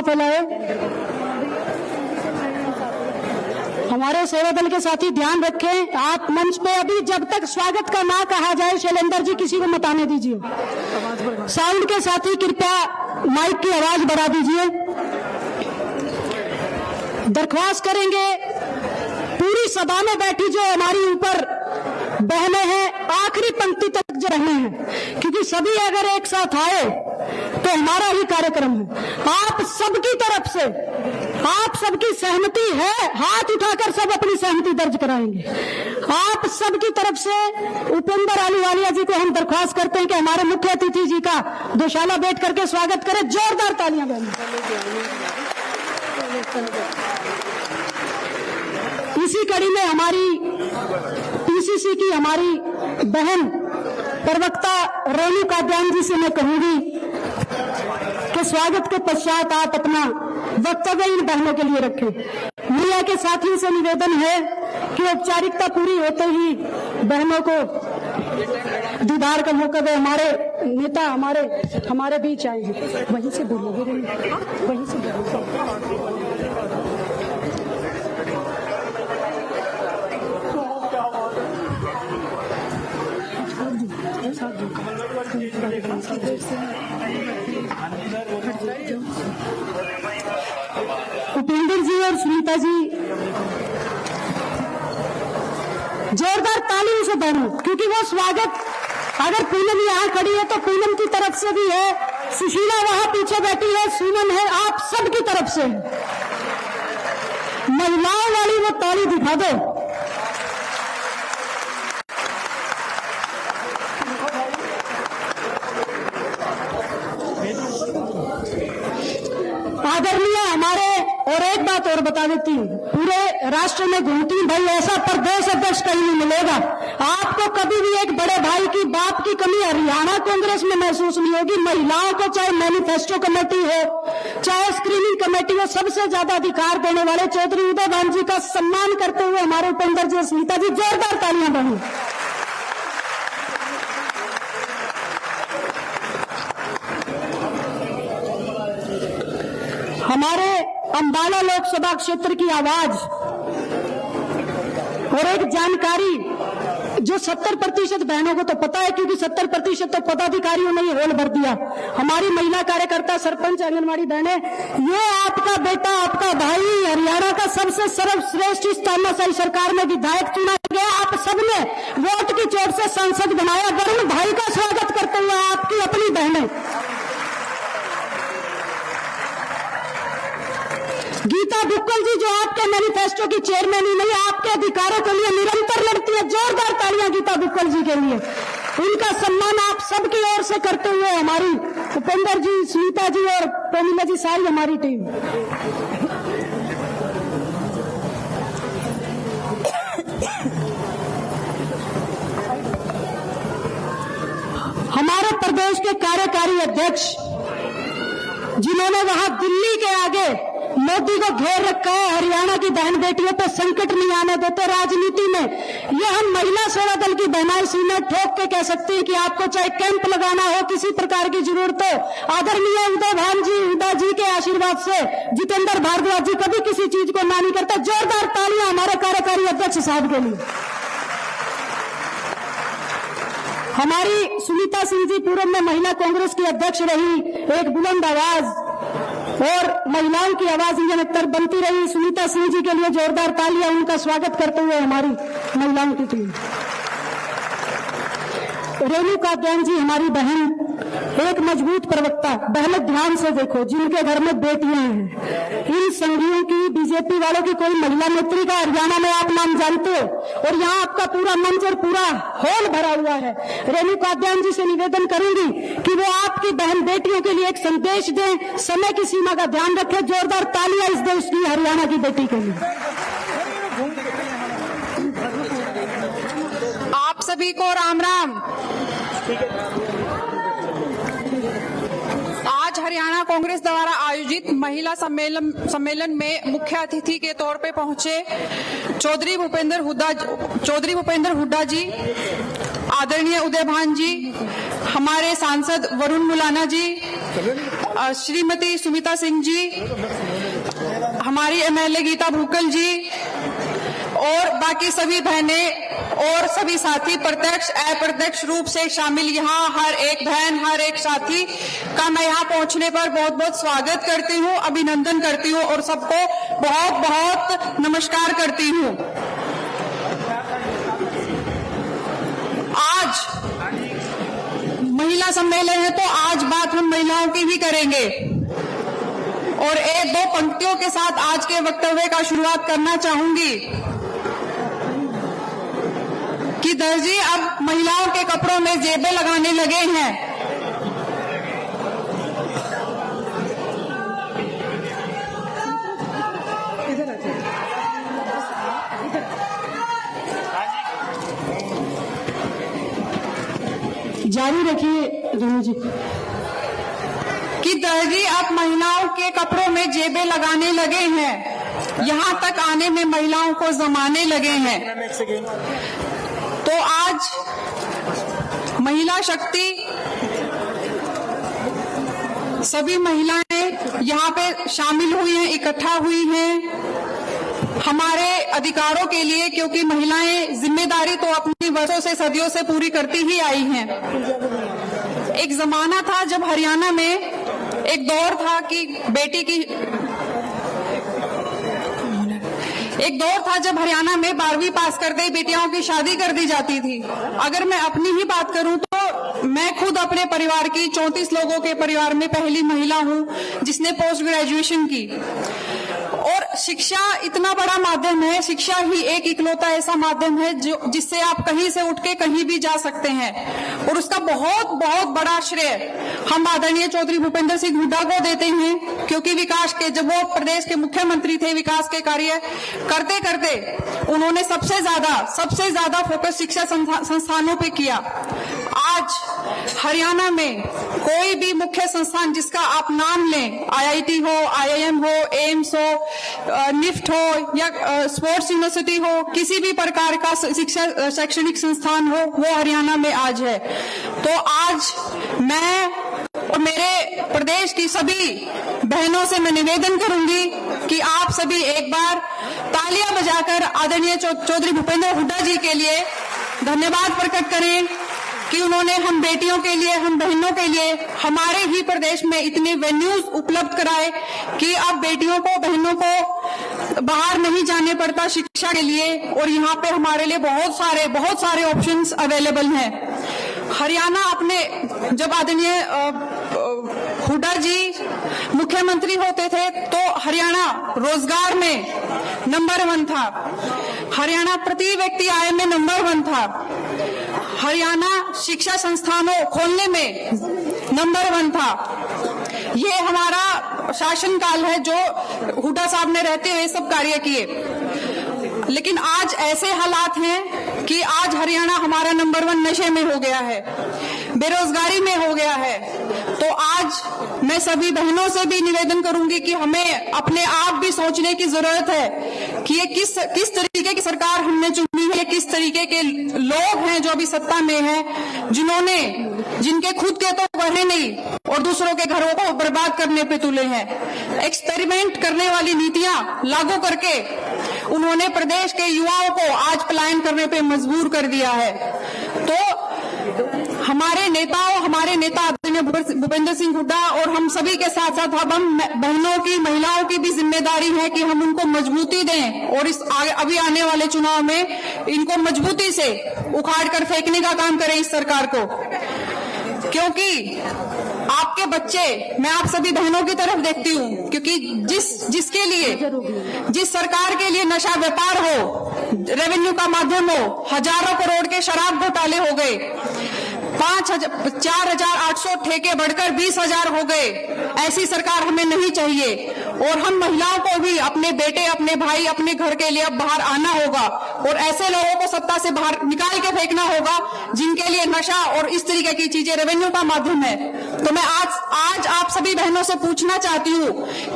फैलाए। हमारे सेवा दल के साथी ध्यान रखें, आप मंच पे अभी जब तक स्वागत का ना कहा जाए शैलेंद्र जी किसी को मत आने दीजिए। साउंड के साथी कृपया माइक की आवाज बढ़ा दीजिए। दरख्वास्त करेंगे पूरी सभा में बैठी जो हमारी ऊपर बहनें हैं आखिरी पंक्ति तक जो रहने हैं, क्योंकि सभी अगर एक साथ आए तो हमारा ही कार्यक्रम है। आप सबकी तरफ से आप सबकी सहमति है, हाथ उठाकर सब अपनी सहमति दर्ज कराएंगे। आप सबकी तरफ से उपेंद्र अहलूवालिया जी को हम दरख्वास्त करते हैं कि हमारे मुख्य अतिथि जी का दोशाला बैठ करके स्वागत करें। जोरदार तालियां बजाएं। इसी कड़ी में हमारी पीसीसी की हमारी बहन प्रवक्ता रेणु काद्यान जी से मैं कहूंगी कि स्वागत के पश्चात आप अपना वक्तव्य इन बहनों के लिए रखें। मीडिया के साथियों से निवेदन है कि औपचारिकता पूरी होते ही बहनों को दीदार का मौका दे। हमारे नेता हमारे बीच आए हैं, वहीं से बोलोगे, वहीं से बोलोगे। उपेंद्र जी और सुनीता जी जोरदार तालियों से दोनों, क्योंकि वो स्वागत अगर पूनम यहाँ खड़ी है तो पूनम की तरफ से भी है, सुशीला वहां पीछे बैठी है, सुमन है, आप सबकी तरफ से। महिलाओं वाली वो ताली दिखा दो। आदरणीय हमारे, और एक बात और बता देती हूँ, पूरे राष्ट्र में घूमती भाई, ऐसा प्रदेश अध्यक्ष कहीं नहीं मिलेगा। आपको कभी भी एक बड़े भाई की बाप की कमी हरियाणा कांग्रेस में महसूस नहीं होगी। महिलाओं को चाहे मैनिफेस्टो कमेटी हो, चाहे स्क्रीनिंग कमेटी हो, सबसे ज्यादा अधिकार देने वाले चौधरी उदय भान जी का सम्मान करते हुए हमारे उपेंद्र जी और सुनीता जी जोरदार तालियां बजाएं। हमारे अंबाला लोकसभा क्षेत्र की आवाज और एक जानकारी जो 70% बहनों को तो पता है, क्योंकि 70% तो पदाधिकारियों ने ही होल भर दिया। हमारी महिला कार्यकर्ता, सरपंच, आंगनबाड़ी बहनें, ये आपका बेटा, आपका भाई हरियाणा का सबसे सर्वश्रेष्ठ इस तानाशाही सरकार में विधायक चुना गया। आप सबने वोट की चोट से सांसद बनाया। वरुण भाई का स्वागत करते हुए आपकी अपनी बहनें गीता बुक्कल जी, जो आपके मैनिफेस्टो की चेयरमैन ही नहीं, आपके अधिकारों के लिए निरंतर लड़ती है। जोरदार तालियां गीता बुक्कल जी के लिए। उनका सम्मान आप सबकी ओर से करते हुए हमारी उपेंद्र जी, सुनीता जी और प्रेमिला जी, सारी हमारी टीम। हमारे प्रदेश के कार्यकारी अध्यक्ष, जिन्होंने वहां दिल्ली के आगे मोदी को घेर रखा है, हरियाणा की बहन बेटियों पर संकट नहीं आने देते राजनीति में, यह हम महिला सेवा दल की बहनाएं सीने ठोक के कह सकते हैं कि आपको चाहे कैंप लगाना हो, किसी प्रकार की जरूरत हो, आदरणीय उदय भान जी, उदय जी के आशीर्वाद से जितेंद्र भारद्वाज जी कभी किसी चीज को ना नहीं करते। जोरदार तालियां हमारे कार्यकारी अध्यक्ष साहब के लिए। हमारी सुनीता सिंह जी पूर्व में महिला कांग्रेस की अध्यक्ष रही, एक बुलंद आवाज और महिलाओं की आवाज निरंतर बनती रही। सुनीता सिंह जी के लिए जोरदार तालियां, उनका स्वागत करते हुए हमारी महिलाओं की टीम। रेणु काद्यान जी हमारी बहन, एक मजबूत प्रवक्ता। बहनों ध्यान से देखो, जिनके घर में बेटियां हैं, इन संघियों की, बीजेपी वालों की कोई महिला नेत्री का हरियाणा में आप नाम जानते हो, और यहाँ आपका पूरा मंच और पूरा हॉल भरा हुआ है। रेणु काद्यान जी से निवेदन करूंगी कि वो आपकी बहन बेटियों के लिए एक संदेश दें, समय की सीमा का ध्यान रखें। जोरदार तालियां इस देश की हरियाणा की बेटी के लिए। आप सभी को राम राम। आज हरियाणा कांग्रेस द्वारा आयोजित महिला सम्मेलन में मुख्य अतिथि के तौर पे पहुंचे चौधरी भूपेंद्र हुड्डा जी, आदरणीय उदय भान जी, हमारे सांसद वरुण मुलाना जी, श्रीमती सुमिता सिंह जी, हमारी एमएलए गीता भूकल जी और बाकी सभी बहनें और सभी साथी प्रत्यक्ष अप्रत्यक्ष रूप से शामिल यहाँ हर एक बहन, हर एक साथी का मैं यहाँ पहुँचने पर बहुत बहुत स्वागत करती हूँ, अभिनंदन करती हूँ और सबको बहुत बहुत नमस्कार करती हूँ। आज महिला सम्मेलन है तो आज बात हम महिलाओं की ही करेंगे और एक दो पंक्तियों के साथ आज के वक्तव्य का शुरुआत करना चाहूंगी कि दर्जी अब महिलाओं के कपड़ों में जेबें लगाने लगे हैं। जारी रखिए रेणु जी। कि दर्जी अब महिलाओं के कपड़ों में जेबें लगाने लगे हैं, यहाँ तक आने में महिलाओं को जमाने लगे हैं। तो आज महिला शक्ति, सभी महिलाएं यहाँ पे शामिल हुई हैं, इकट्ठा हुई हैं हमारे अधिकारों के लिए, क्योंकि महिलाएं जिम्मेदारी तो अपनी वर्षों से सदियों से पूरी करती ही आई हैं। एक जमाना था जब हरियाणा में एक दौर था कि जब हरियाणा में 12वीं पास करते ही बेटियों की शादी कर दी जाती थी। अगर मैं अपनी ही बात करूं तो मैं खुद अपने परिवार की 34 लोगों के परिवार में पहली महिला हूं जिसने पोस्ट ग्रेजुएशन की। और शिक्षा इतना बड़ा माध्यम है, शिक्षा ही एक इकलौता ऐसा माध्यम है जो जिससे आप कहीं से उठ के कहीं भी जा सकते हैं और उसका बहुत बहुत बड़ा श्रेय हम आदरणीय चौधरी भूपेंद्र सिंह हुड्डा को देते हैं, क्योंकि विकास के जब वो प्रदेश के मुख्यमंत्री थे, विकास के कार्य करते करते उन्होंने सबसे ज्यादा फोकस शिक्षा संस्थानों पे किया। आज हरियाणा में कोई भी मुख्य संस्थान जिसका आप नाम लें, आईआईटी हो, आईआईएम हो, एम्स हो, निफ्ट हो या स्पोर्ट्स यूनिवर्सिटी हो, किसी भी प्रकार का शिक्षा शैक्षणिक संस्थान हो, वो हरियाणा में आज है। तो आज मैं और मेरे प्रदेश की सभी बहनों से मैं निवेदन करूंगी कि आप सभी एक बार तालियां बजाकर आदरणीय चौधरी भूपेंद्र हुड्डा जी के लिए धन्यवाद प्रकट करें कि उन्होंने हम बेटियों के लिए, हम बहनों के लिए हमारे ही प्रदेश में इतने वेन्यूज उपलब्ध कराए कि अब बेटियों को, बहनों को बाहर नहीं जाने पड़ता शिक्षा के लिए, और यहाँ पे हमारे लिए बहुत सारे ऑप्शंस अवेलेबल हैं। हरियाणा अपने जब आदरणीय हुड्डा जी मुख्यमंत्री होते थे तो हरियाणा रोजगार में नंबर 1 था, हरियाणा प्रति व्यक्ति आय में नंबर 1 था, हरियाणा शिक्षा संस्थानों खोलने में नंबर 1 था। ये हमारा शासनकाल है जो हुड्डा साहब ने रहते हुए सब कार्य किए। लेकिन आज ऐसे हालात हैं कि आज हरियाणा हमारा नंबर 1 नशे में हो गया है, बेरोजगारी में हो गया है। तो आज मैं सभी बहनों से भी निवेदन करूंगी कि हमें अपने आप भी सोचने की जरूरत है कि ये किस तरीके की सरकार हमने चुनी है, किस तरीके के लोग हैं जो अभी सत्ता में हैं, जिनके खुद के तो घर नहीं और दूसरों के घरों को बर्बाद करने पे तुले हैं। एक्सपेरिमेंट करने वाली नीतियां लागू करके उन्होंने प्रदेश के युवाओं को आज पलायन करने पे मजबूर कर दिया है। तो हमारे नेता आदरणीय भूपेंद्र सिंह हुड्डा और हम सभी के साथ साथ अब हम बहनों की, महिलाओं की भी जिम्मेदारी है कि हम उनको मजबूती दें और इस अभी आने वाले चुनाव में इनको मजबूती से उखाड़ कर फेंकने का काम करें इस सरकार को। क्योंकि आपके बच्चे, मैं आप सभी बहनों की तरफ देखती हूँ, क्योंकि जिस सरकार के लिए नशा व्यापार हो, रेवेन्यू का माध्यम हो, हजारों करोड़ के शराब घोटाले हो गए, 4,800 ठेके बढ़कर 20,000 हो गए। ऐसी सरकार हमें नहीं चाहिए। और हम महिलाओं को भी अपने बेटे, अपने भाई, अपने घर के लिए अब बाहर आना होगा और ऐसे लोगों को सत्ता से बाहर निकाल के फेंकना होगा जिनके लिए नशा और इस तरीके की चीजें रेवेन्यू का माध्यम है। तो मैं आज आप सभी बहनों से पूछना चाहती हूँ,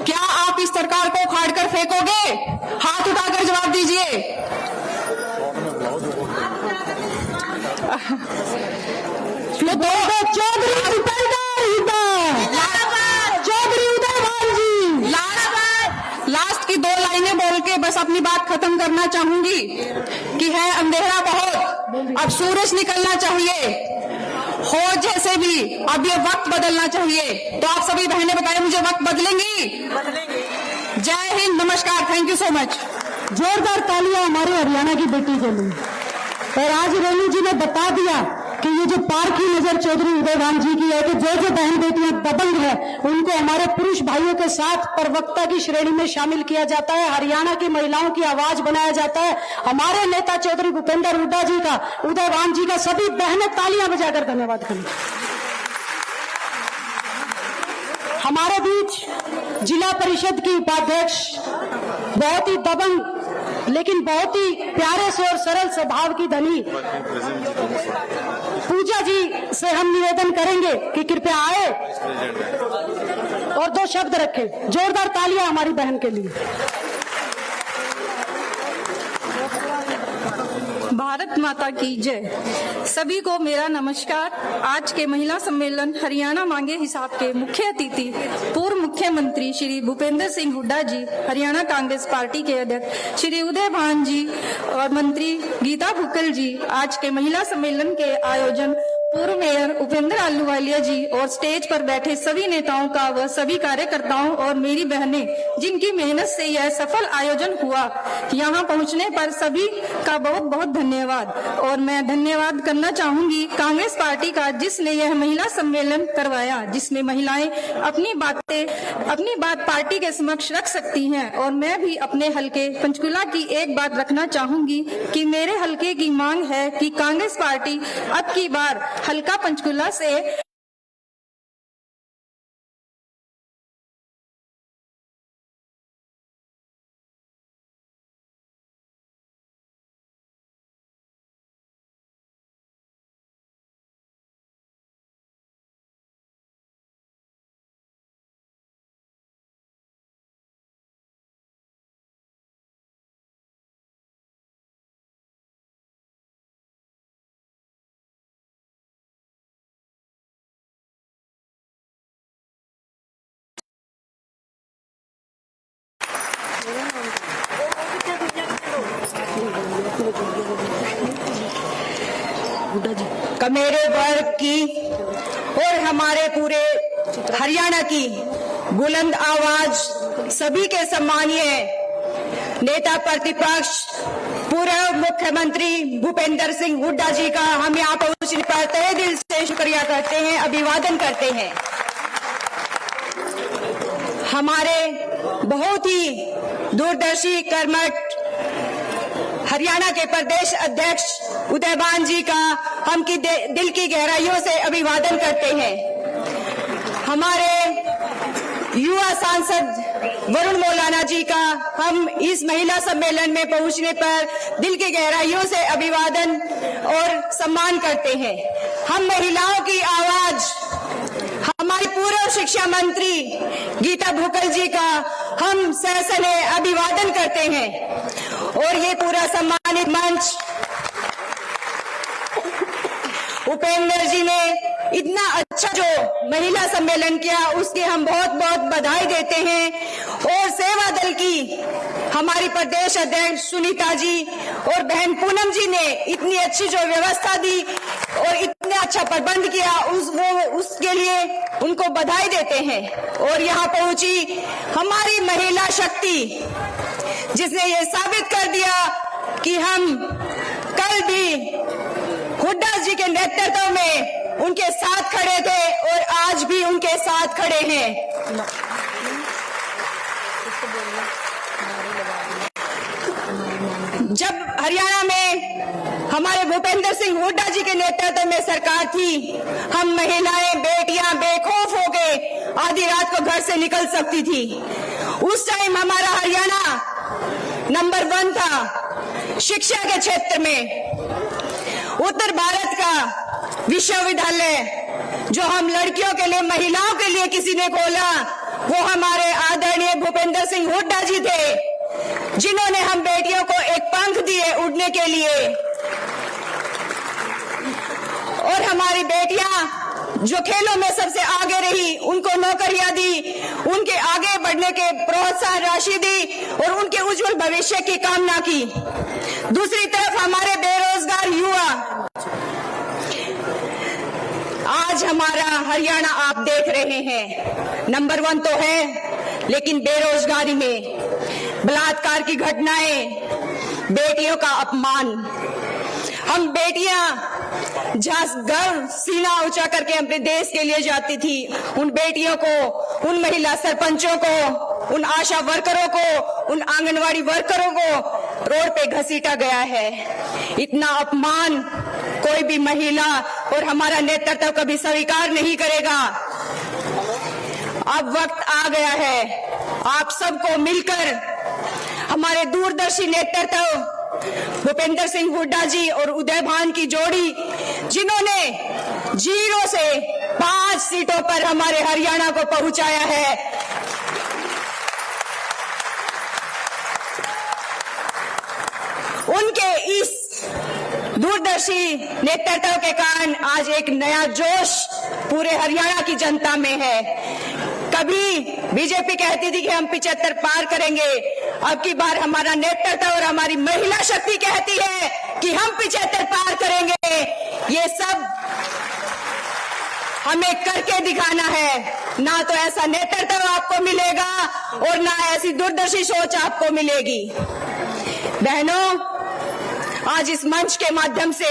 क्या आप इस सरकार को उखाड़ कर फेंकोगे? हाथ उठाकर जवाब दीजिए। चौधरी भूपेंद्र हुड्डा, बस अपनी बात खत्म करना चाहूंगी कि है अंधेरा बहुत, अब सूरज निकलना चाहिए, हो जैसे भी अब ये वक्त बदलना चाहिए। तो आप सभी बहनें बताएं, मुझे वक्त बदलेंगी? जय हिंद, नमस्कार, थैंक यू सो मच। जोरदार तालियां हमारे हरियाणा की बेटी के लिए। और आज रेणु जी ने बता दिया कि ये जो पारखी नजर चौधरी उदयवान जी की है कि जो बहन बेटियां दबंग है उनको हमारे पुरुष भाइयों के साथ प्रवक्ता की श्रेणी में शामिल किया जाता है, हरियाणा की महिलाओं की आवाज बनाया जाता है। हमारे नेता चौधरी भूपेंद्र हुड्डा जी का, उदयवान जी का, सभी बहनें तालियां बजाकर धन्यवाद करें। हमारे बीच जिला परिषद की उपाध्यक्ष, बहुत ही दबंग लेकिन बहुत ही प्यारे से और सरल स्वभाव की धनी पूजा जी से हम निवेदन करेंगे कि कृपया आए और 2 शब्द रखें। जोरदार तालियां हमारी बहन के लिए। भारत माता की जय। सभी को मेरा नमस्कार। आज के महिला सम्मेलन हरियाणा मांगे हिसाब के मुख्य अतिथि पूर्व मुख्यमंत्री श्री भूपेंद्र सिंह हुड्डा जी, हरियाणा कांग्रेस पार्टी के अध्यक्ष श्री उदयवान जी और मंत्री गीता भुक्कल जी, आज के महिला सम्मेलन के आयोजन पूर्व मेयर उपेंद्र आलूवालिया जी और स्टेज पर बैठे सभी नेताओं का व सभी कार्यकर्ताओं और मेरी बहनें जिनकी मेहनत से यह सफल आयोजन हुआ, यहाँ पहुँचने पर सभी का बहुत बहुत धन्यवाद। और मैं धन्यवाद करना चाहूंगी कांग्रेस पार्टी का जिसने यह महिला सम्मेलन करवाया, जिसमें महिलाएं अपनी बात पार्टी के समक्ष रख सकती हैं। और मैं भी अपने हलके पंचकुला की एक बात रखना चाहूंगी कि मेरे हलके की मांग है कि कांग्रेस पार्टी अब की बार हल्का पंचकुला से मेरे वर्ग की और हमारे पूरे हरियाणा की बुलंद आवाज सभी के सम्मानीय नेता प्रतिपक्ष पूर्व मुख्यमंत्री भूपेंद्र सिंह हुड्डा जी का हम यहाँ पहुंचने पर तहे दिल से शुक्रिया करते हैं, अभिवादन करते हैं। हमारे बहुत ही दूरदर्शी कर्मठ हरियाणा के प्रदेश अध्यक्ष उदयवान जी का हम की दिल की गहराइयों से अभिवादन करते हैं। हमारे युवा सांसद वरुण मौलाना जी का हम इस महिला सम्मेलन में पहुंचने पर दिल की गहराइयों से अभिवादन और सम्मान करते हैं। हम महिलाओं की आवाज हमारी पूर्व शिक्षा मंत्री गीता भुक्कल जी का हम सहसने अभिवादन करते हैं। और ये पूरा सम्मानित मंच उपेंद्र जी ने इतना अच्छा जो महिला सम्मेलन किया उसके हम बहुत बहुत बधाई देते हैं। और सेवा दल की हमारी प्रदेश अध्यक्ष सुनीता जी और बहन पूनम जी ने इतनी अच्छी जो व्यवस्था दी और इतना अच्छा प्रबंध किया उसके लिए उनको बधाई देते हैं। और यहाँ पहुंची हमारी महिला शक्ति जिसने ये साबित कर दिया कि हम कल भी हुड्डा जी के नेतृत्व में उनके साथ खड़े थे और आज भी उनके साथ खड़े हैं। जब हरियाणा में हमारे भूपेंद्र सिंह हुड्डा जी के नेतृत्व में सरकार थी, हम महिलाएं बेटियां बेखौफ होके आधी रात को घर से निकल सकती थी। उस टाइम हमारा हरियाणा नंबर 1 था शिक्षा के क्षेत्र में। उत्तर भारत का विश्वविद्यालय जो हम लड़कियों के लिए, महिलाओं के लिए किसी ने खोला, वो हमारे आदरणीय भूपेंद्र सिंह हुड्डा जी थे, जिन्होंने हम बेटियों को एक पंख दिए उड़ने के लिए। और हमारी बेटियां जो खेलों में सबसे आगे रही, उनको नौकरियां दी, उनके आगे बढ़ने के प्रोत्साहन राशि दी और उनके उज्जवल भविष्य की कामना की। दूसरी तरफ हमारे बेरोजगार युवा, आज हमारा हरियाणा आप देख रहे हैं नंबर 1 तो है, लेकिन बेरोजगारी में बलात्कार की घटनाएं, बेटियों का अपमान, हम बेटियां जहां गर्व सीना ऊंचा करके अपने देश के लिए जाती थी, उन बेटियों को, उन महिला सरपंचों को, उन आशा वर्करों को, उन आंगनवाड़ी वर्करों को रोड पे घसीटा गया है। इतना अपमान कोई भी महिला और हमारा नेतृत्व कभी स्वीकार नहीं करेगा। अब वक्त आ गया है आप सबको मिलकर हमारे दूरदर्शी नेतृत्व भूपेंद्र सिंह हुड्डा जी और उदय भान की जोड़ी, जिन्होंने 0 से 5 सीटों पर हमारे हरियाणा को पहुंचाया है, उनके इस दूरदर्शी नेतृत्व के कारण आज एक नया जोश पूरे हरियाणा की जनता में है। कभी बीजेपी कहती थी कि हम 75 पार करेंगे, अब की बार हमारा नेतृत्व और हमारी महिला शक्ति कहती है कि हम 75 पार करेंगे। ये सब हमें करके दिखाना है, ना तो ऐसा नेतृत्व आपको मिलेगा और ना ऐसी दूरदर्शी सोच आपको मिलेगी। बहनों, आज इस मंच के माध्यम से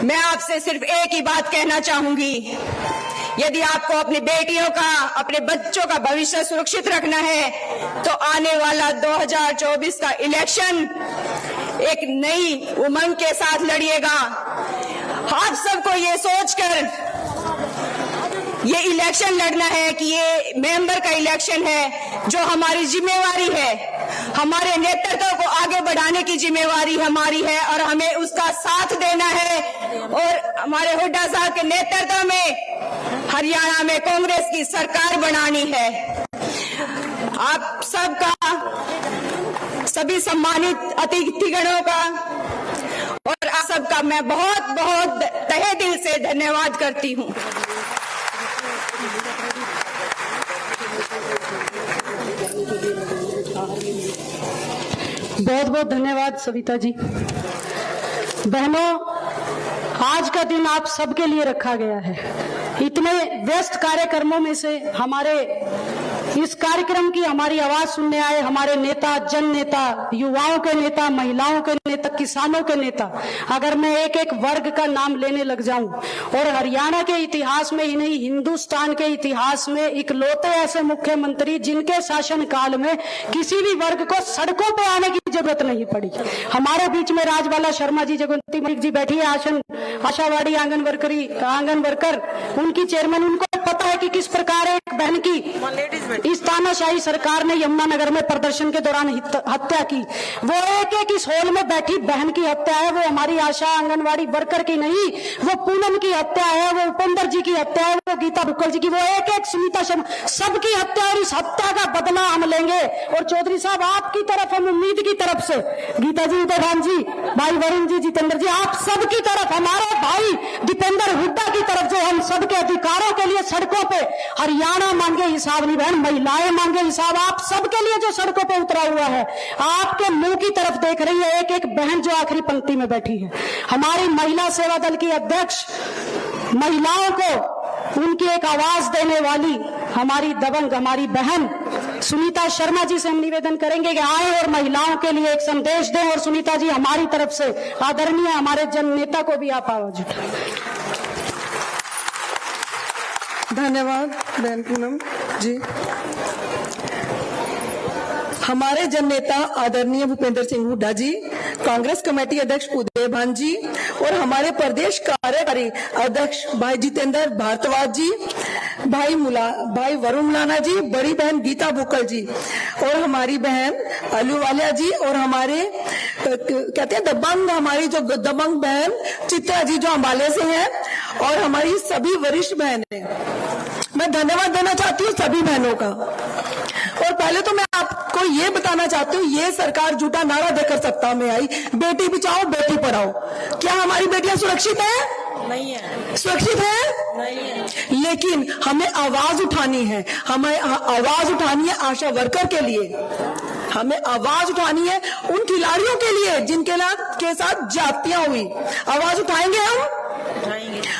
मैं आपसे सिर्फ एक ही बात कहना चाहूंगी, यदि आपको अपनी बेटियों का, अपने बच्चों का भविष्य सुरक्षित रखना है तो आने वाला 2024 का इलेक्शन एक नई उमंग के साथ लड़िएगा। आप सबको ये सोचकर ये इलेक्शन लड़ना है कि ये मेंबर का इलेक्शन है, जो हमारी जिम्मेवारी है, हमारे नेतृत्व को आगे बढ़ाने की जिम्मेवारी हमारी है और हमें उसका साथ देना है। और हमारे हुड्डा साहब के नेतृत्व में हरियाणा में कांग्रेस की सरकार बनानी है। आप सबका, सभी सम्मानित अतिथिगणों का और आप सबका मैं बहुत बहुत तहे दिल से धन्यवाद करती हूँ। बहुत बहुत धन्यवाद सविता जी। बहनों, आज का दिन आप सबके लिए रखा गया है। इतने व्यस्त कार्यक्रमों में से हमारे इस कार्यक्रम की हमारी आवाज सुनने आए हमारे नेता, जन नेता, युवाओं के नेता, महिलाओं के नेता, किसानों के नेता, अगर मैं एक एक वर्ग का नाम लेने लग जाऊं, और हरियाणा के इतिहास में ही नहीं हिंदुस्तान के इतिहास में इकलौते ऐसे मुख्यमंत्री जिनके शासन काल में किसी भी वर्ग को सड़कों पे आने की जरूरत नहीं पड़ी। हमारे बीच में राजबाला शर्मा जी, जगवंती मलिक जी बैठी है, आशावाड़ी आंगन वर्कर, उनकी चेयरमैन, उनको पता है कि किस प्रकार एक बहन की इस तानाशाही सरकार ने यमुनानगर में प्रदर्शन के दौरान हत्या की। वो एक इस हॉल में बैठी बहन की हत्या है, वो हमारी आशा आंगनवाड़ी वर्कर की नहीं, वो पूनम की हत्या है, वो उपेंद्र जी की हत्या है, वो गीता बुक्कल जी की, वो एक सुनीता शर्मा, सबकी हत्या, और इस हत्या का बदला हम लेंगे। और चौधरी साहब, आपकी तरफ हम उम्मीद की तरफ से, गीता जी, उदयभान जी, भाई वरुण जी, जितेंद्र जी, आप सबकी तरफ, हमारे भाई दीपेंद्र हुड्डा की तरफ, जो हम सबके अधिकारों के लिए सड़कों पे, हरियाणा मांगे हिसाब नहीं बहन, महिलाएं मांगे हिसाब, आप सबके लिए जो सड़कों पे उतरा हुआ है, आपके मुंह की तरफ देख रही है एक एक बहन जो आखिरी पंक्ति में बैठी है। हमारी महिला सेवा दल की अध्यक्ष, महिलाओं को उनकी एक आवाज देने वाली हमारी दबंग, हमारी बहन सुनीता शर्मा जी से हम निवेदन करेंगे कि आए और महिलाओं के लिए एक संदेश दें। और सुनीता जी, हमारी तरफ से आदरणीय हमारे जन नेता को भी आप आवाज उठाएं। धन्यवाद बहन पूनम जी। हमारे जन नेता आदरणीय भूपेंद्र सिंह हुड्डा जी, कांग्रेस कमेटी अध्यक्ष उदयभान जी और हमारे प्रदेश कार्यकारी अध्यक्ष भाई जितेंद्र भारद्वाज जी, भाई वरुण मुलाना जी, बड़ी बहन गीता बुक्कल जी और हमारी बहन अलूवालिया जी, और हमारे कहते हैं दबंग, हमारी जो दबंग बहन चित्रा जी जो अंबाले से हैं, और हमारी सभी वरिष्ठ बहनें, मैं धन्यवाद देना चाहती हूँ सभी बहनों का। और पहले तो मैं आपको ये बताना चाहती हूँ, ये सरकार झूठा नारा देकर सत्ता में आई, बेटी बचाओ बेटी पढ़ाओ। क्या हमारी बेटियां सुरक्षित हैं? नहीं है। सुरक्षित है? लेकिन हमें आवाज उठानी है, हमें आवाज उठानी है आशा वर्कर के लिए, हमें आवाज उठानी है उन खिलाड़ियों के लिए जिनके साथ जातियां हुई। आवाज उठाएंगे हम।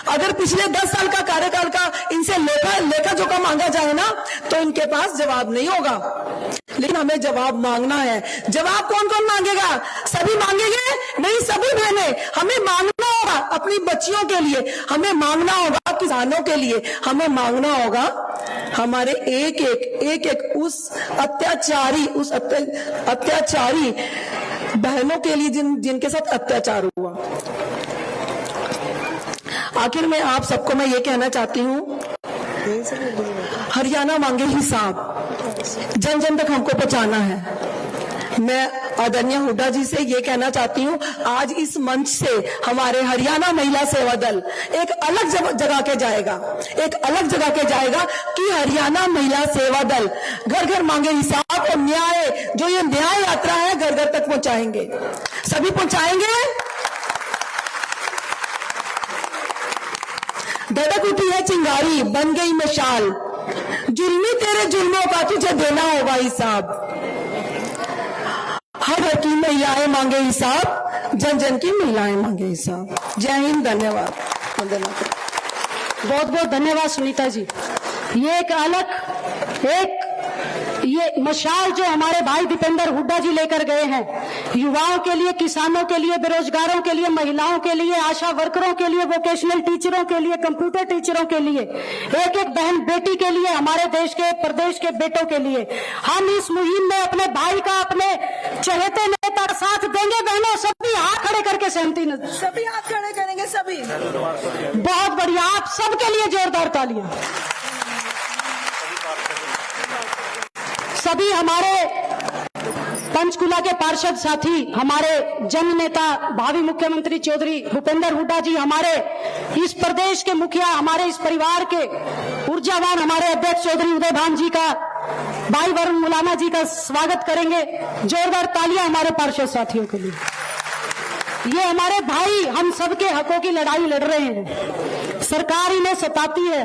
अगर पिछले 10 साल का कार्यकाल का इनसे लेखा जोखा मांगा जाए ना, तो इनके पास जवाब नहीं होगा, लेकिन हमें जवाब मांगना है। जवाब कौन कौन मांगेगा? सभी मांगेंगे? नहीं, सभी बहने। हमें मांगना होगा अपनी बच्चियों के लिए, हमें मांगना होगा किसानों के लिए, हमें मांगना होगा हमारे एक एक उस अत्याचारी बहनों के लिए जिनके साथ अत्याचार हुआ। आखिर में आप सबको मैं ये कहना चाहती हूँ, हरियाणा मांगे हिसाब, जन जन तक हमको पहुंचाना है। मैं आदरणीय हुड्डा जी से ये कहना चाहती हूँ, आज इस मंच से हमारे हरियाणा महिला सेवा दल एक अलग जगह के जाएगा कि हरियाणा महिला सेवा दल घर घर मांगे हिसाब और न्याय, जो ये न्याय यात्रा है, घर घर तक पहुंचाएंगे। सभी पहुंचाएंगे। धड़क उठी है चिंगारी, बन गई मशाल, जुल्मी तेरे जुल्मों का तुझे देना होगा हिसाब। हर घर की महिलाएं मांगे हिसाब, जन जन की महिलाएं मांगे हिसाब। जय हिंद, धन्यवाद। बहुत बहुत धन्यवाद सुनीता जी। ये ये मशाल जो हमारे भाई दीपेंद्र हुड्डा जी लेकर गए हैं, युवाओं के लिए, किसानों के लिए, बेरोजगारों के लिए, महिलाओं के लिए, आशा वर्करों के लिए, वोकेशनल टीचरों के लिए, कंप्यूटर टीचरों के लिए, एक एक बहन बेटी के लिए, हमारे देश के प्रदेश के बेटों के लिए हम इस मुहिम में अपने भाई का, अपने चहेते नेता साथ देंगे। बहनों, सभी हाथ खड़े करके सहमति, सभी हाथ खड़े करेंगे। सभी बहुत बढ़िया। आप सबके लिए जोरदार तालियां। सभी हमारे पंचकुला के पार्षद साथी, हमारे जन नेता भावी मुख्यमंत्री चौधरी भूपेंद्र हुड्डा जी, हमारे इस प्रदेश के मुखिया, हमारे इस परिवार के ऊर्जावान हमारे अध्यक्ष चौधरी उदयभान जी का, भाई वरुण मुलाना जी का स्वागत करेंगे। जोरदार तालियां हमारे पार्षद साथियों के लिए। ये हमारे भाई हम सबके हकों की लड़ाई लड़ रहे हैं। सरकार इन्हें सताती है,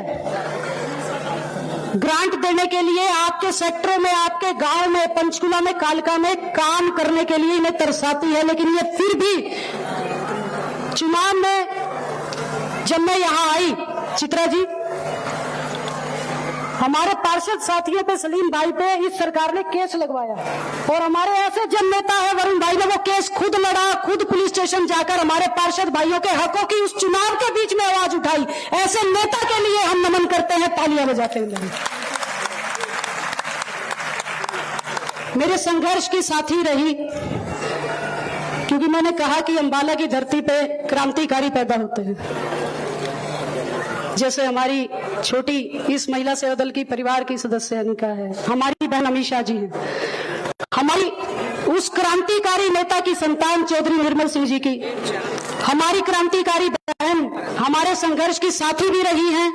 ग्रांट देने के लिए आपके सेक्टरों में, आपके गांव में, पंचकुला में, कालका में काम करने के लिए इन्हें तरसाती है। लेकिन ये फिर भी चुनाव में जब मैं यहां आई, चित्रा जी, हमारे पार्षद साथियों पे, सलीम भाई पे इस सरकार ने केस लगवाया, और हमारे ऐसे जन नेता है वरुण भाई ने वो केस खुद लड़ा, खुद पुलिस स्टेशन जाकर हमारे पार्षद भाइयों के हकों की उस चुनाव के बीच में आवाज उठाई। ऐसे नेता के लिए हम नमन करते हैं, तालियां बजाते हुए। मेरे संघर्ष की साथी रही, क्योंकि मैंने कहा कि अंबाला की धरती पे क्रांतिकारी पैदा होते हैं। जैसे हमारी छोटी इस महिला सेवा दल की परिवार की सदस्य अनिका है, हमारी बहन अमीषा जी है, हमारी उस क्रांतिकारी नेता की संतान चौधरी निर्मल सिंह जी की, हमारी क्रांतिकारी बहन हमारे संघर्ष की साथी भी रही हैं,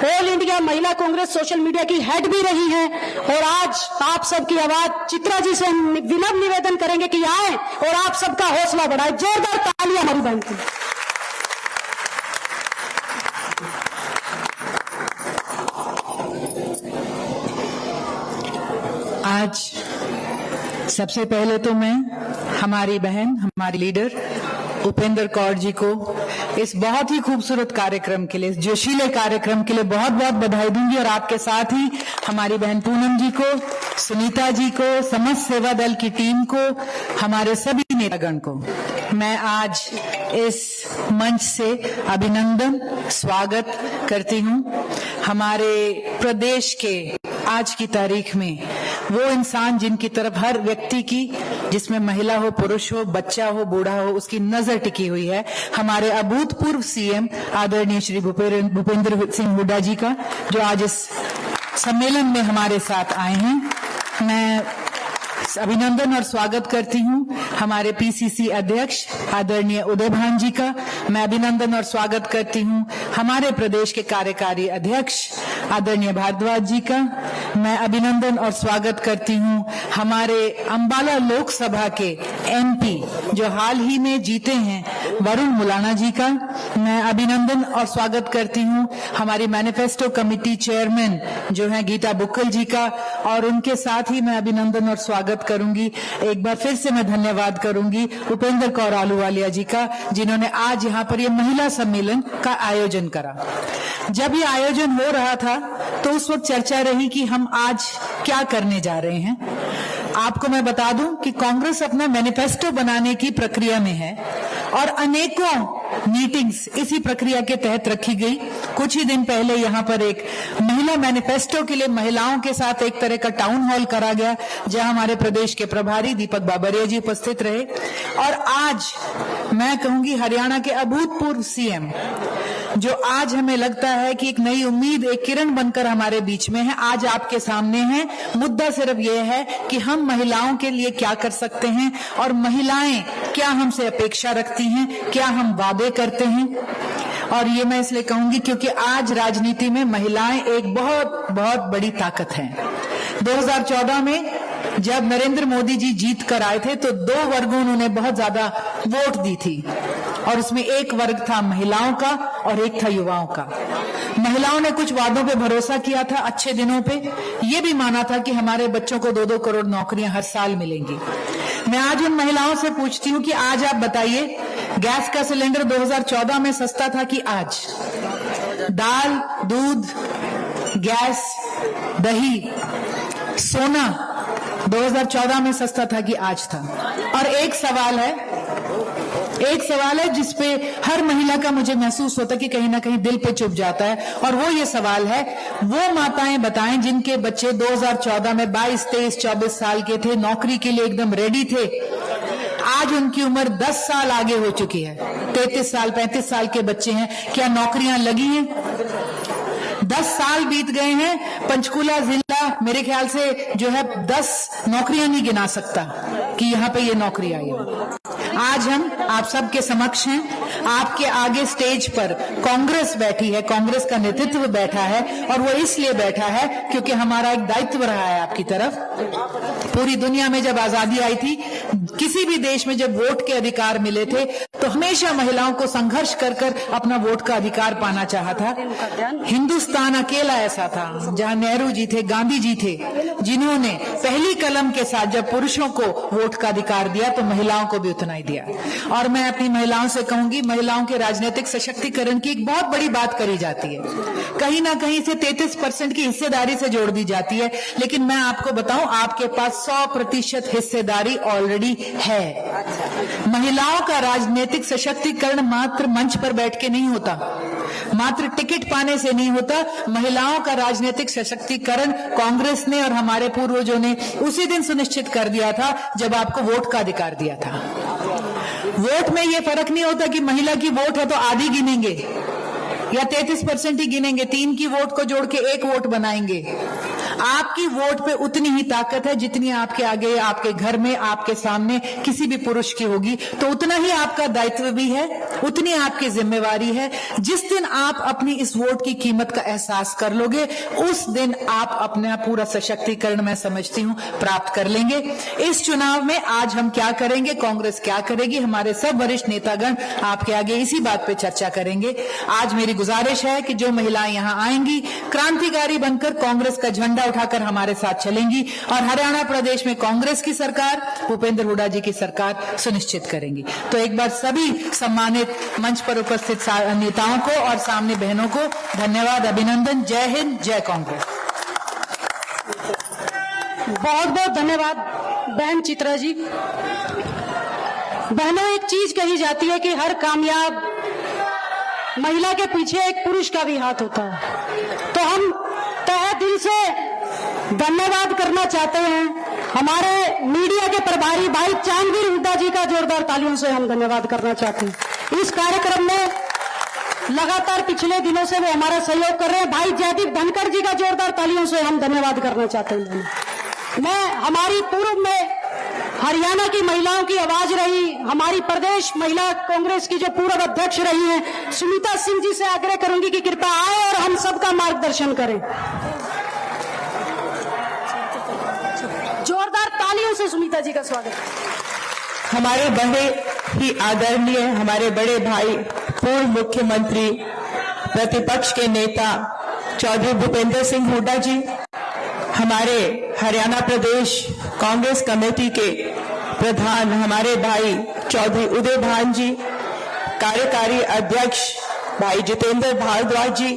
ऑल इंडिया महिला कांग्रेस सोशल मीडिया की हेड भी रही हैं। और आज आप सबकी आवाज चित्रा जी से विनम्र निवेदन करेंगे कि आए और आप सबका हौसला बढ़ाए। जोरदार तालियां हमारी बहन की। आज सबसे पहले तो मैं हमारी बहन, हमारी लीडर उपेंद्र कौर जी को इस बहुत ही खूबसूरत कार्यक्रम के लिए, इस जोशीले कार्यक्रम के लिए बहुत बहुत बधाई दूंगी। और आपके साथ ही हमारी बहन पूनम जी को, सुनीता जी को, समस्त सेवा दल की टीम को, हमारे सभी नेतागण को मैं आज इस मंच से अभिनंदन स्वागत करती हूं। हमारे प्रदेश के आज की तारीख में वो इंसान जिनकी तरफ हर व्यक्ति की, जिसमें महिला हो, पुरुष हो, बच्चा हो, बूढ़ा हो, उसकी नजर टिकी हुई है, हमारे अभूतपूर्व सीएम आदरणीय श्री भूपेंद्र सिंह हुड्डा जी का, जो आज इस सम्मेलन में हमारे साथ आए हैं। मैं अभिनंदन और स्वागत करती हूं हमारे पीसीसी अध्यक्ष आदरणीय उदयभान जी का। मैं अभिनंदन और स्वागत करती हूं हमारे प्रदेश के कार्यकारी अध्यक्ष आदरणीय भारद्वाज जी का। मैं अभिनंदन और स्वागत करती हूं हमारे अंबाला लोकसभा के MP जो हाल ही में जीते हैं वरुण मुलाना जी का मैं अभिनंदन और स्वागत करती हूं। हमारी मैनिफेस्टो कमेटी चेयरमैन जो है गीता बुक्कल जी का, और उनके साथ ही मैं अभिनंदन और स्वागत करूंगी। एक बार फिर से मैं धन्यवाद करूंगी उपेंद्र कौर आलूवालिया जी का, जिन्होंने आज यहाँ पर ये महिला सम्मेलन का आयोजन करा। जब ये आयोजन हो रहा था तो उस वक्त चर्चा रही कि हम आज क्या करने जा रहे हैं। आपको मैं बता दूं कि कांग्रेस अपना मैनिफेस्टो बनाने की प्रक्रिया में है और अनेकों मीटिंग्स इसी प्रक्रिया के तहत रखी गई। कुछ ही दिन पहले यहाँ पर एक महिला मैनिफेस्टो के लिए महिलाओं के साथ एक तरह का टाउन हॉल करा गया, जहां हमारे प्रदेश के प्रभारी दीपक बाबरिया जी उपस्थित रहे। और आज मैं कहूंगी हरियाणा के अभूतपूर्व सीएम जो आज हमें लगता है कि एक नई उम्मीद, एक किरण बनकर हमारे बीच में है, आज आपके सामने है। मुद्दा सिर्फ ये है कि हम महिलाओं के लिए क्या कर सकते हैं और महिलाएं क्या हमसे अपेक्षा रखती हैं, क्या हम वादे करते हैं। और ये मैं इसलिए कहूंगी क्योंकि आज राजनीति में महिलाएं एक बहुत बहुत बड़ी ताकत हैं। 2014 में जब नरेंद्र मोदी जी जीत कर आए थे तो 2 वर्गों उन्होंने बहुत ज्यादा वोट दी थी, और उसमें एक वर्ग था महिलाओं का और एक था युवाओं का। महिलाओं ने कुछ वादों पे भरोसा किया था, अच्छे दिनों पे ये भी माना था कि हमारे बच्चों को 2-2 करोड़ नौकरियां हर साल मिलेंगी। मैं आज उन महिलाओं से पूछती हूँ कि आज आप बताइए, गैस का सिलेंडर 2014 में सस्ता था कि आज? दाल, दूध, गैस, दही, सोना 2014 में सस्ता था कि आज था? और एक सवाल है जिसपे हर महिला का मुझे महसूस होता है कि कहीं ना कहीं दिल पे चुभ जाता है, और वो ये सवाल है, वो माताएं बताएं जिनके बच्चे 2014 में 22, 23, 24 साल के थे, नौकरी के लिए एकदम रेडी थे। आज उनकी उम्र 10 साल आगे हो चुकी है, 33 साल 35 साल के बच्चे हैं, क्या नौकरियां लगी हैं? 10 साल बीत गए हैं। पंचकुला जिला मेरे ख्याल से जो है 10 नौकरियां नहीं गिना सकता कि यहाँ पे ये नौकरी आई है। आज हम आप सबके समक्ष हैं, आपके आगे स्टेज पर कांग्रेस बैठी है, कांग्रेस का नेतृत्व बैठा है, और वो इसलिए बैठा है क्योंकि हमारा एक दायित्व रहा है आपकी तरफ। पूरी दुनिया में जब आजादी आई थी, किसी भी देश में जब वोट के अधिकार मिले थे तो हमेशा महिलाओं को संघर्ष कर कर अपना वोट का अधिकार पाना चाहा था। हिंदुस्तान अकेला ऐसा था जहां नेहरू जी थे, गांधी जी थे, जिन्होंने पहली कलम के साथ जब पुरुषों को वोट का अधिकार दिया तो महिलाओं को भी उतना ही दिया। और मैं अपनी महिलाओं से कहूंगी, महिलाओं के राजनीतिक सशक्तिकरण की एक बहुत बड़ी बात करी जाती है, कहीं ना कहीं से 33% की हिस्सेदारी से जोड़ दी जाती है, लेकिन मैं आपको बताऊं आपके पास 100% हिस्सेदारी ऑलरेडी है। महिलाओं का राजनीतिक सशक्तिकरण मात्र मंच पर बैठ के नहीं होता, मात्र टिकट पाने से नहीं होता। महिलाओं का राजनीतिक सशक्तिकरण कांग्रेस ने और हमारे पूर्वजों ने उसी दिन सुनिश्चित कर दिया था जब आपको वोट का अधिकार दिया था। वोट में यह फर्क नहीं होता कि महिला की वोट है तो आधी गिनेंगे या 33% ही गिनेंगे, 3 की वोट को जोड़ के 1 वोट बनाएंगे। आपकी वोट पे उतनी ही ताकत है जितनी आपके आगे, आपके घर में, आपके सामने किसी भी पुरुष की होगी, तो उतना ही आपका दायित्व भी है, उतनी आपकी जिम्मेवारी है। जिस दिन आप अपनी इस वोट की कीमत का एहसास कर लोगे, उस दिन आप अपना पूरा सशक्तिकरण, मैं समझती हूं, प्राप्त कर लेंगे। इस चुनाव में आज हम क्या करेंगे, कांग्रेस क्या करेगी, हमारे सब वरिष्ठ नेतागण आपके आगे इसी बात पे चर्चा करेंगे। आज मेरी गुजारिश है कि जो महिलाएं यहां आएंगी, क्रांतिकारी बनकर कांग्रेस का झंडा उठाकर हमारे साथ चलेंगी और हरियाणा प्रदेश में कांग्रेस की सरकार, भूपेंद्र हुड्डा जी की सरकार सुनिश्चित करेंगी। तो एक बार सभी सम्मानित मंच पर उपस्थित नेताओं को और सामने बहनों को धन्यवाद, अभिनंदन। जय हिंद, जय कांग्रेस। बहुत बहुत धन्यवाद बहन चित्रा जी। बहनों, एक चीज कही जाती है कि हर कामयाब महिला के पीछे एक पुरुष का भी हाथ होता है। तो हम तहे दिल से धन्यवाद करना चाहते हैं हमारे मीडिया के प्रभारी भाई चांदवीर हुड्डा जी का जोरदार तालियों से हम धन्यवाद करना चाहते हैं। इस कार्यक्रम में लगातार पिछले दिनों से वो हमारा सहयोग कर रहे हैं। भाई जयदीप धनखड़ जी का जोरदार तालियों से हम धन्यवाद करना चाहते हैं। मैं हमारी पूर्व में हरियाणा की महिलाओं की आवाज रही, हमारी प्रदेश महिला कांग्रेस की जो पूर्व अध्यक्ष रही हैं सुनीता सिंह जी से आग्रह करूंगी कि कृपया आए और हम सबका मार्गदर्शन करें। जोरदार तालियों से सुनीता जी का स्वागत। हमारे बड़े ही आदरणीय हमारे बड़े भाई पूर्व मुख्यमंत्री प्रतिपक्ष के नेता चौधरी भूपेंद्र सिंह हुड्डा जी, हमारे हरियाणा प्रदेश कांग्रेस कमेटी के प्रधान हमारे भाई चौधरी उदय भान जी, कार्यकारी अध्यक्ष भाई जितेंद्र भारद्वाज जी,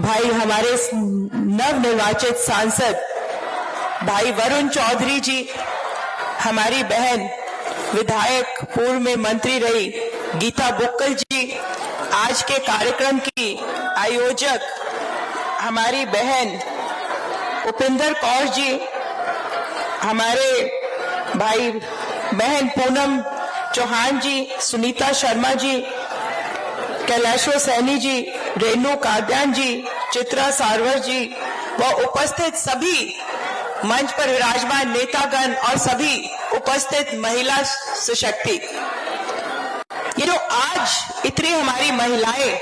भाई हमारे नवनिर्वाचित सांसद भाई वरुण चौधरी जी, हमारी बहन विधायक पूर्व में मंत्री रही गीता बुक्कल जी, आज के कार्यक्रम की आयोजक हमारी बहन उपिंदर कौर जी, हमारे भाई बहन पूनम चौहान जी, सुनीता शर्मा जी, कैलाशो सैनी जी, रेणु काद्यान जी, चित्रा सारवर जी व उपस्थित सभी मंच पर विराजमान नेतागण और सभी उपस्थित महिला सशक्ति। ये जो आज इतनी हमारी महिलाएं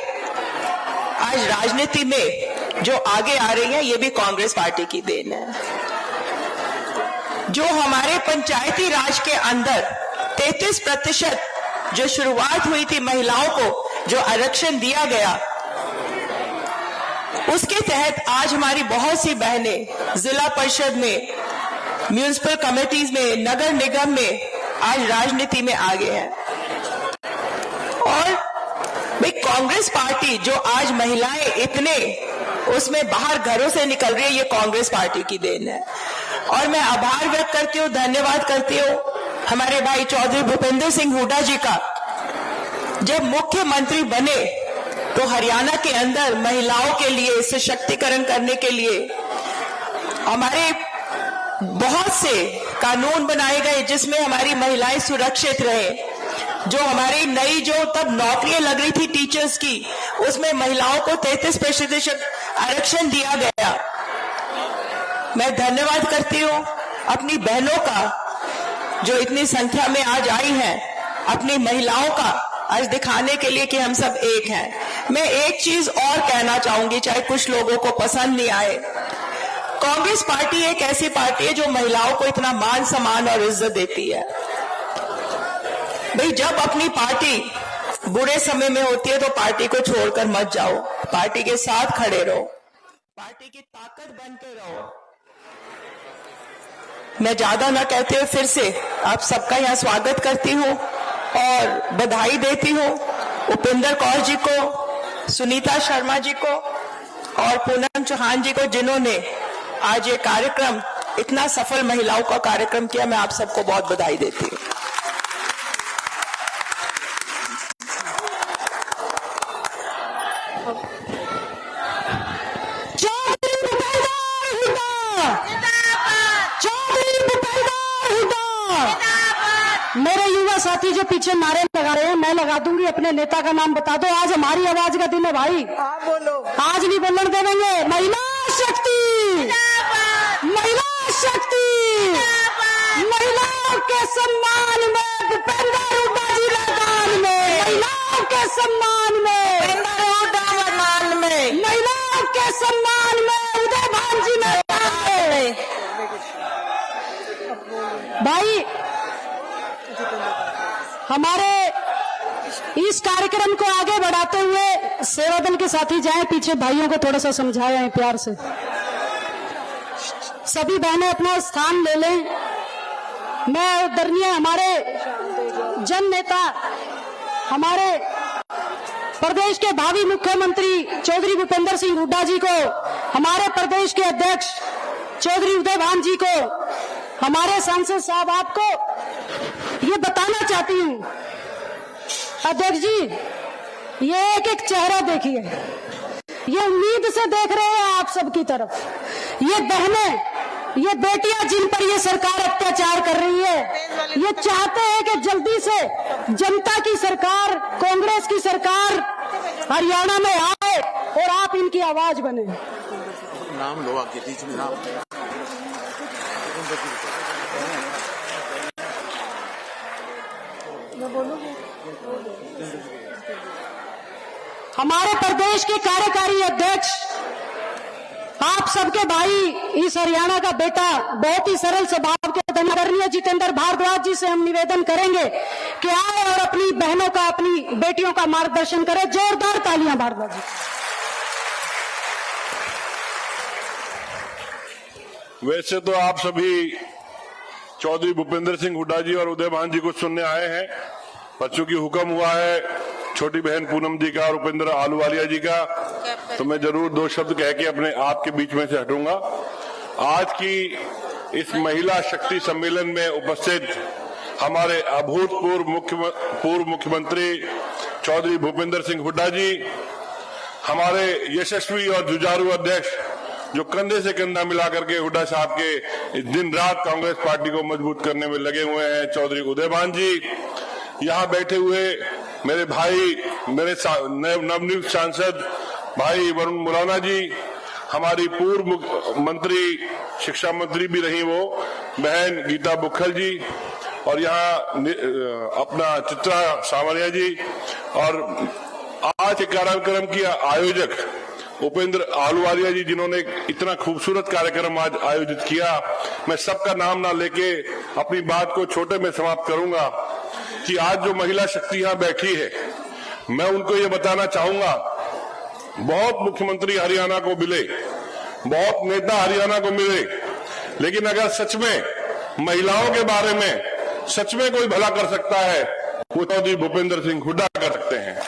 आज राजनीति में जो आगे आ रही हैं, ये भी कांग्रेस पार्टी की देन है। जो हमारे पंचायती राज के अंदर 33% जो शुरुआत हुई थी महिलाओं को जो आरक्षण दिया गया, उसके तहत आज हमारी बहुत सी बहनें जिला परिषद में, म्यूनिसिपल कमेटीज में, नगर निगम में आज राजनीति में आगे हैं। और भाई कांग्रेस पार्टी जो आज महिलाएं इतने उसमें बाहर घरों से निकल रही है, ये कांग्रेस पार्टी की देन है। और मैं आभार व्यक्त करती हूँ, धन्यवाद करती हूँ हमारे भाई चौधरी भूपेंद्र सिंह हुड्डा जी का। जब मुख्यमंत्री बने तो हरियाणा के अंदर महिलाओं के लिए सशक्तिकरण करने के लिए हमारे बहुत से कानून बनाए गए, जिसमें हमारी महिलाएं सुरक्षित रहे। जो हमारी नई जो तब नौकरियां लग रही थी टीचर्स की, उसमें महिलाओं को 33% आरक्षण दिया गया। मैं धन्यवाद करती हूँ अपनी बहनों का जो इतनी संख्या में आज आई हैं, अपनी महिलाओं का आज दिखाने के लिए कि हम सब एक हैं। मैं एक चीज और कहना चाहूंगी, चाहे कुछ लोगों को पसंद नहीं आए, कांग्रेस पार्टी एक ऐसी पार्टी है जो महिलाओं को इतना मान सम्मान और इज्जत देती है। भाई जब अपनी पार्टी बुरे समय में होती है तो पार्टी को छोड़कर मत जाओ, पार्टी के साथ खड़े रहो, पार्टी की ताकत बनकर रहो। मैं ज्यादा ना कहते हुए फिर से आप सबका यहाँ स्वागत करती हूँ और बधाई देती हूँ उपिंदर कौर जी को, सुनीता शर्मा जी को और पूनम चौहान जी को, जिन्होंने आज ये कार्यक्रम इतना सफल महिलाओं का कार्यक्रम किया। मैं आप सबको बहुत बधाई देती हूँ। मेरे युवा साथी जो पीछे नारे लगा रहे हैं, मैं लगा दूंगी, अपने नेता का नाम बता दो। आज हमारी आवाज का दिन है भाई, बोलो। आज नहीं बोलने देंगे। महिला शक्ति, महिला शक्ति, महिलाओं के सम्मान में भूपेंद्र हुड्डा जी मैदान में, महिलाओं के सम्मान में भूपेंद्र हुड्डा मैदान में, महिलाओं के सम्मान में उदय भान जी मैदान में। भाई हमारे इस कार्यक्रम को आगे बढ़ाते हुए सेवा दल के साथी जाएं, पीछे भाइयों को थोड़ा सा समझाएं प्यार से। सभी बहनें अपना स्थान ले लें। मैं आदरणीय हमारे जन नेता, हमारे प्रदेश के भावी मुख्यमंत्री चौधरी भूपेंद्र सिंह हुड्डा जी को, हमारे प्रदेश के अध्यक्ष चौधरी उदय भान जी को, हमारे सांसद साहब आपको ये बताना चाहती हूँ अध्यक्ष जी, ये एक एक चेहरा देखिए, ये उम्मीद से देख रहे हैं आप सबकी तरफ। ये बहनें, ये बेटियां जिन पर ये सरकार अत्याचार कर रही है, ये चाहते हैं कि जल्दी से जनता की सरकार, कांग्रेस की सरकार हरियाणा में आए और आप इनकी आवाज बने। नाम लो आपके बीच में नाम। हमारे प्रदेश के कार्यकारी अध्यक्ष, आप सबके भाई, इस हरियाणा का बेटा, बहुत ही सरल स्वभाव के आदरणीय जितेंद्र भारद्वाज जी से हम निवेदन करेंगे कि आए और अपनी बहनों का, अपनी बेटियों का मार्गदर्शन करें। जोरदार तालियां भारद्वाज जी। वैसे तो आप सभी चौधरी भूपेंद्र सिंह हुड्डा जी और उदय भान जी को सुनने आए हैं, पर चूंकि हुक्म हुआ है छोटी बहन पूनम जी का और उपेंद्र आलूवालिया जी का, तो मैं जरूर दो शब्द कह के अपने आपके बीच में से हटूंगा। आज की इस महिला शक्ति सम्मेलन में उपस्थित हमारे अभूतपूर्व पूर्व मुख्यमंत्री चौधरी भूपेंद्र सिंह हुड्डा जी, हमारे यशस्वी और जुझारू अध्यक्ष जो कंधे से कंधा मिला करके हुड्डा साहब के दिन रात कांग्रेस पार्टी को मजबूत करने में लगे हुए हैं, चौधरी उदय भान जी, यहाँ बैठे हुए मेरे भाई, मेरे नवनियुक्त सांसद भाई वरुण मुराना जी, हमारी पूर्व मंत्री, शिक्षा मंत्री भी रही वो बहन गीता बुक्खल जी, और यहाँ अपना चित्रा सावरिया जी, और आज के कार्यक्रम की आयोजक उपेंद्र आलूवालिया जी, जिन्होंने इतना खूबसूरत कार्यक्रम आज आयोजित किया। मैं सबका नाम ना लेके अपनी बात को छोटे में समाप्त करूंगा कि आज जो महिला शक्ति यहाँ बैठी है, मैं उनको ये बताना चाहूंगा, बहुत मुख्यमंत्री हरियाणा को मिले, बहुत नेता हरियाणा को मिले, लेकिन अगर सच में महिलाओं के बारे में सच में कोई भला कर सकता है, वो चौधरी भूपेंद्र सिंह हुड्डा कर सकते हैं।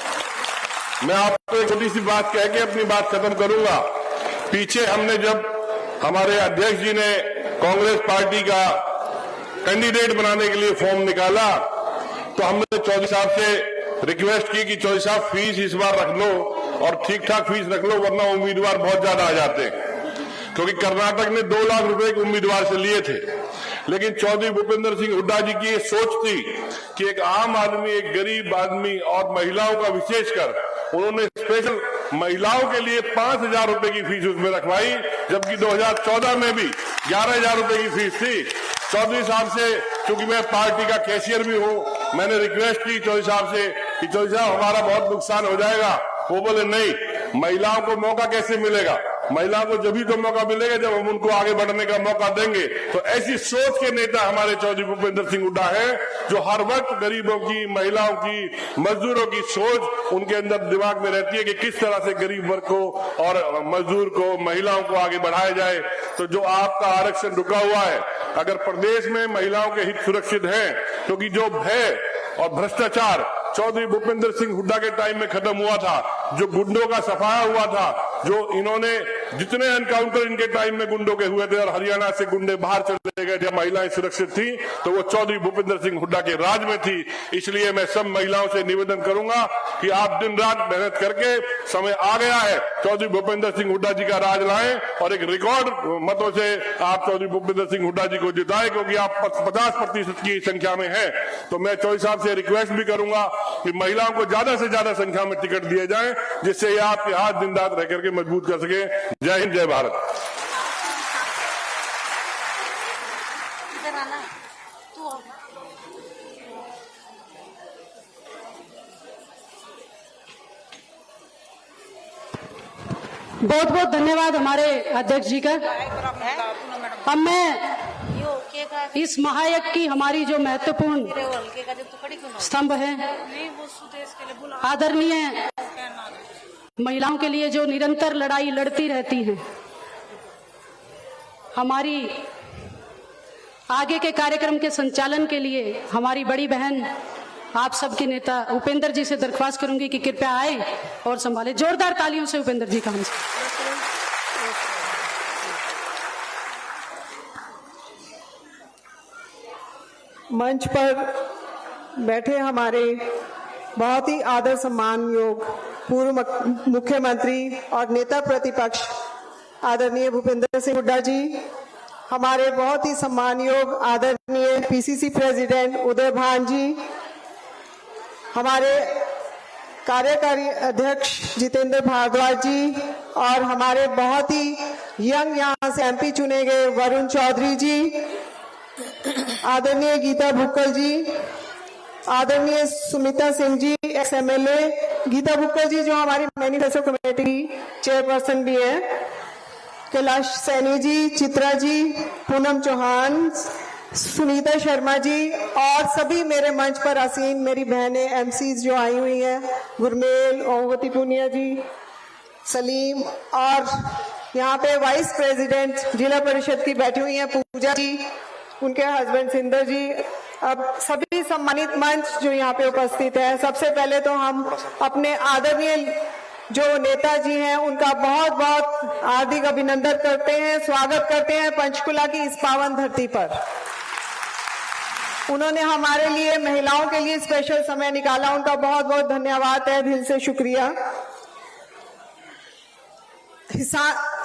मैं आपको एक छोटी सी बात कह के अपनी बात खत्म करूंगा। पीछे हमने जब हमारे अध्यक्ष जी ने कांग्रेस पार्टी का कैंडिडेट बनाने के लिए फॉर्म निकाला, तो हमने चौधरी साहब से रिक्वेस्ट की कि चौधरी साहब फीस इस बार रख लो और ठीक ठाक फीस रख लो, वरना उम्मीदवार बहुत ज्यादा आ जाते हैं, क्योंकि कर्नाटक ने 2 लाख रुपए के उम्मीदवार से लिए थे। लेकिन चौधरी भूपेंद्र सिंह हुड्डा जी की ये सोच थी कि एक आम आदमी, एक गरीब आदमी और महिलाओं का विशेषकर उन्होंने स्पेशल महिलाओं के लिए 5,000 रुपए की फीस उसमें रखवाई, जबकि 2014 में भी 11,000 रुपए की फीस थी। चौधरी साहब से, क्योंकि मैं पार्टी का कैशियर भी हूं, मैंने रिक्वेस्ट की चौधरी साहब से कि चौधरी साहब हमारा बहुत नुकसान हो जाएगा। वो बोले नहीं, महिलाओं को मौका कैसे मिलेगा, महिलाओं को जब भी तो मौका मिलेगा जब हम उनको आगे बढ़ने का मौका देंगे। तो ऐसी सोच के नेता हमारे चौधरी भूपेंद्र सिंह हुड्डा है, जो हर वक्त गरीबों की, महिलाओं की, मजदूरों की सोच उनके अंदर दिमाग में रहती है कि किस तरह से गरीब वर्ग को और मजदूर को, महिलाओं को आगे बढ़ाया जाए। तो जो आपका आरक्षण रुका हुआ है, अगर प्रदेश में महिलाओं के हित सुरक्षित हैं, क्योंकि जो भय और भ्रष्टाचार चौधरी भूपेंद्र सिंह हुड्डा के टाइम में खत्म हुआ था, जो गुंडों का सफाया हुआ था, जो इन्होंने जितने एनकाउंटर इनके टाइम में गुंडों के हुए थे और हरियाणा से गुंडे बाहर चले गए, जब महिलाएं सुरक्षित थी, तो वो चौधरी भूपेंद्र सिंह हुड्डा के राज में थी। इसलिए मैं सब महिलाओं से निवेदन करूंगा कि आप दिन रात मेहनत करके, समय आ गया है, चौधरी भूपेंद्र सिंह हुड्डा जी का राज लाएं और एक रिकॉर्ड मतों से आप चौधरी भूपेंद्र सिंह हुड्डा जी को जिताएं, क्योंकि आप 50% की संख्या में हैं। तो मैं चौधरी साहब से रिक्वेस्ट भी करूंगा कि महिलाओं को ज्यादा से ज्यादा संख्या में टिकट दिए जाएं, जिससे ये आपके हाथ दिन रात रह करके मजबूत कर सके। जय हिंद, जय भारत। बहुत बहुत धन्यवाद हमारे अध्यक्ष जी का। अब मैं इस महायज्ञ की हमारी जो महत्वपूर्ण स्तंभ है, आदरणीय महिलाओं के लिए जो निरंतर लड़ाई लड़ती रहती हैं, हमारी आगे के कार्यक्रम के संचालन के लिए हमारी बड़ी बहन, आप सबके नेता उपेंद्र जी से दरख्वास्त करूंगी कि कृपया आए और संभाले। जोरदार तालियों से उपेंद्र जी का हम मंच पर बैठे हमारे बहुत ही आदर सम्मान योग पूर्व मुख्यमंत्री और नेता प्रतिपक्ष आदरणीय भूपेंद्र सिंह हुड्डा जी, हमारे बहुत ही सम्मान योग आदरणीय पीसीसी प्रेसिडेंट उदय भान जी, हमारे कार्यकारी अध्यक्ष जितेंद्र भारद्वाज जी, और हमारे बहुत ही यंग यहाँ से एमपी चुने गए वरुण चौधरी जी, आदरणीय गीता बुक्कल जी, आदरणीय सुमिता सिंह जी एक्स-एमएलए, गीता बुक्कल जी जो हमारी मैनिफेस्टो कमेटी की चेयरपर्सन भी है, कैलाश सैनी जी, चित्रा जी, पूनम चौहान, सुनीता शर्मा जी और सभी मेरे मंच पर आसीन मेरी बहनें एमसीज जो आई हुई हैं, गुरमेल, ओमवती पुनिया जी, सलीम, और यहाँ पे वाइस प्रेसिडेंट जिला परिषद की बैठी हुई हैं पूजा जी, उनके हस्बैंड सिंदर जी, अब सभी सम्मानित मंच जो यहाँ पे उपस्थित है। सबसे पहले तो हम अपने आदरणीय जो नेताजी हैं उनका बहुत बहुत हार्दिक अभिनंदन करते हैं, स्वागत करते हैं पंचकुला की इस पावन धरती पर। उन्होंने हमारे लिए, महिलाओं के लिए स्पेशल समय निकाला, उनका बहुत बहुत धन्यवाद है, दिल से शुक्रिया।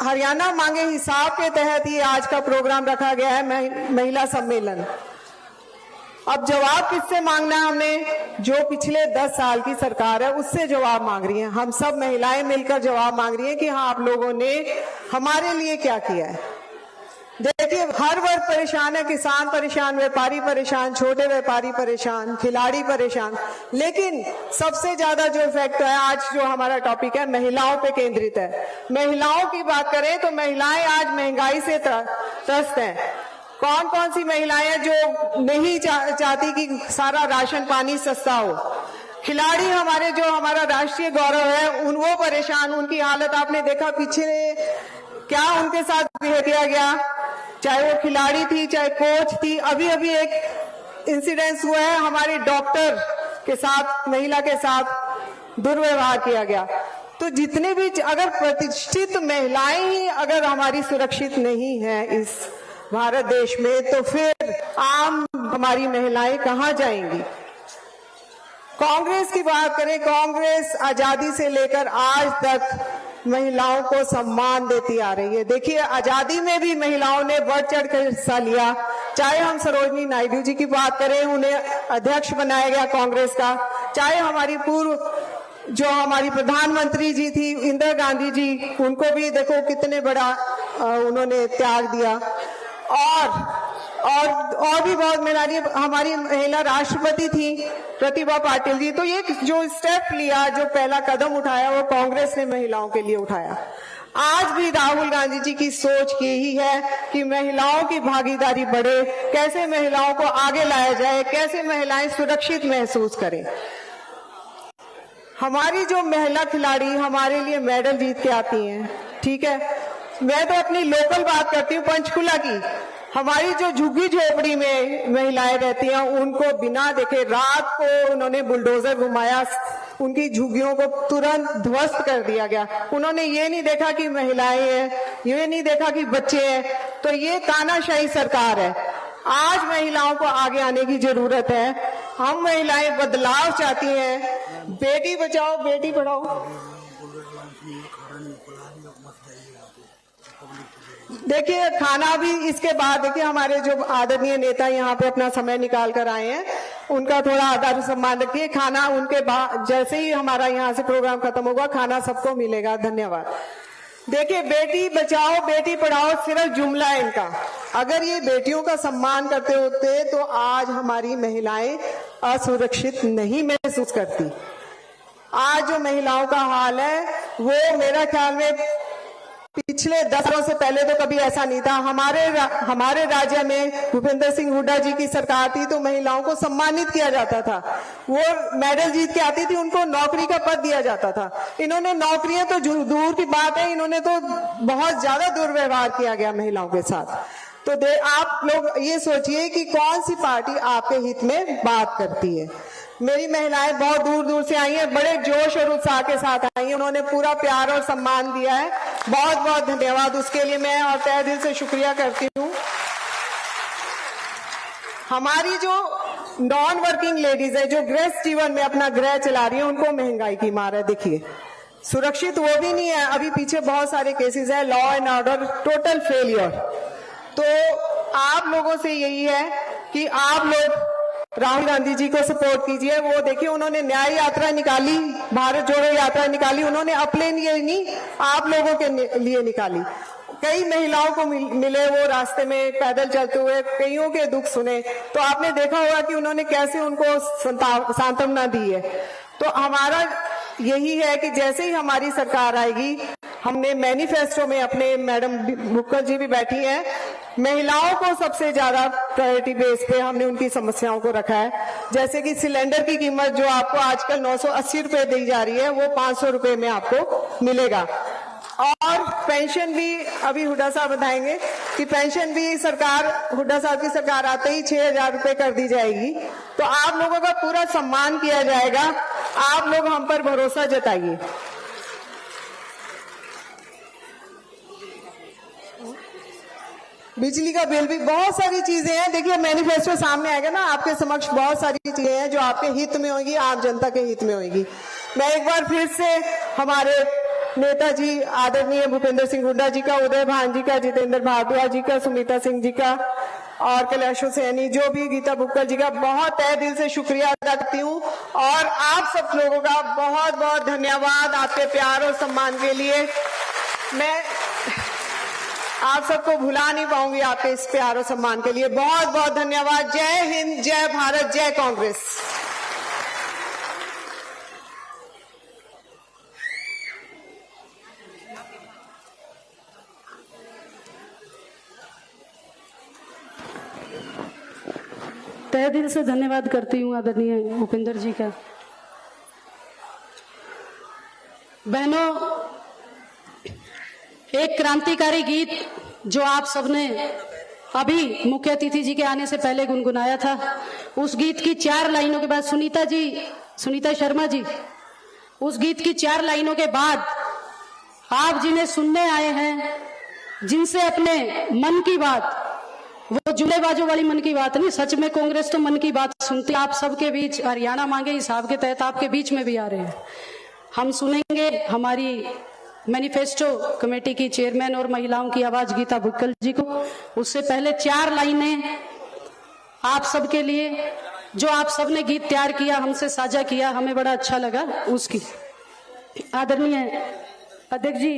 हरियाणा मांगे हिसाब के तहत ही आज का प्रोग्राम रखा गया है, महिला सम्मेलन। अब जवाब किससे मांगना है? हमने जो पिछले 10 साल की सरकार है उससे जवाब मांग रही हैं। हम सब महिलाएं मिलकर जवाब मांग रही हैं कि हाँ, आप लोगों ने हमारे लिए क्या किया है। देखिए, हर वर्ग परेशान है, किसान परेशान, व्यापारी परेशान, छोटे व्यापारी परेशान, खिलाड़ी परेशान, लेकिन सबसे ज्यादा जो इफेक्ट है, आज जो हमारा टॉपिक है महिलाओं पे केंद्रित है। महिलाओं की बात करें तो महिलाएं आज महंगाई से त्रस्त हैं। कौन कौन सी महिलाएं हैं जो नहीं चाहती कि सारा राशन पानी सस्ता हो? खिलाड़ी हमारे, जो हमारा राष्ट्रीय गौरव है, वो परेशान, उनकी हालत आपने देखा पीछे क्या उनके साथ बिहेव किया गया, चाहे वो खिलाड़ी थी, चाहे कोच थी। अभी अभी एक इंसिडेंस हुआ है, हमारे डॉक्टर के साथ, महिला के साथ दुर्व्यवहार किया गया। तो जितने भी, अगर प्रतिष्ठित महिलाएं ही अगर हमारी सुरक्षित नहीं है इस भारत देश में, तो फिर आम हमारी महिलाएं कहां जाएंगी? कांग्रेस की बात करें, कांग्रेस आजादी से लेकर आज तक महिलाओं को सम्मान देती आ रही है। देखिए, आजादी में भी महिलाओं ने बढ़ चढ़ कर हिस्सा लिया। चाहे हम सरोजनी नायडू जी की बात करें, उन्हें अध्यक्ष बनाया गया कांग्रेस का, चाहे हमारी पूर्व जो हमारी प्रधानमंत्री जी थी इंदिरा गांधी जी, उनको भी देखो कितने बड़ा उन्होंने त्याग दिया। और भी बहुत हमारी महिला राष्ट्रपति थी प्रतिभा पाटिल जी। तो ये जो स्टेप लिया, जो पहला कदम उठाया, वो कांग्रेस ने महिलाओं के लिए उठाया। आज भी राहुल गांधी जी की सोच यही है कि महिलाओं की भागीदारी बढ़े, कैसे महिलाओं को आगे लाया जाए, कैसे महिलाएं सुरक्षित महसूस करें। हमारी जो महिला खिलाड़ी हमारे लिए मेडल जीत के आती हैं, ठीक है। मैं तो अपनी लोकल बात करती हूँ, पंचकुला की। हमारी जो झुग्गी झोपड़ी में महिलाएं रहती हैं, उनको बिना देखे रात को उन्होंने बुलडोजर घुमाया, उनकी झुग्गियों को तुरंत ध्वस्त कर दिया गया। उन्होंने ये नहीं देखा कि महिलाएं हैं, ये नहीं देखा कि बच्चे हैं। तो ये तानाशाही सरकार है। आज महिलाओं को आगे आने की जरूरत है। हम महिलाएं बदलाव चाहती हैं। बेटी बचाओ, बेटी पढ़ाओ। देखिए, खाना भी इसके बाद, देखिए हमारे जो आदरणीय नेता यहाँ पे अपना समय निकाल कर आए हैं, उनका थोड़ा आदर सम्मान रखिए। खाना उनके बाद, जैसे ही हमारा यहाँ से प्रोग्राम खत्म होगा, खाना सबको मिलेगा। धन्यवाद। देखिए, बेटी बचाओ बेटी पढ़ाओ सिर्फ जुमला है इनका। अगर ये बेटियों का सम्मान करते होते तो आज हमारी महिलाएं असुरक्षित नहीं महसूस करती। आज जो महिलाओं का हाल है, वो मेरा ख्याल में पिछले 10 सालों से पहले तो कभी ऐसा नहीं था। हमारे राज्य में भूपेंद्र सिंह हुड्डा जी की सरकार थी तो महिलाओं को सम्मानित किया जाता था। वो मेडल जीत के आती थी, उनको नौकरी का पद दिया जाता था। इन्होंने नौकरियां तो दूर की बात है, इन्होंने तो बहुत ज्यादा दुर्व्यवहार किया गया महिलाओं के साथ। तो आप लोग ये सोचिए कि कौन सी पार्टी आपके हित में बात करती है। मेरी महिलाएं बहुत दूर दूर से आई हैं, बड़े जोश और उत्साह के साथ आई हैं। उन्होंने पूरा प्यार और सम्मान दिया है। बहुत बहुत धन्यवाद उसके लिए मैं और तहे दिल से शुक्रिया करती हूँ। हमारी जो नॉन वर्किंग लेडीज है, जो गृहस्थ जीवन में अपना गृह चला रही है, उनको महंगाई की मार है। देखिए, सुरक्षित वो भी नहीं है। अभी पीछे बहुत सारे केसेस है, law and order total failure. तो आप लोगों से यही है कि आप लोग राहुल गांधी जी को सपोर्ट कीजिए। वो देखिए, उन्होंने न्याय यात्रा निकाली, भारत जोड़ो यात्रा निकाली। उन्होंने अपने लिए नहीं, आप लोगों के लिए निकाली। कई महिलाओं को मिले वो रास्ते में पैदल चलते हुए, कईयों के दुख सुने। तो आपने देखा होगा कि उन्होंने कैसे उनको सांत्वना दी है। तो हमारा यही है कि जैसे ही हमारी सरकार आएगी, हमने मैनिफेस्टो में अपने, मैडम मुखर्जी जी भी बैठी हैं, महिलाओं को सबसे ज्यादा प्रायोरिटी बेस पे हमने उनकी समस्याओं को रखा है। जैसे कि सिलेंडर की कीमत जो आपको आजकल 980 रुपए दी जा रही है, वो 500 रुपए में आपको मिलेगा। और पेंशन भी अभी हुड्डा साहब बताएंगे कि पेंशन भी सरकार, हुड्डा साहब की सरकार आते ही 6,000 रुपए कर दी जाएगी। तो आप लोगों का पूरा सम्मान किया जाएगा। आप लोग हम पर भरोसा जताइए। बिजली का बिल भी, बहुत सारी चीजें हैं। देखिए मैनिफेस्टो सामने आएगा ना, आपके समक्ष बहुत सारी चीजें हैं जो आपके हित में होगी, आम जनता के हित में होगी। मैं एक बार फिर से हमारे नेताजी आदरणीय भूपेंद्र सिंह हुड्डा जी का, उदय भान जी का, जितेंद्र भारद्वाज जी का, सुनीता सिंह जी का और कैलाशो सैनी, जो भी गीता बुक्कल जी का बहुत तहे दिल से शुक्रिया अदा करती हूँ। और आप सब लोगों का बहुत बहुत धन्यवाद आपके प्यार और सम्मान के लिए। मैं आप सबको भुला नहीं पाऊंगी आपके इस प्यार और सम्मान के लिए। बहुत बहुत धन्यवाद। जय हिंद, जय भारत, जय कांग्रेस। तहे दिल से धन्यवाद करती हूँ आदरणीय भूपेंद्र जी का। बहनों, एक क्रांतिकारी गीत जो आप सबने अभी मुख्य अतिथि जी के आने से पहले गुनगुनाया था, उस गीत की 4 लाइनों के बाद सुनीता शर्मा जी, उस गीत की 4 लाइनों के बाद आप जिन्हें सुनने आए हैं, जिनसे अपने मन की बात, वो जुमलेबाजों वाली मन की बात नहीं, सच में कांग्रेस तो मन की बात सुनती। आप सबके बीच हरियाणा मांगे हिसाब के तहत आपके बीच में भी आ रहे हैं। हम सुनेंगे हमारी मैनिफेस्टो कमेटी की चेयरमैन और महिलाओं की आवाज गीता बुक्कल जी को। उससे पहले 4 लाइनें आप सबके लिए, जो आप सबने गीत तैयार किया, हमसे साझा किया, हमें बड़ा अच्छा लगा उसकी। आदरणीय अध्यक्ष जी,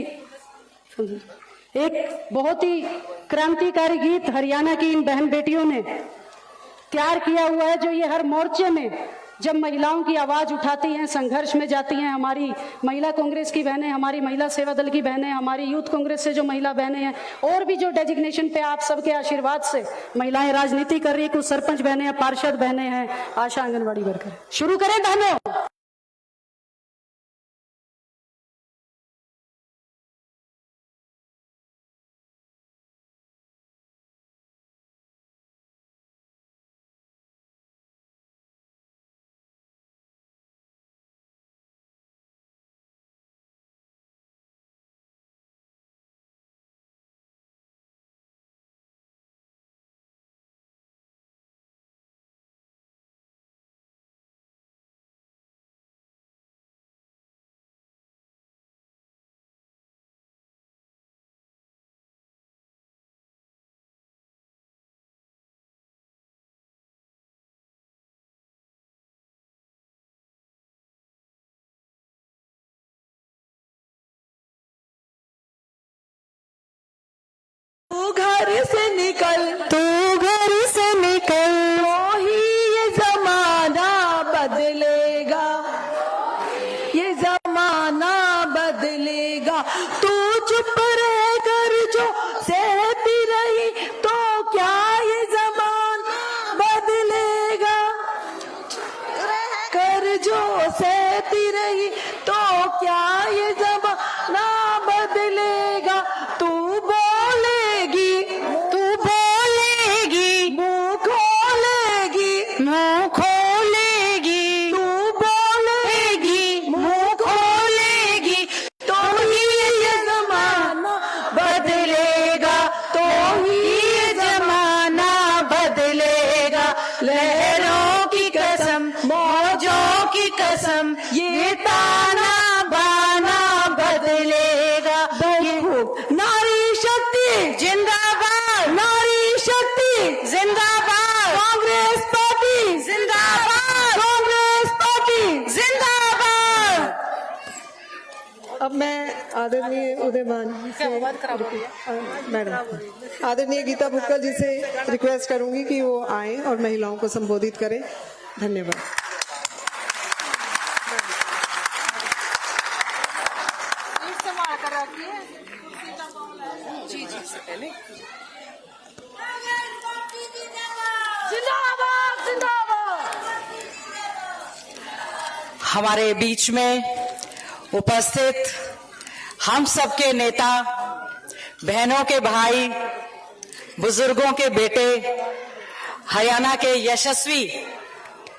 एक बहुत ही क्रांतिकारी गीत हरियाणा की इन बहन बेटियों ने तैयार किया हुआ है, जो ये हर मोर्चे में जब महिलाओं की आवाज उठाती हैं, संघर्ष में जाती हैं, हमारी महिला कांग्रेस की बहनें, हमारी महिला सेवा दल की बहनें, हमारी यूथ कांग्रेस से जो महिला बहनें हैं, और भी जो डेजिग्नेशन पे आप सबके आशीर्वाद से महिलाएं राजनीति कर रही है, कुछ सरपंच बहनें हैं, पार्षद बहनें हैं, आशा आंगनबाड़ी वर्कर। शुरू करें बहनों। तू घर से निकल, तू घर से निकल, तो ही ये जमाना बदलेगा, ये जमाना बदलेगा। तू चुप रह कर जो सहती रही, तो क्या ये जमाना बदलेगा। कर जो सहती रही, तो क्या ये जमाना बदलेगा। तू लहरों की कसम, मौजों की कसम, ये ताना बाना बदलेगा। नारी शक्ति जिंदाबाद, नारी शक्ति जिंदाबाद, कांग्रेस पार्टी जिंदाबाद, कांग्रेस पार्टी जिंदाबाद। अब मैं आदरणीय उदयमान जी से, मैडम आदरणीय गीता बुक्कल जी से रिक्वेस्ट करूंगी कि वो आए और महिलाओं को संबोधित करें। धन्यवाद। हमारे बीच में उपस्थित हम सबके नेता, बहनों के भाई, बुजुर्गों के बेटे, हरियाणा के यशस्वी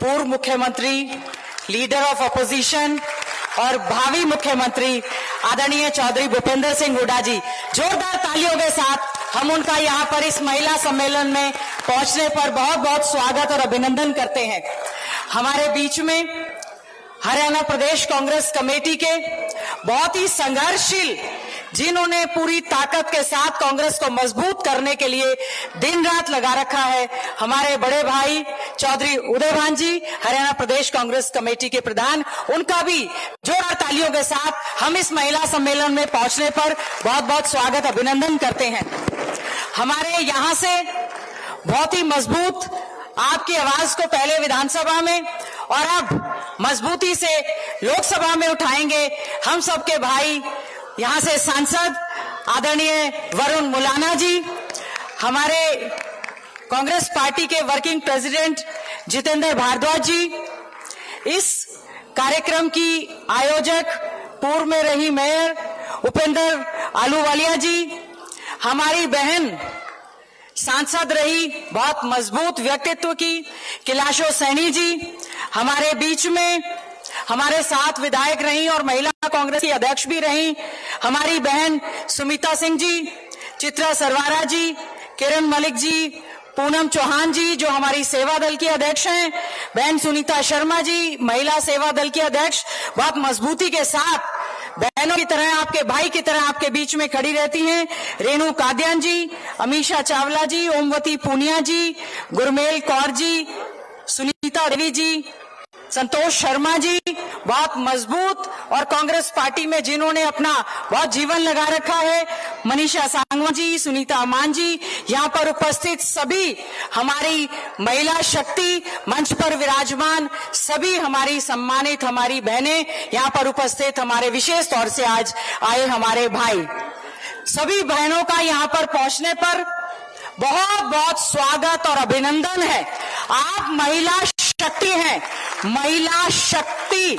पूर्व मुख्यमंत्री, लीडर ऑफ अपोजिशन और भावी मुख्यमंत्री आदरणीय चौधरी भूपेंद्र सिंह हुड्डा जी, जोरदार तालियों के साथ हम उनका यहाँ पर इस महिला सम्मेलन में पहुंचने पर बहुत बहुत स्वागत और अभिनंदन करते हैं। हमारे बीच में हरियाणा प्रदेश कांग्रेस कमेटी के बहुत ही संघर्षशील, जिन्होंने पूरी ताकत के साथ कांग्रेस को मजबूत करने के लिए दिन रात लगा रखा है, हमारे बड़े भाई चौधरी उदयभान जी, हरियाणा प्रदेश कांग्रेस कमेटी के प्रधान, उनका भी जोरदार तालियों के साथ हम इस महिला सम्मेलन में पहुंचने पर बहुत बहुत स्वागत अभिनंदन करते हैं। हमारे यहाँ से बहुत ही मजबूत आपकी आवाज को पहले विधानसभा में और अब मजबूती से लोकसभा में उठाएंगे हम सबके भाई, यहाँ से सांसद आदरणीय वरुण मुलाना जी, हमारे कांग्रेस पार्टी के वर्किंग प्रेसिडेंट जितेंद्र भारद्वाज जी, इस कार्यक्रम की आयोजक पूर्व में रही मेयर उपेंद्र आलूवालिया जी, हमारी बहन सांसद रही बहुत मजबूत व्यक्तित्व की कैलाशो सैनी जी, हमारे बीच में हमारे साथ विधायक रही और महिला कांग्रेस की अध्यक्ष भी रही हमारी बहन सुमिता सिंह जी, चित्रा सरवारा जी, किरण मलिक जी, पूनम चौहान जी जो हमारी सेवा दल की अध्यक्ष हैं, बहन सुनीता शर्मा जी महिला सेवा दल की अध्यक्ष, बहुत मजबूती के साथ बहनों की तरह, आपके भाई की तरह आपके बीच में खड़ी रहती हैं। रेणु कादियान जी, अमीषा चावला जी, ओमवती पूनिया जी, गुरमेल कौर जी, सुनीता देवी जी, संतोष शर्मा जी, बहुत मजबूत और कांग्रेस पार्टी में जिन्होंने अपना बहुत जीवन लगा रखा है, मनीषा सांगवा जी, सुनीता अमान जी, यहाँ पर उपस्थित सभी हमारी महिला शक्ति मंच पर विराजमान सभी हमारी सम्मानित हमारी बहनें, यहाँ पर उपस्थित हमारे विशेष तौर से आज आए हमारे भाई, सभी बहनों का यहाँ पर पहुंचने पर बहुत बहुत स्वागत और अभिनंदन है। आप महिला शक्ति हैं, महिला शक्ति,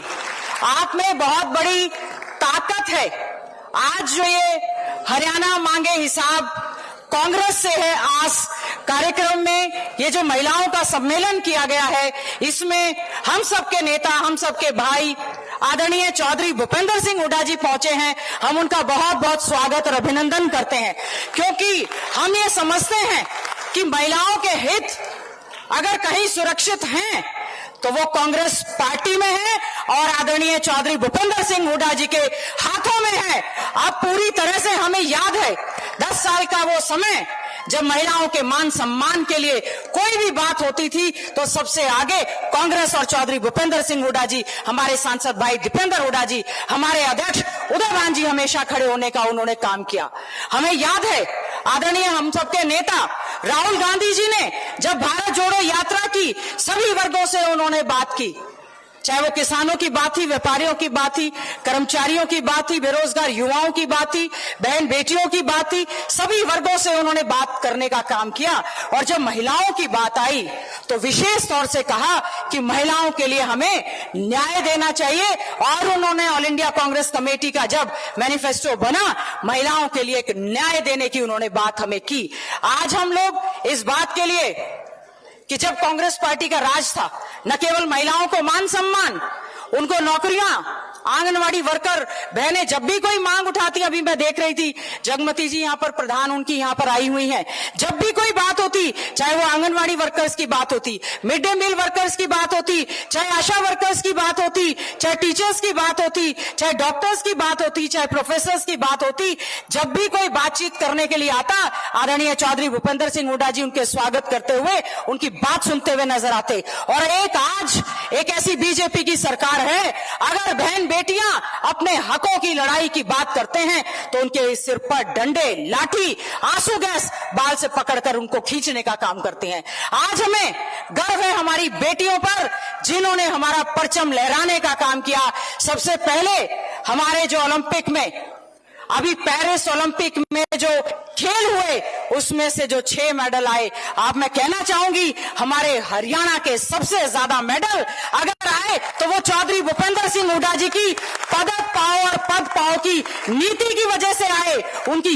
आप में बहुत बड़ी ताकत है। आज जो ये हरियाणा मांगे हिसाब कांग्रेस से है आस कार्यक्रम में ये जो महिलाओं का सम्मेलन किया गया है, इसमें हम सबके नेता, हम सबके भाई आदरणीय चौधरी भूपेंद्र सिंह हुड्डा जी पहुंचे हैं। हम उनका बहुत बहुत स्वागत और अभिनंदन करते हैं, क्योंकि हम ये समझते हैं कि महिलाओं के हित अगर कहीं सुरक्षित हैं तो वो कांग्रेस पार्टी में है और आदरणीय चौधरी भूपेंद्र सिंह हुड्डा जी के हाथों में है। अब पूरी तरह से हमें याद है 10 साल का वो समय जब महिलाओं के मान सम्मान के लिए कोई भी बात होती थी तो सबसे आगे कांग्रेस और चौधरी भूपेंद्र सिंह हुड्डा जी, हमारे सांसद भाई दीपेंद्र हुड्डा जी, हमारे अध्यक्ष उदयभान जी हमेशा खड़े होने का उन्होंने काम किया। हमें याद है आदरणीय हम सबके नेता राहुल गांधी जी ने जब भारत जोड़ो यात्रा की, सभी वर्गों से उन्होंने बात की, चाहे वो किसानों की बात थी, व्यापारियों की बात थी, कर्मचारियों की बात थी, बेरोजगार युवाओं की बात थी, बहन बेटियों की बात थी, सभी वर्गों से उन्होंने बात करने का काम किया। और जब महिलाओं की बात आई तो विशेष तौर से कहा कि महिलाओं के लिए हमें न्याय देना चाहिए और उन्होंने ऑल इंडिया कांग्रेस कमेटी का जब मैनिफेस्टो बना, महिलाओं के लिए एक न्याय देने की उन्होंने बात हमें की। आज हम लोग इस बात के लिए कि जब कांग्रेस पार्टी का राज था, न केवल महिलाओं को मान सम्मान, उनको नौकरियां, आंगनवाड़ी वर्कर बहनें जब भी कोई मांग उठाती, अभी मैं देख रही थी जगमती जी यहाँ पर प्रधान उनकी यहाँ पर आई हुई हैं, जब भी कोई बात होती, चाहे वो आंगनवाड़ी वर्कर्स की बात होती, मिड डे मील वर्कर्स की बात होती, चाहे आशा वर्कर्स की बात होती, चाहे टीचर्स की बात होती, चाहे डॉक्टर्स की बात होती, चाहे प्रोफेसर्स की बात होती, जब भी कोई बातचीत करने के लिए आता, आदरणीय चौधरी भूपेंद्र सिंह हुड्डा जी उनके स्वागत करते हुए, उनकी बात सुनते हुए नजर आते। और आज एक ऐसी बीजेपी की सरकार है, अगर बहन बेटियां अपने हकों की लड़ाई की बात करते हैं तो उनके सिर पर डंडे, लाठी, आंसू गैस बाल से पकड़कर उनको खींचने का काम करते हैं। आज हमें गर्व है हमारी बेटियों पर, जिन्होंने हमारा परचम लहराने का काम किया। सबसे पहले हमारे जो ओलंपिक में, अभी पेरिस ओलंपिक में जो खेल हुए, उसमें से जो 6 मेडल आए, आप मैं कहना चाहूंगी हमारे हरियाणा के सबसे ज्यादा मेडल अगर है तो वो चौधरी भूपेंद्र सिंह हुड्डा जी की पदक पाओ और पद पाओ की नीति की वजह से आए, उनकी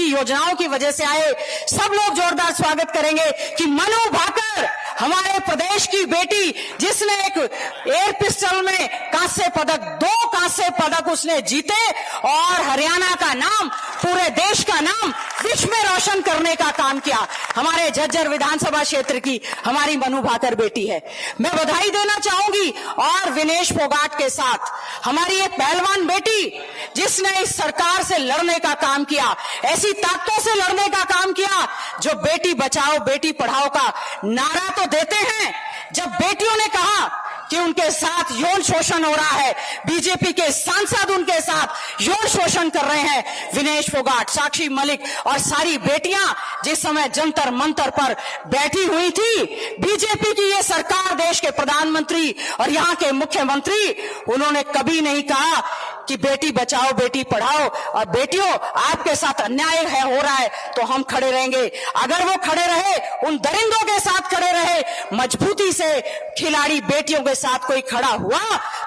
योजनाओं की वजह से आए। सब लोग जोरदार स्वागत करेंगे कि मनु भाकर, हमारे प्रदेश की बेटी, जिसने एक एयर पिस्टल में कांस्य पदक, 2 कांस्य पदक उसने जीते और हरियाणा का नाम, पूरे देश का नाम विश्व में रोशन करने का काम किया। हमारे झज्जर विधानसभा क्षेत्र की हमारी मनु भाकर बेटी है। मैं बधाई देना चाहूंगी और विनेश फोगाट के साथ हमारी एक पहलवान बेटी, जिसने इस सरकार से लड़ने का काम किया, ऐसी ताकतों से लड़ने का काम किया जो बेटी बचाओ बेटी पढ़ाओ का नारा तो देते हैं। जब बेटियों ने कहा कि उनके साथ यौन शोषण हो रहा है, बीजेपी के सांसद उनके साथ यौन शोषण कर रहे हैं, विनेश फोगाट, साक्षी मलिक और सारी बेटियां जिस समय जंतर मंतर पर बैठी हुई थी, बीजेपी की ये सरकार, देश के प्रधानमंत्री और यहाँ के मुख्यमंत्री, उन्होंने कभी नहीं कहा कि बेटी बचाओ बेटी पढ़ाओ और बेटियों आपके साथ अन्याय है हो रहा है तो हम खड़े रहेंगे। अगर वो खड़े रहे, उन दरिंदों के साथ खड़े रहे, मजबूती से खिलाड़ी बेटियों के साथ कोई खड़ा हुआ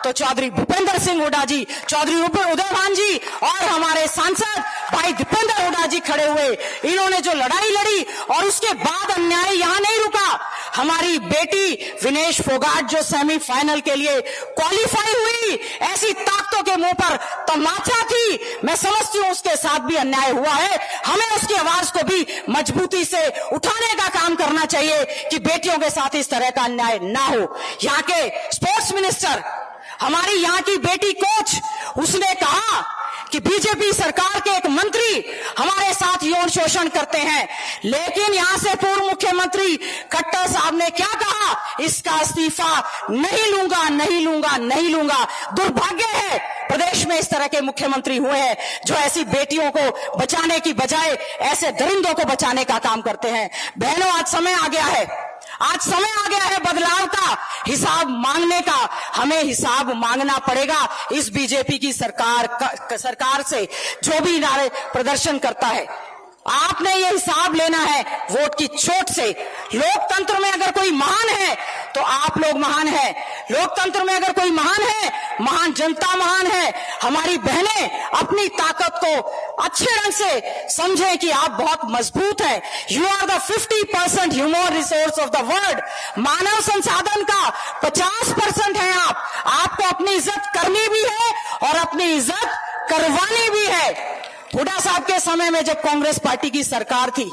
तो चौधरी भूपेंद्र सिंह हुड्डा जी, चौधरी उदयभान जी और हमारे सांसद भाई दीपेंद्र हुड्डा जी खड़े हुए। इन्होंने जो लड़ाई लड़ी और उसके बाद अन्याय यहां नहीं रुका। हमारी बेटी विनेश फोगाट जो सेमीफाइनल के लिए क्वालिफाई हुई, ऐसी ताकतों के मुंह पर तमाचा थी। मैं समझती हूं उसके साथ भी अन्याय हुआ है, हमें उसकी आवाज को भी मजबूती से उठाने का काम करना चाहिए कि बेटियों के साथ इस तरह का अन्याय ना हो। यहाँ के स्पोर्ट्स मिनिस्टर, हमारी यहाँ की बेटी कोच, उसने कहा कि बीजेपी सरकार के एक मंत्री हमारे साथ यौन शोषण करते हैं, लेकिन यहां से पूर्व मुख्यमंत्री खट्टर साहब ने क्या कहा, इसका इस्तीफा नहीं लूंगा। दुर्भाग्य है प्रदेश में इस तरह के मुख्यमंत्री हुए हैं जो ऐसी बेटियों को बचाने की बजाय ऐसे दरिंदों को बचाने का काम करते हैं। बहनों, आज समय आ गया है बदलाव का, हिसाब मांगने का। हमें हिसाब मांगना पड़ेगा इस बीजेपी की सरकार से जो भी नारे प्रदर्शन करता है। आपने ये हिसाब लेना है वोट की चोट से। लोकतंत्र में अगर कोई महान है तो आप लोग महान हैं। लोकतंत्र में अगर कोई महान है, महान जनता महान है। हमारी बहनें अपनी ताकत को अच्छे ढंग से समझें कि आप बहुत मजबूत हैं। You are the 50% human resource of the world. मानव संसाधन का 50% है आप। आपको अपनी इज्जत करनी भी है और अपनी इज्जत करवानी भी है। हुड्डा साहब के समय में जब कांग्रेस पार्टी की सरकार थी,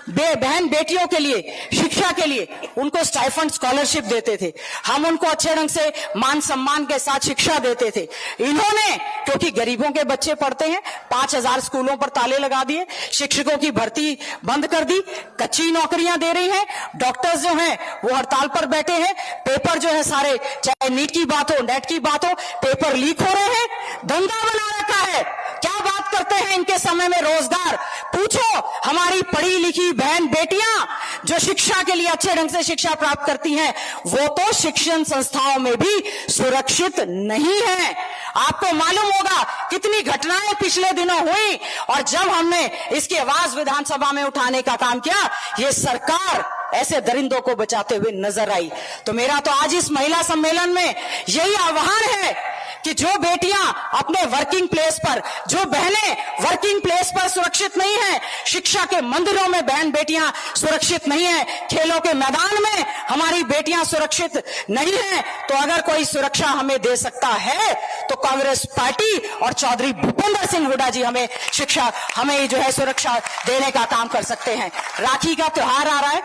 बहन बेटियों के लिए, शिक्षा के लिए उनको स्टाइफंड स्कॉलरशिप देते थे। हम उनको अच्छे ढंग से मान सम्मान के साथ शिक्षा देते थे। इन्होंने, क्योंकि गरीबों के बच्चे पढ़ते हैं, 5000 स्कूलों पर ताले लगा दिए, शिक्षकों की भर्ती बंद कर दी, कच्ची नौकरियां दे रही हैं, डॉक्टर्स जो हैं वो हड़ताल पर बैठे हैं, पेपर जो है सारे, चाहे नीट की बात हो, नेट की बात हो, पेपर लीक हो रहे हैं, धंधा बना रखा है। क्या बात करते हैं इनके समय में रोजगार? पूछो हमारी पढ़ी लिखी बहन बेटियां जो शिक्षा के लिए अच्छे ढंग से शिक्षा प्राप्त करती हैं, वो तो शिक्षण संस्थाओं में भी सुरक्षित नहीं है। आपको मालूम होगा कितनी घटनाएं पिछले दिनों हुई, और जब हमने इसकी आवाज विधानसभा में उठाने का काम किया, ये सरकार ऐसे दरिंदों को बचाते हुए नजर आई। तो मेरा तो आज इस महिला सम्मेलन में यही आह्वान है कि जो बेटियां अपने वर्किंग प्लेस पर, जो बहनें वर्किंग प्लेस पर सुरक्षित नहीं है, शिक्षा के मंदिरों में बहन बेटियां सुरक्षित नहीं है, खेलों के मैदान में हमारी बेटियां सुरक्षित नहीं है, तो अगर कोई सुरक्षा हमें दे सकता है तो कांग्रेस पार्टी और चौधरी भूपेंद्र सिंह हुड्डा जी हमें जो है सुरक्षा देने का काम कर सकते हैं। राखी का त्योहार आ रहा है,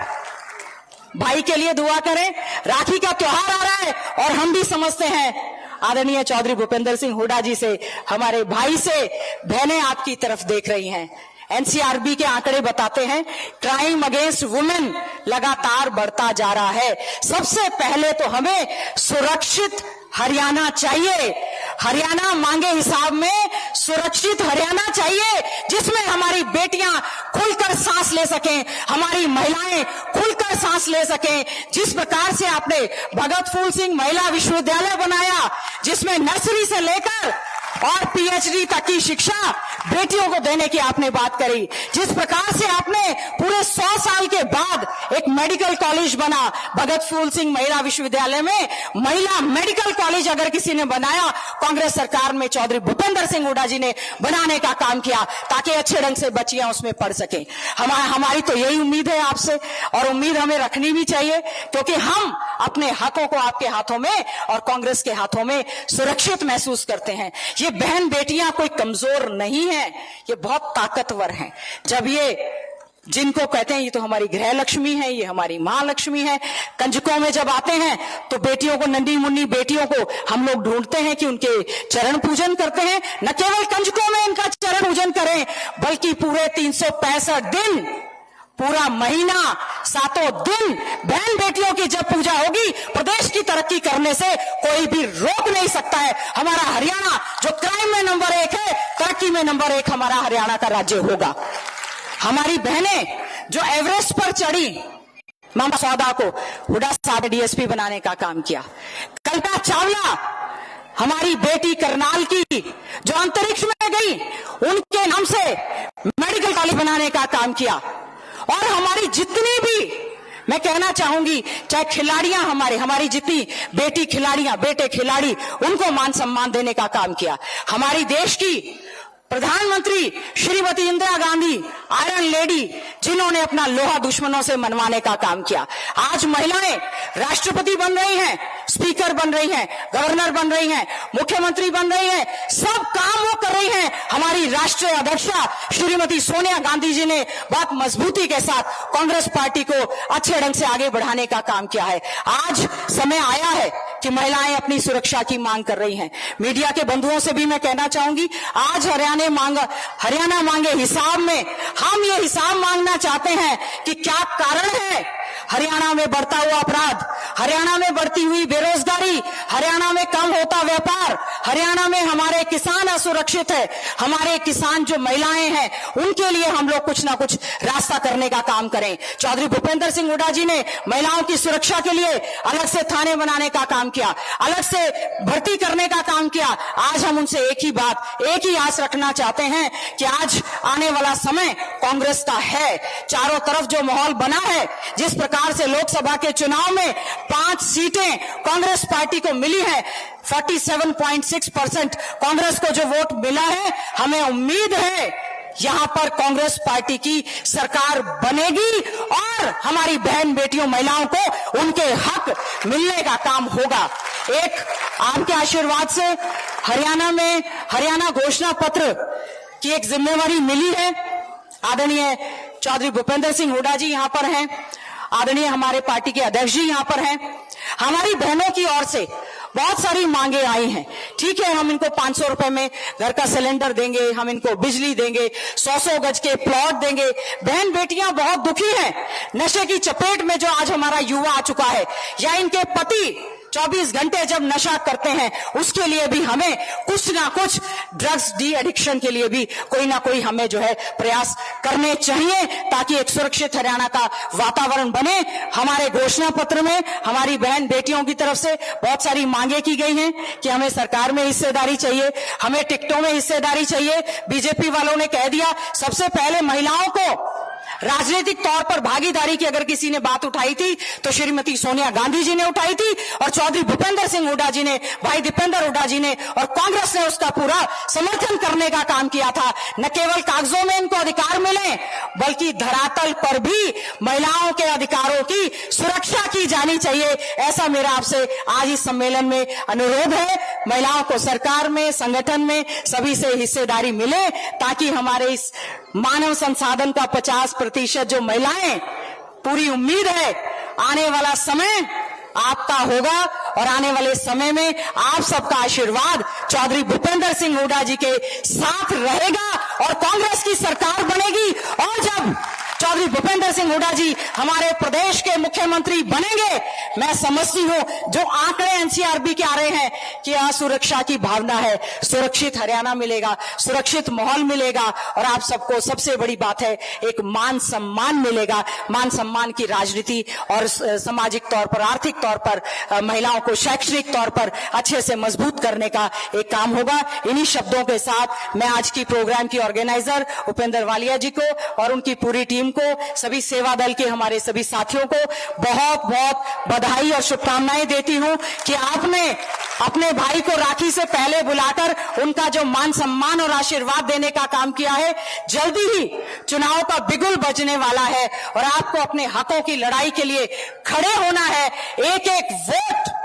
भाई के लिए दुआ करें। राखी का त्योहार आ रहा है और हम भी समझते हैं आदरणीय चौधरी भूपेंद्र सिंह हुड्डा जी से, हमारे भाई से, बहनें आपकी तरफ देख रही हैं। एनसीआरबी के आंकड़े बताते हैं क्राइम अगेंस्ट वुमेन लगातार बढ़ता जा रहा है। सबसे पहले तो हमें सुरक्षित हरियाणा चाहिए। हरियाणा मांगे हिसाब में सुरक्षित हरियाणा चाहिए, जिसमें हमारी बेटियां खुलकर सांस ले सकें, हमारी महिलाएं खुलकर सांस ले सकें। जिस प्रकार से आपने भगत फूल सिंह महिला विश्वविद्यालय बनाया, जिसमें नर्सरी से लेकर और पीएचडी तक की शिक्षा बेटियों को देने की आपने बात करी, जिस प्रकार से आपने पूरे 100 साल के बाद एक मेडिकल कॉलेज बना, भगत फूल सिंह महिला विश्वविद्यालय में महिला मेडिकल कॉलेज अगर किसी ने बनाया, कांग्रेस सरकार में चौधरी भूपेंद्र सिंह हुड्डा जी ने बनाने का काम किया, ताकि अच्छे ढंग से बच्चियां उसमें पढ़ सकें। हमारी तो यही उम्मीद है आपसे, और उम्मीद हमें रखनी भी चाहिए, क्योंकि हम अपने हकों को आपके हाथों में और कांग्रेस के हाथों में सुरक्षित महसूस करते हैं। ये बहन बेटियां कोई कमजोर नहीं है, ये बहुत ताकतवर हैं। जब ये जिनको कहते हैं ये तो हमारी गृह लक्ष्मी है, ये हमारी महालक्ष्मी है, कंजकों में जब आते हैं तो बेटियों को, नन्ही मुन्नी बेटियों को हम लोग ढूंढते हैं कि उनके चरण पूजन करते हैं। न केवल कंजकों में इनका चरण पूजन करें, बल्कि पूरे 365 दिन, पूरा महीना, 7 दिन बहन बेटियों की जब पूजा होगी, प्रदेश की तरक्की करने से कोई भी रोक नहीं सकता है। हमारा हरियाणा जो क्राइम में नंबर 1 है, तरक्की में नंबर 1 हमारा हरियाणा का राज्य होगा। हमारी बहनें जो एवरेस्ट पर चढ़ी, मामा सौदा को हुड्डा साहब ने डीएसपी बनाने का काम किया। कल्पना चावला हमारी बेटी करनाल की जो अंतरिक्ष में गई, उनके नाम से मेडिकल कॉलेज बनाने का काम किया। और हमारी जितनी भी, मैं कहना चाहूंगी, चाहे खिलाड़ियां हमारी जितनी बेटी खिलाड़ियां, बेटे खिलाड़ी, उनको मान सम्मान देने का काम किया। हमारी देश की प्रधानमंत्री श्रीमती इंदिरा गांधी, आयरन लेडी, जिन्होंने अपना लोहा दुश्मनों से मनवाने का काम किया। आज महिलाएं राष्ट्रपति बन रही हैं, स्पीकर बन रही हैं, गवर्नर बन रही हैं, मुख्यमंत्री बन रही हैं, सब काम वो कर रही हैं। हमारी राष्ट्रीय अध्यक्षा श्रीमती सोनिया गांधी जी ने बहुत मजबूती के साथ कांग्रेस पार्टी को अच्छे ढंग से आगे बढ़ाने का काम किया है। आज समय आया है कि महिलाएं अपनी सुरक्षा की मांग कर रही हैं। मीडिया के बंधुओं से भी मैं कहना चाहूंगी, आज हरियाणा मांगे हिसाब में हम ये हिसाब मांगना चाहते हैं कि क्या कारण है हरियाणा में बढ़ता हुआ अपराध, हरियाणा में बढ़ती हुई बेरोजगारी, हरियाणा में कम होता व्यापार, हरियाणा में हमारे किसान असुरक्षित है। हमारे किसान जो महिलाएं हैं, उनके लिए हम लोग कुछ ना कुछ रास्ता करने का काम करें। चौधरी भूपेंद्र सिंह हुड्डा जी ने महिलाओं की सुरक्षा के लिए अलग से थाने बनाने का काम किया, अलग से भर्ती करने का काम किया। आज हम उनसे एक ही बात, एक ही आस रखना चाहते हैं कि आज आने वाला समय कांग्रेस का है। चारों तरफ जो माहौल बना है, जिस प्रकार से लोकसभा के चुनाव में 5 सीटें कांग्रेस पार्टी को मिली है, 47.6% कांग्रेस को जो वोट मिला है, हमें उम्मीद है यहां पर कांग्रेस पार्टी की सरकार बनेगी और हमारी बहन बेटियों महिलाओं को उनके हक मिलने का काम होगा। एक आपके आशीर्वाद से हरियाणा घोषणा पत्र की एक जिम्मेवारी मिली है। आदरणीय चौधरी भूपेंद्र सिंह हुड्डा जी यहां पर हैं, आदरणीय हमारे पार्टी के अध्यक्ष जी यहां पर हैं। हमारी बहनों की ओर से बहुत सारी मांगे आई हैं। ठीक है, हम इनको 500 रुपए में घर का सिलेंडर देंगे, हम इनको बिजली देंगे, 100 गज के प्लॉट देंगे। बहन बेटियां बहुत दुखी हैं नशे की चपेट में जो आज हमारा युवा आ चुका है, या इनके पति 24 घंटे जब नशा करते हैं, उसके लिए भी हमें कुछ ना कुछ, ड्रग्स डी एडिक्शन के लिए भी कोई ना कोई हमें जो है प्रयास करने चाहिए, ताकि एक सुरक्षित हरियाणा का वातावरण बने। हमारे घोषणा पत्र में हमारी बहन बेटियों की तरफ से बहुत सारी मांगे की गई हैं कि हमें सरकार में हिस्सेदारी चाहिए, हमें टिकटों में हिस्सेदारी चाहिए। बीजेपी वालों ने कह दिया, सबसे पहले महिलाओं को राजनीतिक तौर पर भागीदारी की अगर किसी ने बात उठाई थी तो श्रीमती सोनिया गांधी जी ने उठाई थी, और चौधरी भूपेंद्र सिंह हुड्डा जी ने, भाई दीपेंद्र हुड्डा जी ने और कांग्रेस ने उसका पूरा समर्थन करने का काम किया था। न केवल कागजों में इनको अधिकार मिले, बल्कि धरातल पर भी महिलाओं के अधिकारों की सुरक्षा की जानी चाहिए। ऐसा मेरा आपसे आज इस सम्मेलन में अनुरोध है। महिलाओं को सरकार में, संगठन में सभी से हिस्सेदारी मिले, ताकि हमारे इस मानव संसाधन का 50% जो महिलाएं, पूरी उम्मीद है आने वाला समय आपका होगा, और आने वाले समय में आप सबका आशीर्वाद चौधरी भूपेंद्र सिंह हुड्डा जी के साथ रहेगा और कांग्रेस की सरकार बनेगी। और जब चौधरी भूपेंद्र सिंह हुड्डा जी हमारे प्रदेश के मुख्यमंत्री बनेंगे। मैं समझती हूं जो आंकड़े एनसीआरबी के आ रहे हैं कि असुरक्षा की भावना है, सुरक्षित हरियाणा मिलेगा, सुरक्षित माहौल मिलेगा और आप सबको सबसे बड़ी बात है एक मान सम्मान मिलेगा। मान सम्मान की राजनीति और सामाजिक तौर पर, आर्थिक तौर पर, महिलाओं को शैक्षणिक तौर पर अच्छे से मजबूत करने का एक काम होगा। इन्हीं शब्दों के साथ मैं आज की प्रोग्राम की ऑर्गेनाइजर उपेंद्र वालिया जी को और उनकी पूरी टीम को, सभी सेवा दल के हमारे सभी साथियों को बहुत बहुत बधाई और शुभकामनाएं देती हूं कि आपने अपने भाई को राखी से पहले बुलाकर उनका जो मान सम्मान और आशीर्वाद देने का काम किया है। जल्दी ही चुनाव का बिगुल बजने वाला है और आपको अपने हकों की लड़ाई के लिए खड़े होना है। एक एक वोट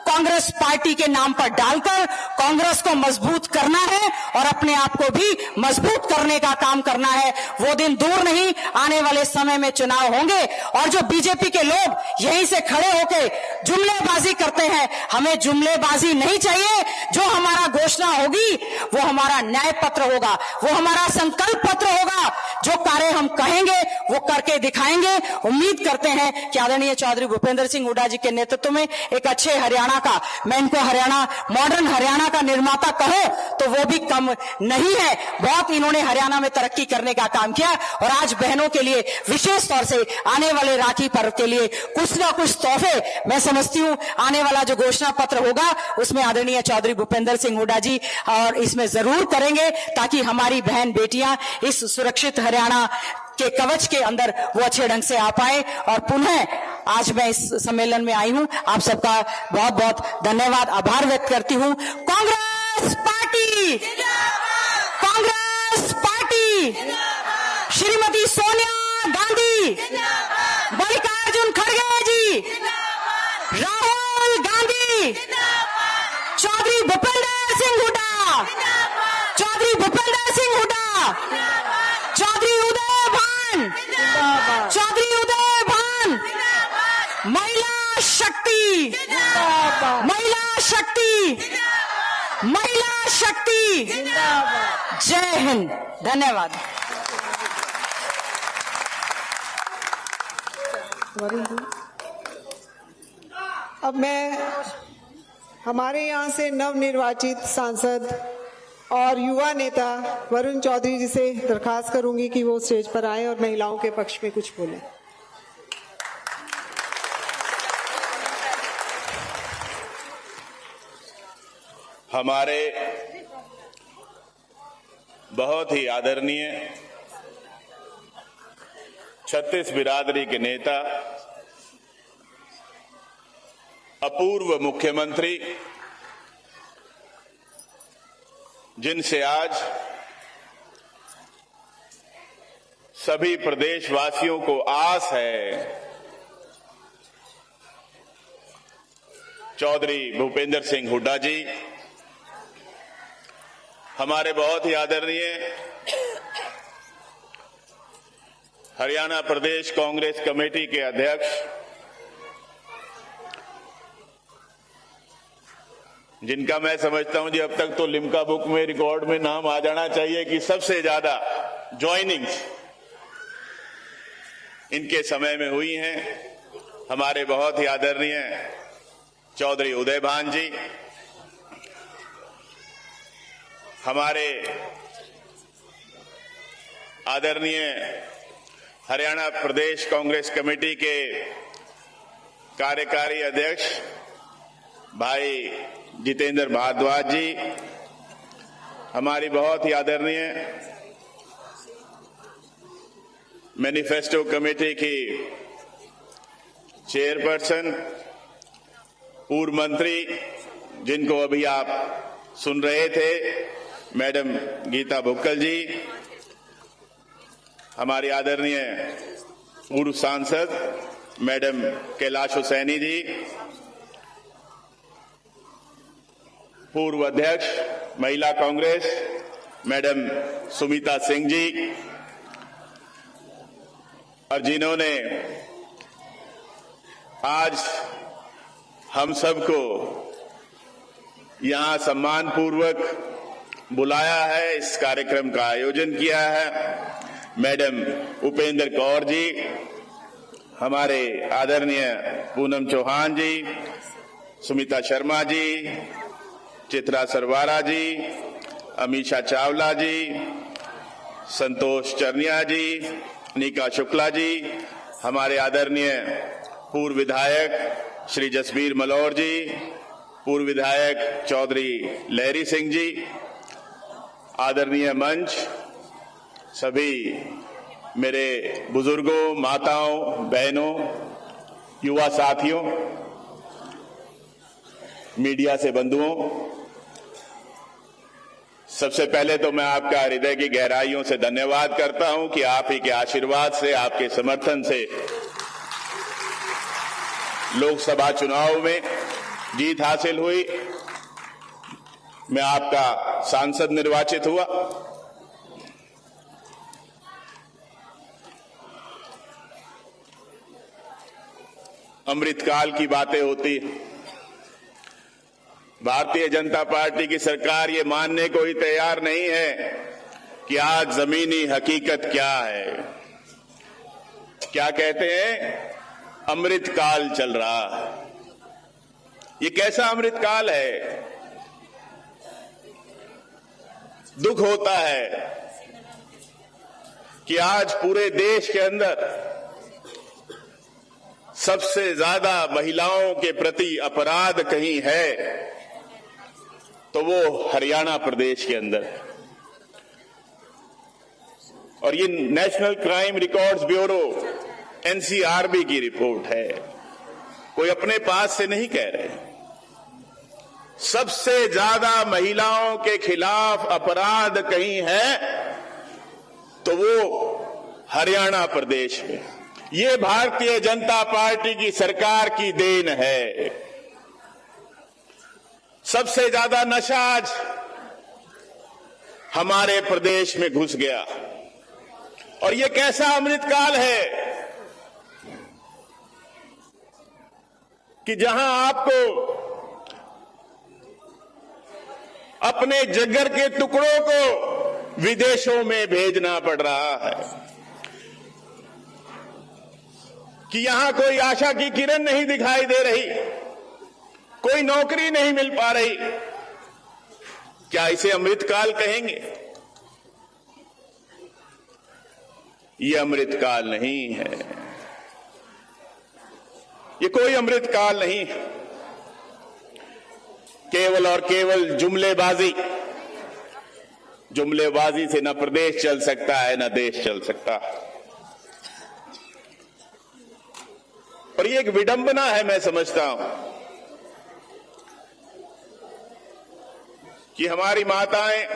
कांग्रेस पार्टी के नाम पर डालकर कांग्रेस को मजबूत करना है और अपने आप को भी मजबूत करने का काम करना है। वो दिन दूर नहीं, आने वाले समय में चुनाव होंगे और जो बीजेपी के लोग यहीं से खड़े होकर जुमलेबाजी करते हैं, हमें जुमलेबाजी नहीं चाहिए। जो हमारा घोषणा होगी वो हमारा न्याय पत्र होगा, वो हमारा संकल्प पत्र होगा। जो कार्य हम कहेंगे वो करके दिखाएंगे। उम्मीद करते हैं कि आदरणीय चौधरी भूपेंद्र सिंह हुड्डा जी के नेतृत्व में एक अच्छे हरियाणा का, मैं इनको हरियाणा, मॉडर्न हरियाणा का निर्माता कहूं तो वो भी कम नहीं है। बहुत इन्होंने हरियाणा में तरक्की करने का काम किया और आज बहनों के लिए विशेष तौर से आने वाले राखी पर्व के लिए कुछ ना कुछ तोहफे, मैं समझती हूं आने वाला जो घोषणा पत्र होगा उसमें आदरणीय चौधरी भूपेंद्र सिंह हुड्डा जी और इसमें जरूर करेंगे ताकि हमारी बहन बेटियां इस सुरक्षित हरियाणा के कवच के अंदर वो अच्छे ढंग से आ पाए। और पुनः आज मैं इस सम्मेलन में आई हूं, आप सबका बहुत बहुत धन्यवाद, आभार व्यक्त करती हूं। कांग्रेस पार्टी, कांग्रेस पार्टी, श्रीमती सोनिया गांधी, मल्लिकार्जुन खड़गे जी, राहुल गांधी, चौधरी भूपेंद्र सिंह हुड्डा, चौधरी भूपेंद्र सिंह हुड्डा, चौधरी उदय भान, चौधरी उदय भान, महिला शक्ति, महिला शक्ति, महिला शक्ति, जय हिंद। धन्यवाद। अब मैं हमारे यहाँ से नवनिर्वाचित सांसद और युवा नेता वरुण चौधरी जी से दरखास्त करूंगी कि वो स्टेज पर आए और महिलाओं के पक्ष में कुछ बोलें। हमारे बहुत ही आदरणीय छत्तीस बिरादरी के नेता, अपूर्व मुख्यमंत्री, जिनसे आज सभी प्रदेशवासियों को आस है, चौधरी भूपेंद्र सिंह हुड्डा जी, हमारे बहुत ही आदरणीय हरियाणा प्रदेश कांग्रेस कमेटी के अध्यक्ष, जिनका मैं समझता हूं जी अब तक तो लिम्का बुक में, रिकॉर्ड में नाम आ जाना चाहिए कि सबसे ज्यादा ज्वाइनिंग्स इनके समय में हुई हैं। हमारे बहुत ही आदरणीय चौधरी उदय भान जी, हमारे आदरणीय हरियाणा प्रदेश कांग्रेस कमेटी के कार्यकारी अध्यक्ष भाई जितेंद्र भारद्वाज जी, हमारी बहुत ही आदरणीय मैनिफेस्टो कमेटी की चेयरपर्सन, पूर्व मंत्री, जिनको अभी आप सुन रहे थे, मैडम गीता भुक्कल जी, हमारी आदरणीय पूर्व सांसद मैडम कैलाश हुसैनी जी, पूर्व अध्यक्ष महिला कांग्रेस मैडम सुमिता सिंह जी, और जिन्होंने आज हम सबको यहां सम्मान पूर्वक बुलाया है, इस कार्यक्रम का आयोजन किया है। मैडम उपेंद्र कौर जी, हमारे आदरणीय पूनम चौहान जी, सुमिता शर्मा जी, चित्रा सरवारा जी, अमीषा चावला जी, संतोष चरनिया जी, नीका शुक्ला जी, हमारे आदरणीय पूर्व विधायक श्री जसबीर मलौर जी, पूर्व विधायक चौधरी लहरी सिंह जी, आदरणीय मंच, सभी मेरे बुजुर्गों, माताओं, बहनों, युवा साथियों, मीडिया से बंधुओं, सबसे पहले तो मैं आपका हृदय की गहराइयों से धन्यवाद करता हूं कि आप ही के आशीर्वाद से, आपके समर्थन से लोकसभा चुनाव में जीत हासिल हुई। मैं आपका सांसद निर्वाचित हुआ। अमृतकाल की बातें होती, भारतीय जनता पार्टी की सरकार ये मानने को ही तैयार नहीं है कि आज जमीनी हकीकत क्या है। क्या कहते हैं? अमृतकाल चल रहा है। ये कैसा अमृतकाल है? दुख होता है कि आज पूरे देश के अंदर सबसे ज्यादा महिलाओं के प्रति अपराध कहीं है तो वो हरियाणा प्रदेश के अंदर है। और ये national crime records bureau NCRB की रिपोर्ट है, कोई अपने पास से नहीं कह रहे। सबसे ज्यादा महिलाओं के खिलाफ अपराध कहीं है तो वो हरियाणा प्रदेश में। ये भारतीय जनता पार्टी की सरकार की देन है। सबसे ज्यादा नशा आज हमारे प्रदेश में घुस गया। और ये कैसा अमृतकाल है कि जहां आपको अपने जिगर के टुकड़ों को विदेशों में भेजना पड़ रहा है, कि यहां कोई आशा की किरण नहीं दिखाई दे रही, कोई नौकरी नहीं मिल पा रही। क्या इसे अमृतकाल कहेंगे? ये अमृतकाल नहीं है, ये कोई अमृतकाल नहीं। केवल और केवल जुमलेबाजी, जुमलेबाजी से न प्रदेश चल सकता है न देश चल सकता। और ये एक विडंबना है, मैं समझता हूं, कि हमारी माताएं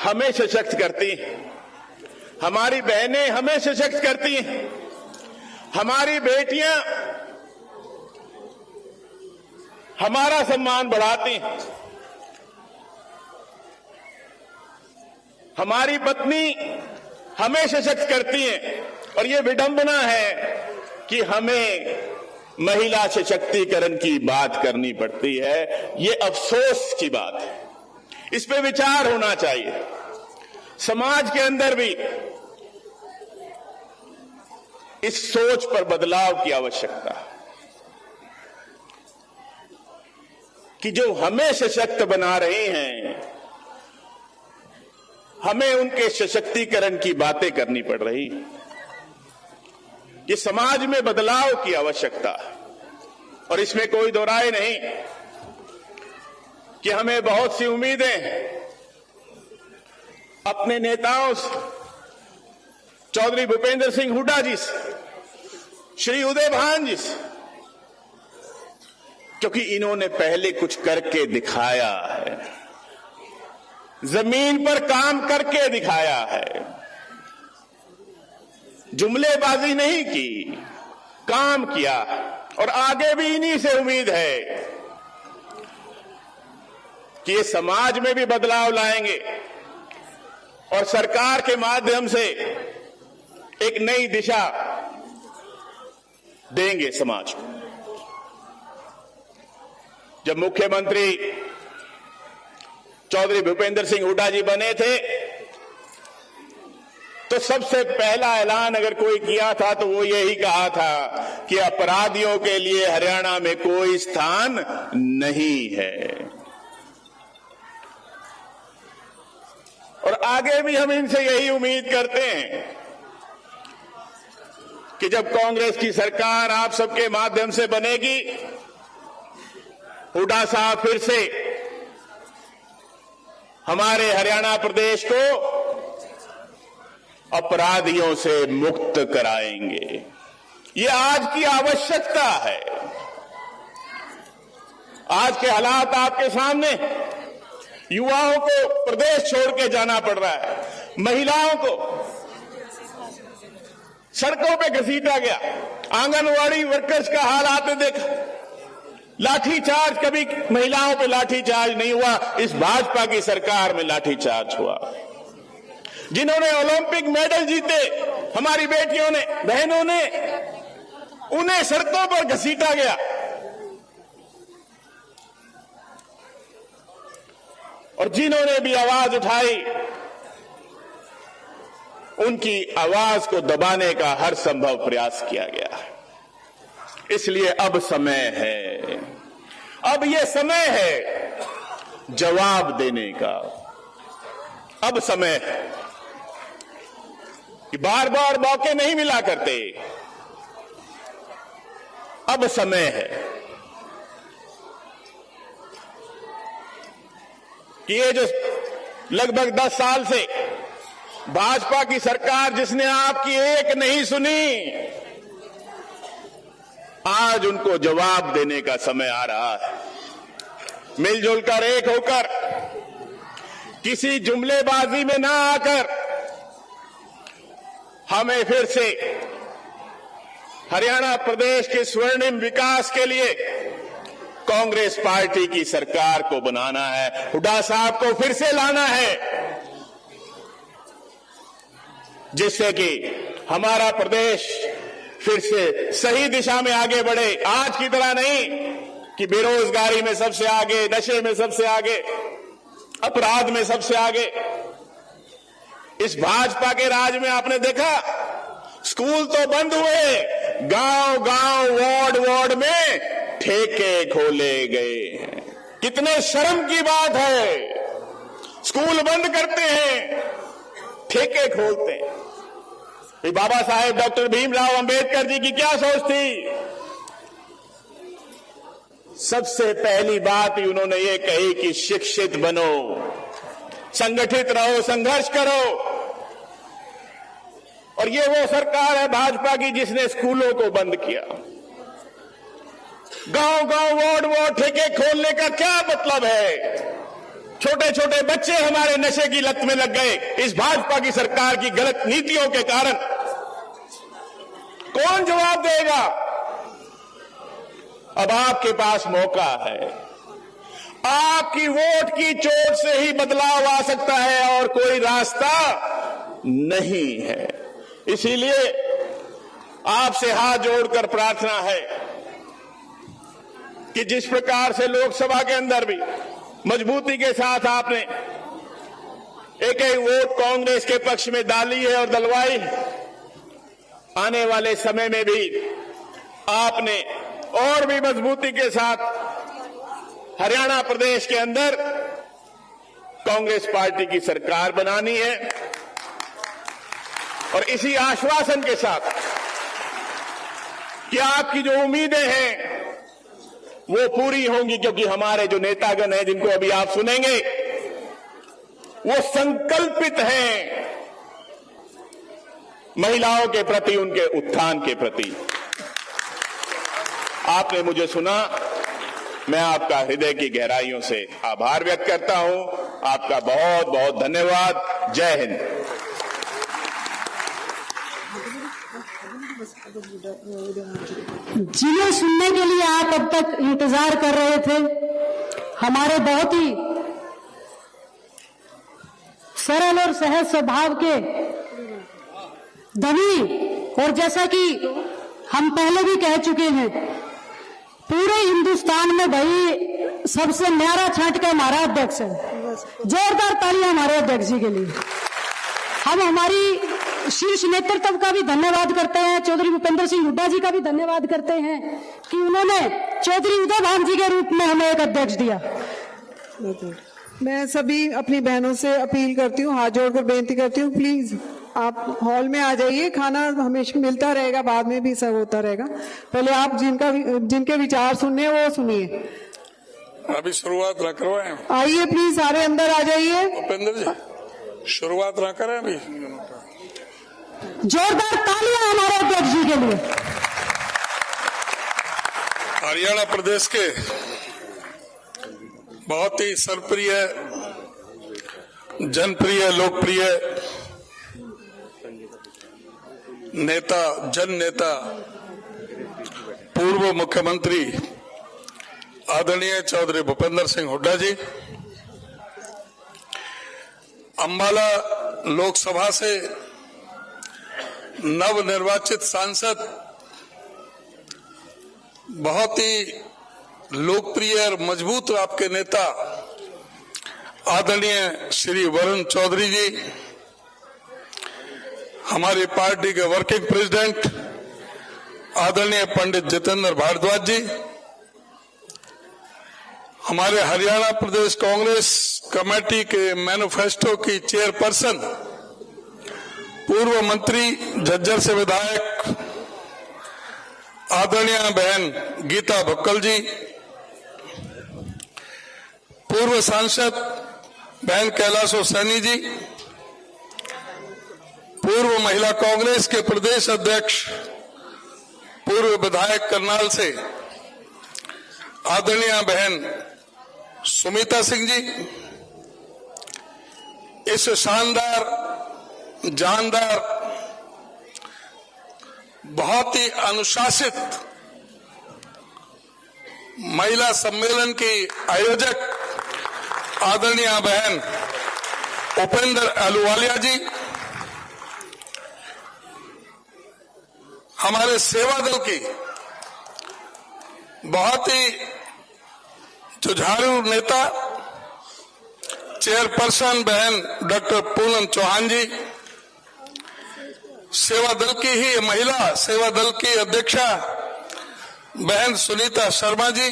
हमें सशक्त करती हैं, हमारी बहनें हमें सशक्त करती हैं, हमारी बेटियां हमारा सम्मान बढ़ाती हैं, हमारी पत्नी हमें सशक्त करती हैं। और ये विडंबना है कि हमें महिला सशक्तिकरण की बात करनी पड़ती है। ये अफसोस की बात है, इस पे विचार होना चाहिए। समाज के अंदर भी इस सोच पर बदलाव की आवश्यकता है कि जो हमें सशक्त बना रहे हैं, हमें उनके सशक्तिकरण की बातें करनी पड़ रही। ये समाज में बदलाव की आवश्यकता है और इसमें कोई दो राय नहीं कि हमें बहुत सी उम्मीदें अपने नेताओं से, चौधरी भूपेंद्र सिंह हुड्डा जी से, श्री उदय भान जी से, क्योंकि इन्होंने पहले कुछ करके दिखाया है, जमीन पर काम करके दिखाया है, जुमलेबाजी नहीं की, काम किया। और आगे भी इन्हीं से उम्मीद है कि ये समाज में भी बदलाव लाएंगे और सरकार के माध्यम से एक नई दिशा देंगे समाज को। जब मुख्यमंत्री चौधरी भूपेंद्र सिंह हुड्डा जी बने थे तो सबसे पहला ऐलान अगर कोई किया था तो वो यही कहा था कि अपराधियों के लिए हरियाणा में कोई स्थान नहीं है। और आगे भी हम इनसे यही उम्मीद करते हैं कि जब कांग्रेस की सरकार आप सबके माध्यम से बनेगी, हुड्डा साहब फिर से हमारे हरियाणा प्रदेश को अपराधियों से मुक्त कराएंगे। ये आज की आवश्यकता है। आज के हालात आपके सामने, युवाओं को प्रदेश छोड़ के जाना पड़ रहा है, महिलाओं को सड़कों पे घसीटा गया, आंगनवाड़ी वर्कर्स का हाल आपने देखा, लाठीचार्ज, कभी महिलाओं पे लाठीचार्ज नहीं हुआ, इस भाजपा की सरकार में लाठीचार्ज हुआ। जिन्होंने ओलंपिक मेडल जीते, हमारी बेटियों ने, बहनों ने, उन्हें सड़कों पर घसीटा गया। और जिन्होंने भी आवाज उठाई, उनकी आवाज को दबाने का हर संभव प्रयास किया गया। इसलिए अब समय है, अब यह समय है जवाब देने का। अब समय है कि बार बार मौके नहीं मिला करते। अब समय है कि ये जो लगभग 10 साल से भाजपा की सरकार, जिसने आपकी एक नहीं सुनी, आज उनको जवाब देने का समय आ रहा है। मिलजुल कर, एक होकर, किसी जुमलेबाजी में ना आकर हमें फिर से हरियाणा प्रदेश के स्वर्णिम विकास के लिए कांग्रेस पार्टी की सरकार को बनाना है। हुड्डा साहब को फिर से लाना है, जिससे कि हमारा प्रदेश फिर से सही दिशा में आगे बढ़े। आज की तरह नहीं कि बेरोजगारी में सबसे आगे, नशे में सबसे आगे, अपराध में सबसे आगे। इस भाजपा के राज में आपने देखा, स्कूल तो बंद हुए, गांव गांव, वार्ड वार्ड में ठेके खोले गए हैं। कितने शर्म की बात है, स्कूल बंद करते हैं, ठेके खोलते हैं। ये बाबा साहेब डॉक्टर भीमराव अंबेडकर जी की क्या सोच थी? सबसे पहली बात ही उन्होंने ये कही कि शिक्षित बनो, संगठित रहो, संघर्ष करो। और ये वो सरकार है भाजपा की जिसने स्कूलों को बंद किया। गांव गांव, वार्ड वार्ड ठेके खोलने का क्या मतलब है? छोटे छोटे बच्चे हमारे नशे की लत में लग गए इस भाजपा की सरकार की गलत नीतियों के कारण। कौन जवाब देगा? अब आपके पास मौका है। आपकी वोट की चोट से ही बदलाव आ सकता है और कोई रास्ता नहीं है। इसीलिए आपसे हाथ जोड़कर प्रार्थना है कि जिस प्रकार से लोकसभा के अंदर भी मजबूती के साथ आपने एक एक वोट कांग्रेस के पक्ष में डाली है और दलवाई है, आने वाले समय में भी आपने और भी मजबूती के साथ हरियाणा प्रदेश के अंदर कांग्रेस पार्टी की सरकार बनानी है। और इसी आश्वासन के साथ कि आपकी जो उम्मीदें हैं वो पूरी होंगी, क्योंकि हमारे जो नेतागण हैं जिनको अभी आप सुनेंगे, वो संकल्पित हैं महिलाओं के प्रति, उनके उत्थान के प्रति। आपने मुझे सुना, मैं आपका हृदय की गहराइयों से आभार व्यक्त करता हूं। आपका बहुत बहुत धन्यवाद। जय हिंद। जिन्हें सुनने के लिए आप अब तक इंतजार कर रहे थे, हमारे बहुत ही सरल और सहज स्वभाव के धनी, और जैसा कि हम पहले भी कह चुके हैं, पूरे हिंदुस्तान में भाई सबसे न्यारा छांट का हमारा अध्यक्ष है। जोरदार तालियां हमारे अध्यक्ष जी के लिए। हम हमारी शीर्ष नेतृत्व का भी धन्यवाद करते हैं, चौधरी भूपेंद्र सिंह हुड्डा जी का भी धन्यवाद करते हैं कि उन्होंने चौधरी उदय भान जी के रूप में हमें एक अध्यक्ष दिया। मैं सभी अपनी बहनों से अपील करती हूँ, हाथ जोड़कर बेनती करती हूँ, प्लीज आप हॉल में आ जाइए। खाना हमेशा मिलता रहेगा, बाद में भी सर्व होता रहेगा। पहले आप जिनके विचार सुनने वो सुनिए। अभी शुरुआत ना करवाएं, आइए प्लीज सारे अंदर आ जाइए। भूपेंद्र जी शुरुआत ना करें अभी। जोरदार तालियां हमारे अध्यक्ष जी के लिए। हरियाणा प्रदेश के बहुत ही सर्वप्रिय, जनप्रिय, लोकप्रिय नेता, जन नेता, पूर्व मुख्यमंत्री आदरणीय चौधरी भूपेंद्र सिंह हुड्डा जी अंबाला लोकसभा से नवनिर्वाचित सांसद, बहुत ही लोकप्रिय और मजबूत आपके नेता आदरणीय श्री वरुण चौधरी जी, हमारी पार्टी के वर्किंग प्रेसिडेंट आदरणीय पंडित जितेंद्र भारद्वाज जी, हमारे हरियाणा प्रदेश कांग्रेस कमेटी के मैनिफेस्टो की चेयरपर्सन, पूर्व मंत्री झज्जर से विधायक आदरणीय बहन गीता भक्कल जी, पूर्व सांसद बहन कैलाशो सैनी जी, पूर्व महिला कांग्रेस के प्रदेश अध्यक्ष, पूर्व विधायक करनाल से आदरणीय बहन सुमिता सिंह जी, इस शानदार, जानदार, बहुत ही अनुशासित महिला सम्मेलन की आयोजक आदरणीय बहन उपेंद्र अहलूवालिया जी, हमारे सेवा दल की बहुत ही जुझारू नेता चेयरपर्सन बहन डॉक्टर पूनम चौहान जी, सेवा दल की ही महिला सेवा दल की अध्यक्षा बहन सुनीता शर्मा जी,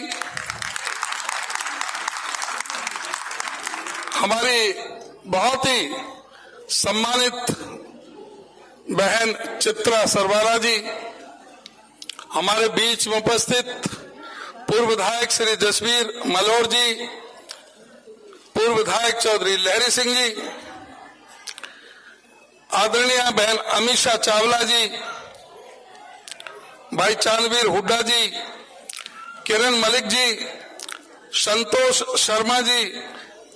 हमारी बहुत ही सम्मानित बहन चित्रा सरवारा जी, हमारे बीच में उपस्थित पूर्व विधायक श्री जसवीर मलोर जी, पूर्व विधायक चौधरी लहरी सिंह जी, आदरणीय बहन अमीषा चावला जी, भाई चांदवीर हुड्डा जी, किरण मलिक जी, संतोष शर्मा जी,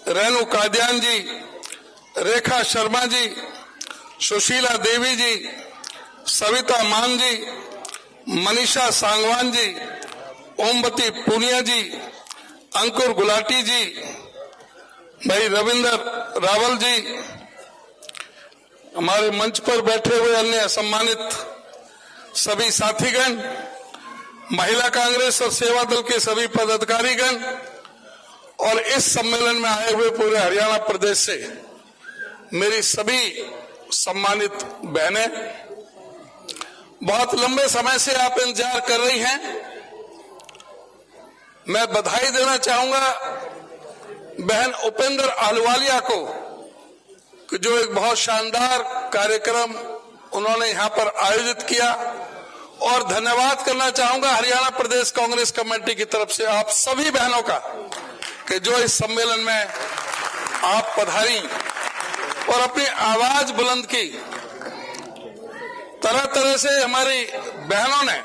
रेणु कादियान जी, रेखा शर्मा जी, सुशीला देवी जी, सविता मान जी, मनीषा सांगवान जी, ओमवती पूनिया जी, अंकुर गुलाटी जी, भाई रविंदर रावल जी, हमारे मंच पर बैठे हुए अन्य सम्मानित सभी साथीगण, महिला कांग्रेस और सेवा दल के सभी पदाधिकारीगण और इस सम्मेलन में आए हुए पूरे हरियाणा प्रदेश से मेरी सभी सम्मानित बहनें, बहुत लंबे समय से आप इंतजार कर रही हैं। मैं बधाई देना चाहूंगा बहन उपेंद्र अहलूवालिया को कि जो एक बहुत शानदार कार्यक्रम उन्होंने यहां पर आयोजित किया, और धन्यवाद करना चाहूंगा हरियाणा प्रदेश कांग्रेस कमेटी की तरफ से आप सभी बहनों का कि जो इस सम्मेलन में आप पधारी और अपनी आवाज बुलंद की। तरह तरह से हमारी बहनों ने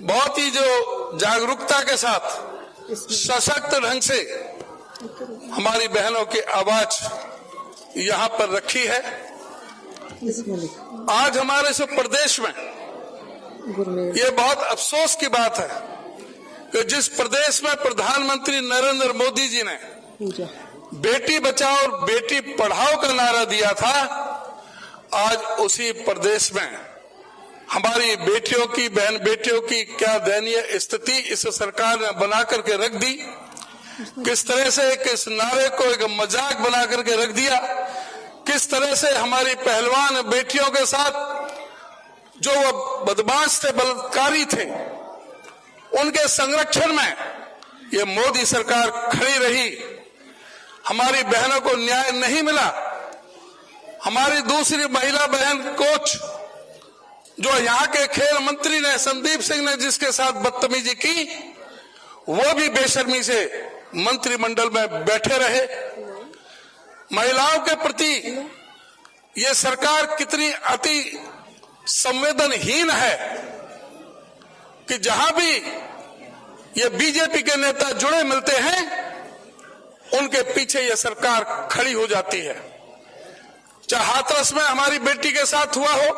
बहुत ही जो जागरूकता के साथ सशक्त ढंग से हमारी बहनों की आवाज यहां पर रखी है। आज हमारे इस प्रदेश में ये बहुत अफसोस की बात है कि जिस प्रदेश में प्रधानमंत्री नरेंद्र मोदी जी ने बेटी बचाओ और बेटी पढ़ाओ का नारा दिया था, आज उसी प्रदेश में हमारी बेटियों की, बहन बेटियों की क्या दयनीय स्थिति इस सरकार ने बना करके रख दी किस तरह से किस नारे को एक मजाक बना करके रख दिया, किस तरह से हमारी पहलवान बेटियों के साथ जो वो बदमाश थे, बलात्कारी थे, उनके संरक्षण में ये मोदी सरकार खड़ी रही। हमारी बहनों को न्याय नहीं मिला। हमारी दूसरी महिला बहन कोच जो यहाँ के खेल मंत्री ने, संदीप सिंह ने, जिसके साथ बदतमीजी की, वो भी बेशर्मी से मंत्रिमंडल में बैठे रहे। महिलाओं के प्रति ये सरकार कितनी अति संवेदनहीन है कि जहां भी ये बीजेपी के नेता जुड़े मिलते हैं, उनके पीछे ये सरकार खड़ी हो जाती है। चाहे हाथरस में हमारी बेटी के साथ हुआ हो,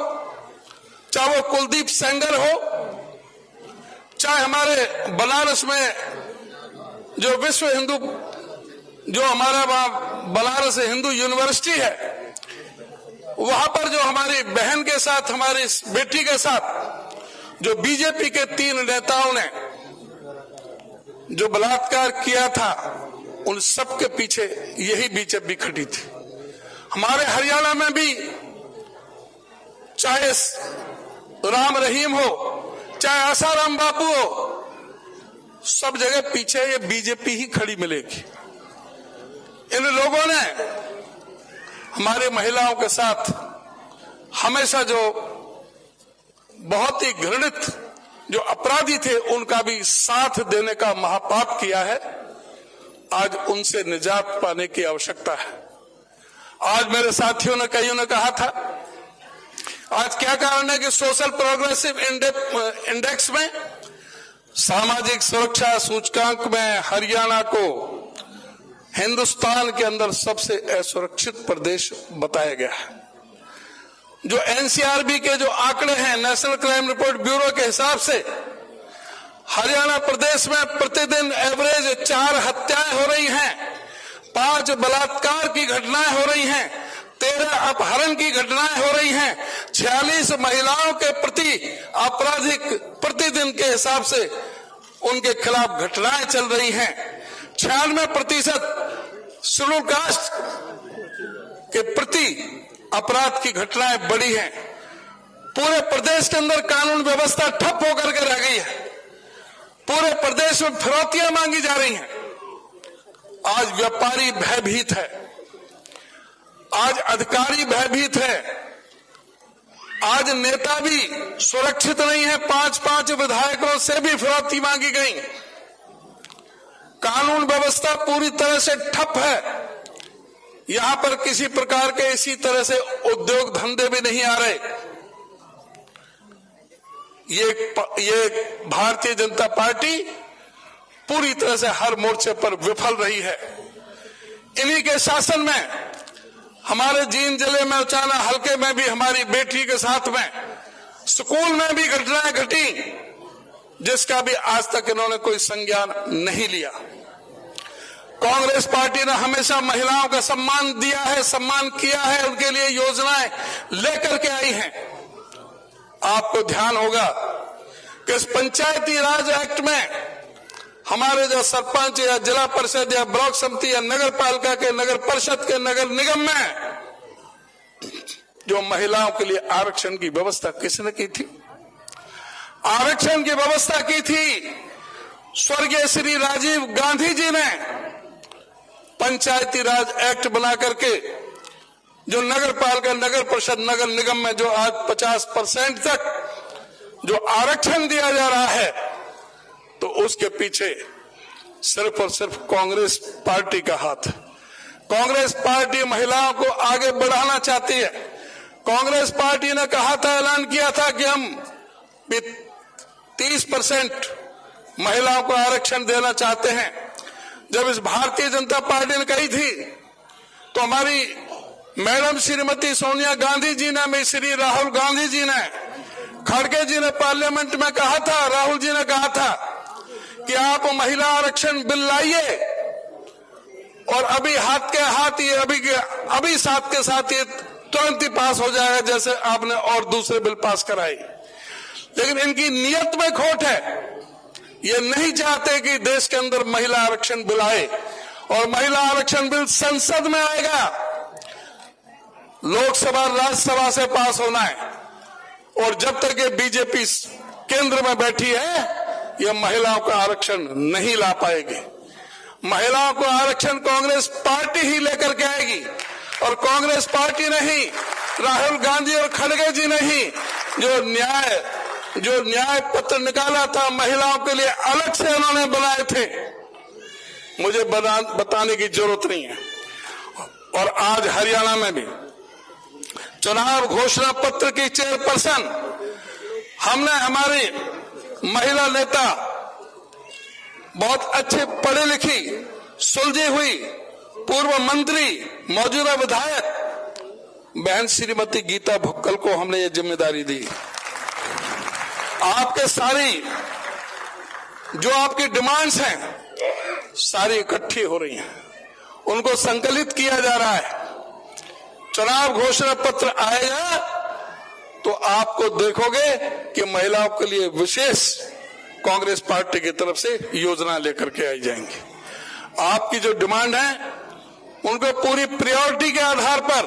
चाहे वो कुलदीप सेंगर हो, चाहे हमारे बनारस में जो विश्व हिंदू, जो हमारा वहां बनारस हिंदू यूनिवर्सिटी है, वहां पर जो हमारी बहन के साथ, हमारी बेटी के साथ जो बीजेपी के 3 नेताओं ने जो बलात्कार किया था, उन सब के पीछे यही बीजेपी खड़ी थी। हमारे हरियाणा में भी चाहे राम रहीम हो, चाहे आसाराम बापू हो, सब जगह पीछे ये बीजेपी ही खड़ी मिलेगी। इन लोगों ने हमारी महिलाओं के साथ हमेशा जो बहुत ही घृणित जो अपराधी थे, उनका भी साथ देने का महापाप किया है। आज उनसे निजात पाने की आवश्यकता है। आज मेरे साथियों ने, कईयों ने कहा था, आज क्या कारण है कि सोशल प्रोग्रेसिव इंडेक्स में, सामाजिक सुरक्षा सूचकांक में हरियाणा को हिंदुस्तान के अंदर सबसे असुरक्षित प्रदेश बताया गया है। जो एनसीआरबी के जो आंकड़े हैं, नेशनल क्राइम रिपोर्ट ब्यूरो के हिसाब से, हरियाणा प्रदेश में प्रतिदिन एवरेज 4 हत्याएं हो रही हैं, 5 बलात्कार की घटनाएं हो रही हैं, 13 अपहरण की घटनाएं हो रही हैं, 46 महिलाओं के प्रति आपराधिक प्रतिदिन के हिसाब से उनके खिलाफ घटनाएं चल रही हैं, 96% शेड्यूल कास्ट के प्रति अपराध की घटनाएं बढ़ी हैं। पूरे प्रदेश के अंदर कानून व्यवस्था ठप होकर के रह गई है। पूरे प्रदेश में फिरौतियां मांगी जा रही हैं। आज व्यापारी भयभीत है, आज अधिकारी भयभीत है, आज नेता भी सुरक्षित नहीं है। 5-5 विधायकों से भी फिरौती मांगी गई। कानून व्यवस्था पूरी तरह से ठप है। यहां पर किसी प्रकार के इसी तरह से उद्योग धंधे भी नहीं आ रहे। ये भारतीय जनता पार्टी पूरी तरह से हर मोर्चे पर विफल रही है। इन्हीं के शासन में हमारे जींद जिले में उचाना हलके में भी हमारी बेटी के साथ में स्कूल में भी घटनाएं घटी, जिसका भी आज तक इन्होंने कोई संज्ञान नहीं लिया। कांग्रेस पार्टी ने हमेशा महिलाओं का सम्मान दिया है, सम्मान किया है, उनके लिए योजनाएं लेकर के आई हैं। आपको ध्यान होगा कि इस पंचायती राज एक्ट में हमारे जो सरपंच या जिला परिषद या ब्लॉक समिति या नगर पालिका के, नगर परिषद के, नगर निगम में जो महिलाओं के लिए आरक्षण की व्यवस्था किसने की थी? आरक्षण की व्यवस्था की थी स्वर्गीय श्री राजीव गांधी जी ने। पंचायती राज एक्ट बना करके जो नगर पालिका, नगर परिषद, नगर निगम में जो आज 50% तक जो आरक्षण दिया जा रहा है, तो उसके पीछे सिर्फ और सिर्फ कांग्रेस पार्टी का हाथ है। कांग्रेस पार्टी महिलाओं को आगे बढ़ाना चाहती है। कांग्रेस पार्टी ने कहा था, ऐलान किया था कि हम 30% महिलाओं को आरक्षण देना चाहते हैं। जब इस भारतीय जनता पार्टी ने कही थी, तो हमारी मैडम श्रीमती सोनिया गांधी जी ने, श्री राहुल गांधी जी ने, खड़गे जी ने पार्लियामेंट में कहा था, राहुल जी ने कहा था कि आप महिला आरक्षण बिल लाइए, और अभी हाथ के हाथ ये अभी साथ के साथ ये तुरंत ही पास हो जाएगा, जैसे आपने और दूसरे बिल पास कराए। लेकिन इनकी नीयत में खोट है। ये नहीं चाहते कि देश के अंदर महिला आरक्षण बिल आए, और महिला आरक्षण बिल संसद में आएगा, लोकसभा राज्यसभा से पास होना है, और जब तक ये बीजेपी केंद्र में बैठी है ये महिलाओं का आरक्षण नहीं ला पाएगी। महिलाओं को आरक्षण कांग्रेस पार्टी ही लेकर के आएगी, और कांग्रेस पार्टी नहीं, राहुल गांधी और खड़गे जी नहीं, जो न्याय पत्र निकाला था महिलाओं के लिए अलग से उन्होंने बनाए थे, मुझे बताने की जरूरत नहीं है। और आज हरियाणा में भी चुनाव घोषणा पत्र की चेयरपर्सन हमने हमारी महिला नेता, बहुत अच्छे पढ़ी लिखी सुलझी हुई पूर्व मंत्री, मौजूदा विधायक बहन श्रीमती गीता भुक्कल को हमने ये जिम्मेदारी दी। आपके सारी जो आपकी डिमांड्स हैं सारी इकट्ठी हो रही हैं, उनको संकलित किया जा रहा है। चुनाव घोषणा पत्र आएगा तो आपको देखोगे कि महिलाओं के लिए विशेष कांग्रेस पार्टी की तरफ से योजना लेकर के आई जाएंगी। आपकी जो डिमांड है उनको पूरी प्रायोरिटी के आधार पर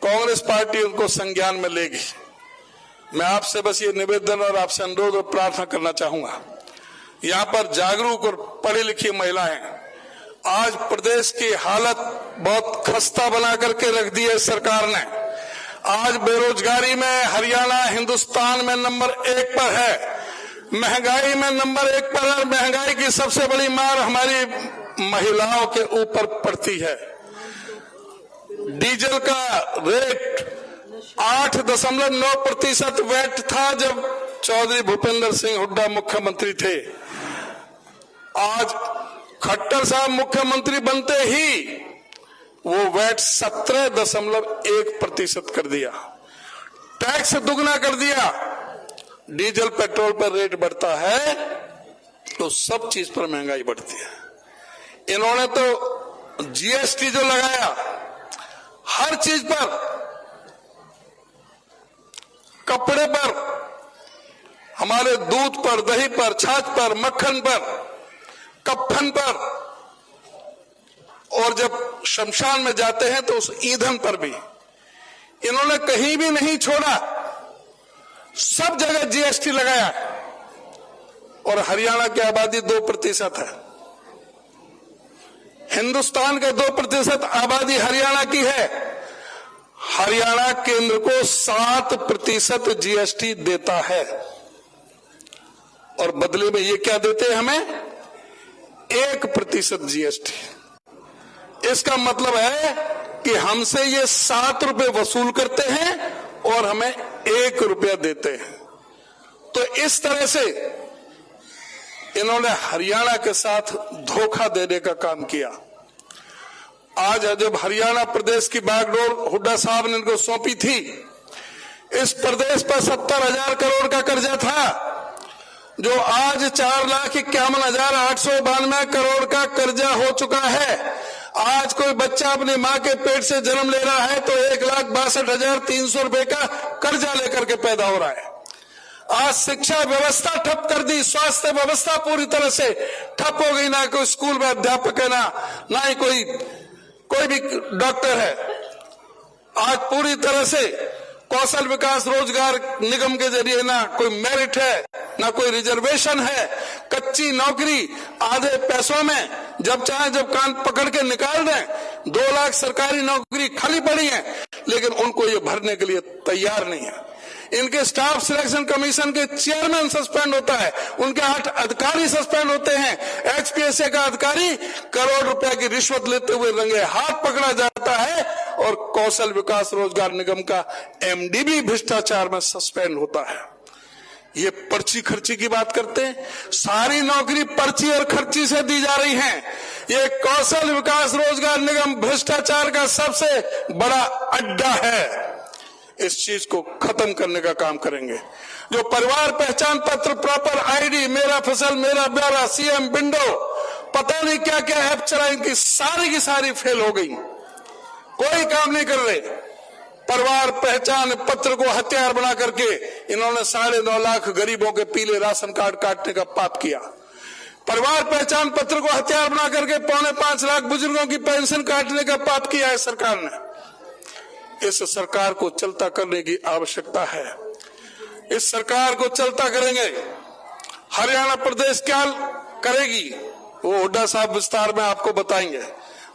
कांग्रेस पार्टी उनको संज्ञान में लेगी। मैं आपसे बस ये निवेदन और आपसे अनुरोध और प्रार्थना करना चाहूंगा, यहाँ पर जागरूक और पढ़ी लिखी महिलाएं, आज प्रदेश की हालत बहुत खस्ता बना करके रख दी है सरकार ने। आज बेरोजगारी में हरियाणा हिंदुस्तान में नंबर 1 पर है, महंगाई में नंबर 1 पर है। महंगाई की सबसे बड़ी मार हमारी महिलाओं के ऊपर पड़ती है। डीजल का रेट 8.9% वैट था जब चौधरी भूपेंद्र सिंह हुड्डा मुख्यमंत्री थे। आज खट्टर साहब मुख्यमंत्री बनते ही वो वैट 17.1% कर दिया, टैक्स दुगना कर दिया। डीजल पेट्रोल पर रेट बढ़ता है तो सब चीज पर महंगाई बढ़ती है। इन्होंने तो जीएसटी जो लगाया हर चीज पर, कपड़े पर, हमारे दूध पर, दही पर, छाछ पर, मक्खन पर, कफन पर, और जब शमशान में जाते हैं तो उस ईंधन पर भी इन्होंने कहीं भी नहीं छोड़ा, सब जगह जीएसटी लगाया। और हरियाणा की आबादी 2% है, हिंदुस्तान का 2% आबादी हरियाणा की है। हरियाणा केंद्र को 7% जीएसटी देता है, और बदले में ये क्या देते हैं हमें? 1% जीएसटी। इसका मतलब है कि हमसे ये 7 रुपए वसूल करते हैं और हमें 1 रुपया देते हैं। तो इस तरह से इन्होंने हरियाणा के साथ धोखा देने का काम किया। आज जब हरियाणा प्रदेश की बागडोर हुड्डा साहब ने इनको सौंपी थी, इस प्रदेश पर 70,000 करोड़ का कर्जा था, जो आज 4,51,892 करोड़ का कर्जा हो चुका है। आज कोई बच्चा अपनी मां के पेट से जन्म ले रहा है तो 1,62,300 रुपए का कर्जा लेकर के पैदा हो रहा है। आज शिक्षा व्यवस्था ठप कर दी, स्वास्थ्य व्यवस्था पूरी तरह से ठप हो गई। ना कोई स्कूल में अध्यापक है, ना ही कोई भी डॉक्टर है। आज पूरी तरह से कौशल विकास रोजगार निगम के जरिए ना कोई मेरिट है, ना कोई रिजर्वेशन है। कच्ची नौकरी आधे पैसों में जब चाहे जब कान पकड़ के निकाल दें। 2 लाख सरकारी नौकरी खाली पड़ी है, लेकिन उनको ये भरने के लिए तैयार नहीं है। इनके स्टाफ सिलेक्शन कमीशन के चेयरमैन सस्पेंड होता है, उनके 8 अधिकारी सस्पेंड होते हैं। एचपीएसए का अधिकारी करोड़ रुपए की रिश्वत लेते हुए रंगे हाथ पकड़ा जाता है, और कौशल विकास रोजगार निगम का एमडी भी भ्रष्टाचार में सस्पेंड होता है। ये पर्ची खर्ची की बात करते हैं, सारी नौकरी पर्ची और खर्ची से दी जा रही है। ये कौशल विकास रोजगार निगम भ्रष्टाचार का सबसे बड़ा अड्डा है। इस चीज को खत्म करने का काम करेंगे। जो परिवार पहचान पत्र, प्रॉपर आईडी, मेरा फसल मेरा ब्यौरा, सीएम विंडो, पता नहीं क्या क्या ऐप चला, इनकी सारी की सारी फेल हो गई, कोई काम नहीं कर रहे। परिवार पहचान पत्र को हथियार बना करके इन्होंने 9.5 लाख गरीबों के पीले राशन कार्ड काटने का पाप किया। परिवार पहचान पत्र को हथियार बना करके 4.25 लाख बुजुर्गों की पेंशन काटने का पाप किया है सरकार ने। इस सरकार को चलता करने की आवश्यकता है। इस सरकार को चलता करेंगे। हरियाणा प्रदेश क्या करेगी वो हुड्डा साहब विस्तार में आपको बताएंगे।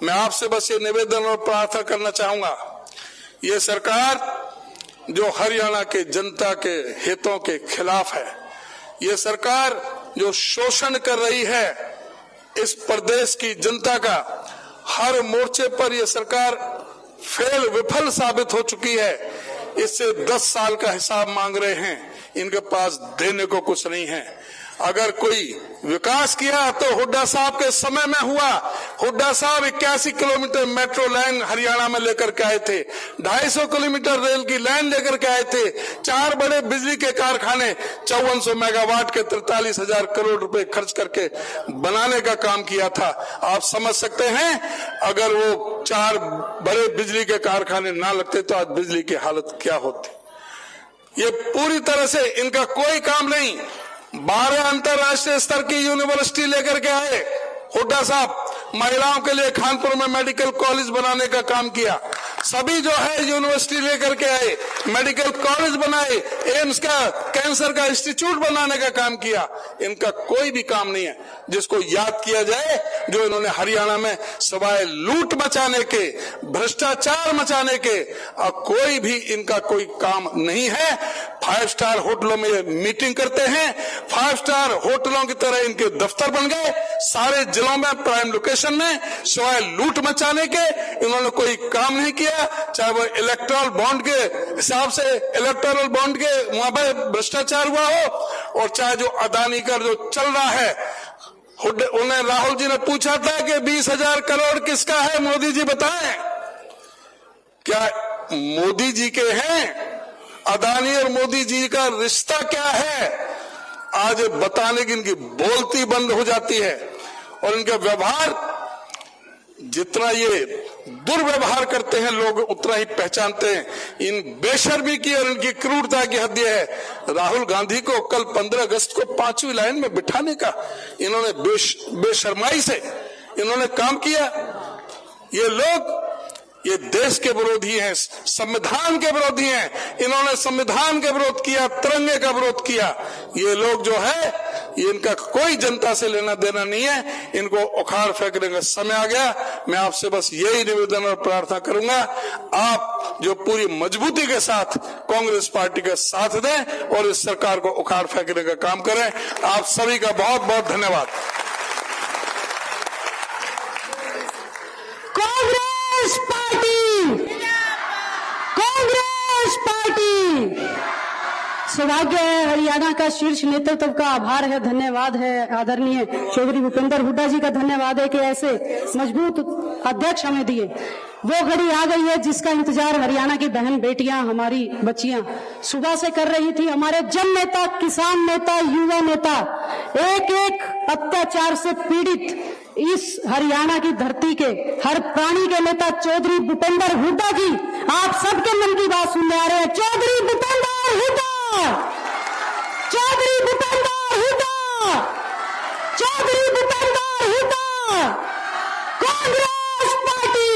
मैं आपसे बस ये निवेदन और प्रार्थना करना चाहूंगा, ये सरकार जो हरियाणा के जनता के हितों के खिलाफ है, ये सरकार जो शोषण कर रही है इस प्रदेश की जनता का, हर मोर्चे पर यह सरकार विफल साबित हो चुकी है। इससे 10 साल का हिसाब मांग रहे हैं, इनके पास देने को कुछ नहीं है। अगर कोई विकास किया तो हुड्डा साहब के समय में हुआ। हुड्डा साहब 81 किलोमीटर मेट्रो लाइन हरियाणा में लेकर के आए थे, 250 किलोमीटर रेल की लाइन लेकर के आए थे, 4 बड़े बिजली के कारखाने 5400 मेगावाट के 43,000 करोड़ रुपए खर्च करके बनाने का काम किया था। आप समझ सकते हैं अगर वो 4 बड़े बिजली के कारखाने ना लगते तो आज बिजली की हालत क्या होती। ये पूरी तरह से इनका कोई काम नहीं। 12 अंतरराष्ट्रीय स्तर की यूनिवर्सिटी लेकर के आए हुड्डा साहब, महिलाओं के लिए कानपुर में मेडिकल कॉलेज बनाने का काम किया। सभी जो है यूनिवर्सिटी लेकर के आए, मेडिकल कॉलेज बनाए, एम्स का कैंसर का इंस्टीट्यूट बनाने का काम किया। इनका कोई भी काम नहीं है जिसको याद किया जाए जो इन्होंने हरियाणा में सवाए लूट मचाने के, भ्रष्टाचार मचाने के, कोई भी इनका कोई काम नहीं है। 5 स्टार होटलों में मीटिंग करते हैं, 5 स्टार होटलों की तरह इनके दफ्तर बन गए सारे जिलों में, प्राइम लोकेशन में, सिवाय लूट मचाने के इन्होंने कोई काम नहीं किया। चाहे वो इलेक्टोरल बॉन्ड के हिसाब से इलेक्टोरल बॉन्ड के वहां पर भ्रष्टाचार हुआ हो, और चाहे जो अदानी का जो चल रहा है, उन्हें राहुल जी ने पूछा था कि 20,000 करोड़ किसका है, मोदी जी बताएं। क्या मोदी जी के हैं? अदानी और मोदी जी का रिश्ता क्या है? आज बताने की इनकी बोलती बंद हो जाती है और इनका व्यवहार, जितना ये दुर्व्यवहार करते हैं लोग उतना ही पहचानते हैं। इन बेशर्मी की और इनकी क्रूरता की हद है। राहुल गांधी को कल 15 अगस्त को 5वीं लाइन में बिठाने का इन्होंने बेशर्माई से इन्होंने काम किया। ये लोग ये देश के विरोधी हैं, संविधान के विरोधी हैं। इन्होंने संविधान का विरोध किया, तिरंगे का विरोध किया। ये लोग जो है ये इनका कोई जनता से लेना देना नहीं है, इनको उखाड़ फेंकने का समय आ गया। मैं आपसे बस यही निवेदन और प्रार्थना करूंगा, आप जो पूरी मजबूती के साथ कांग्रेस पार्टी का साथ दें और इस सरकार को उखाड़ फेंकने का काम करें। आप सभी का बहुत बहुत धन्यवाद। कांग्रेस पार्टी सौभाग्य है, हरियाणा का शीर्ष नेतृत्व का आभार है, धन्यवाद है आदरणीय चौधरी भूपेंद्र हुड्डा जी का धन्यवाद है कि ऐसे मजबूत अध्यक्ष हमें दिए। वो घड़ी आ गई है जिसका इंतजार हरियाणा की बहन बेटियां, हमारी बच्चियां सुबह से कर रही थी। हमारे जन नेता, किसान नेता, युवा नेता, एक एक अत्याचार से पीड़ित इस हरियाणा की धरती के हर प्राणी के नेता चौधरी भूपेंद्र हुड्डा जी, आप सबके मन की बात सुनने आ रहे हैं। चौधरी भूपेंद्र हुड्डा, चौधरी भूपेंद्र हुड्डा, चौधरी भूपेंद्र हुड्डा, कांग्रेस पार्टी।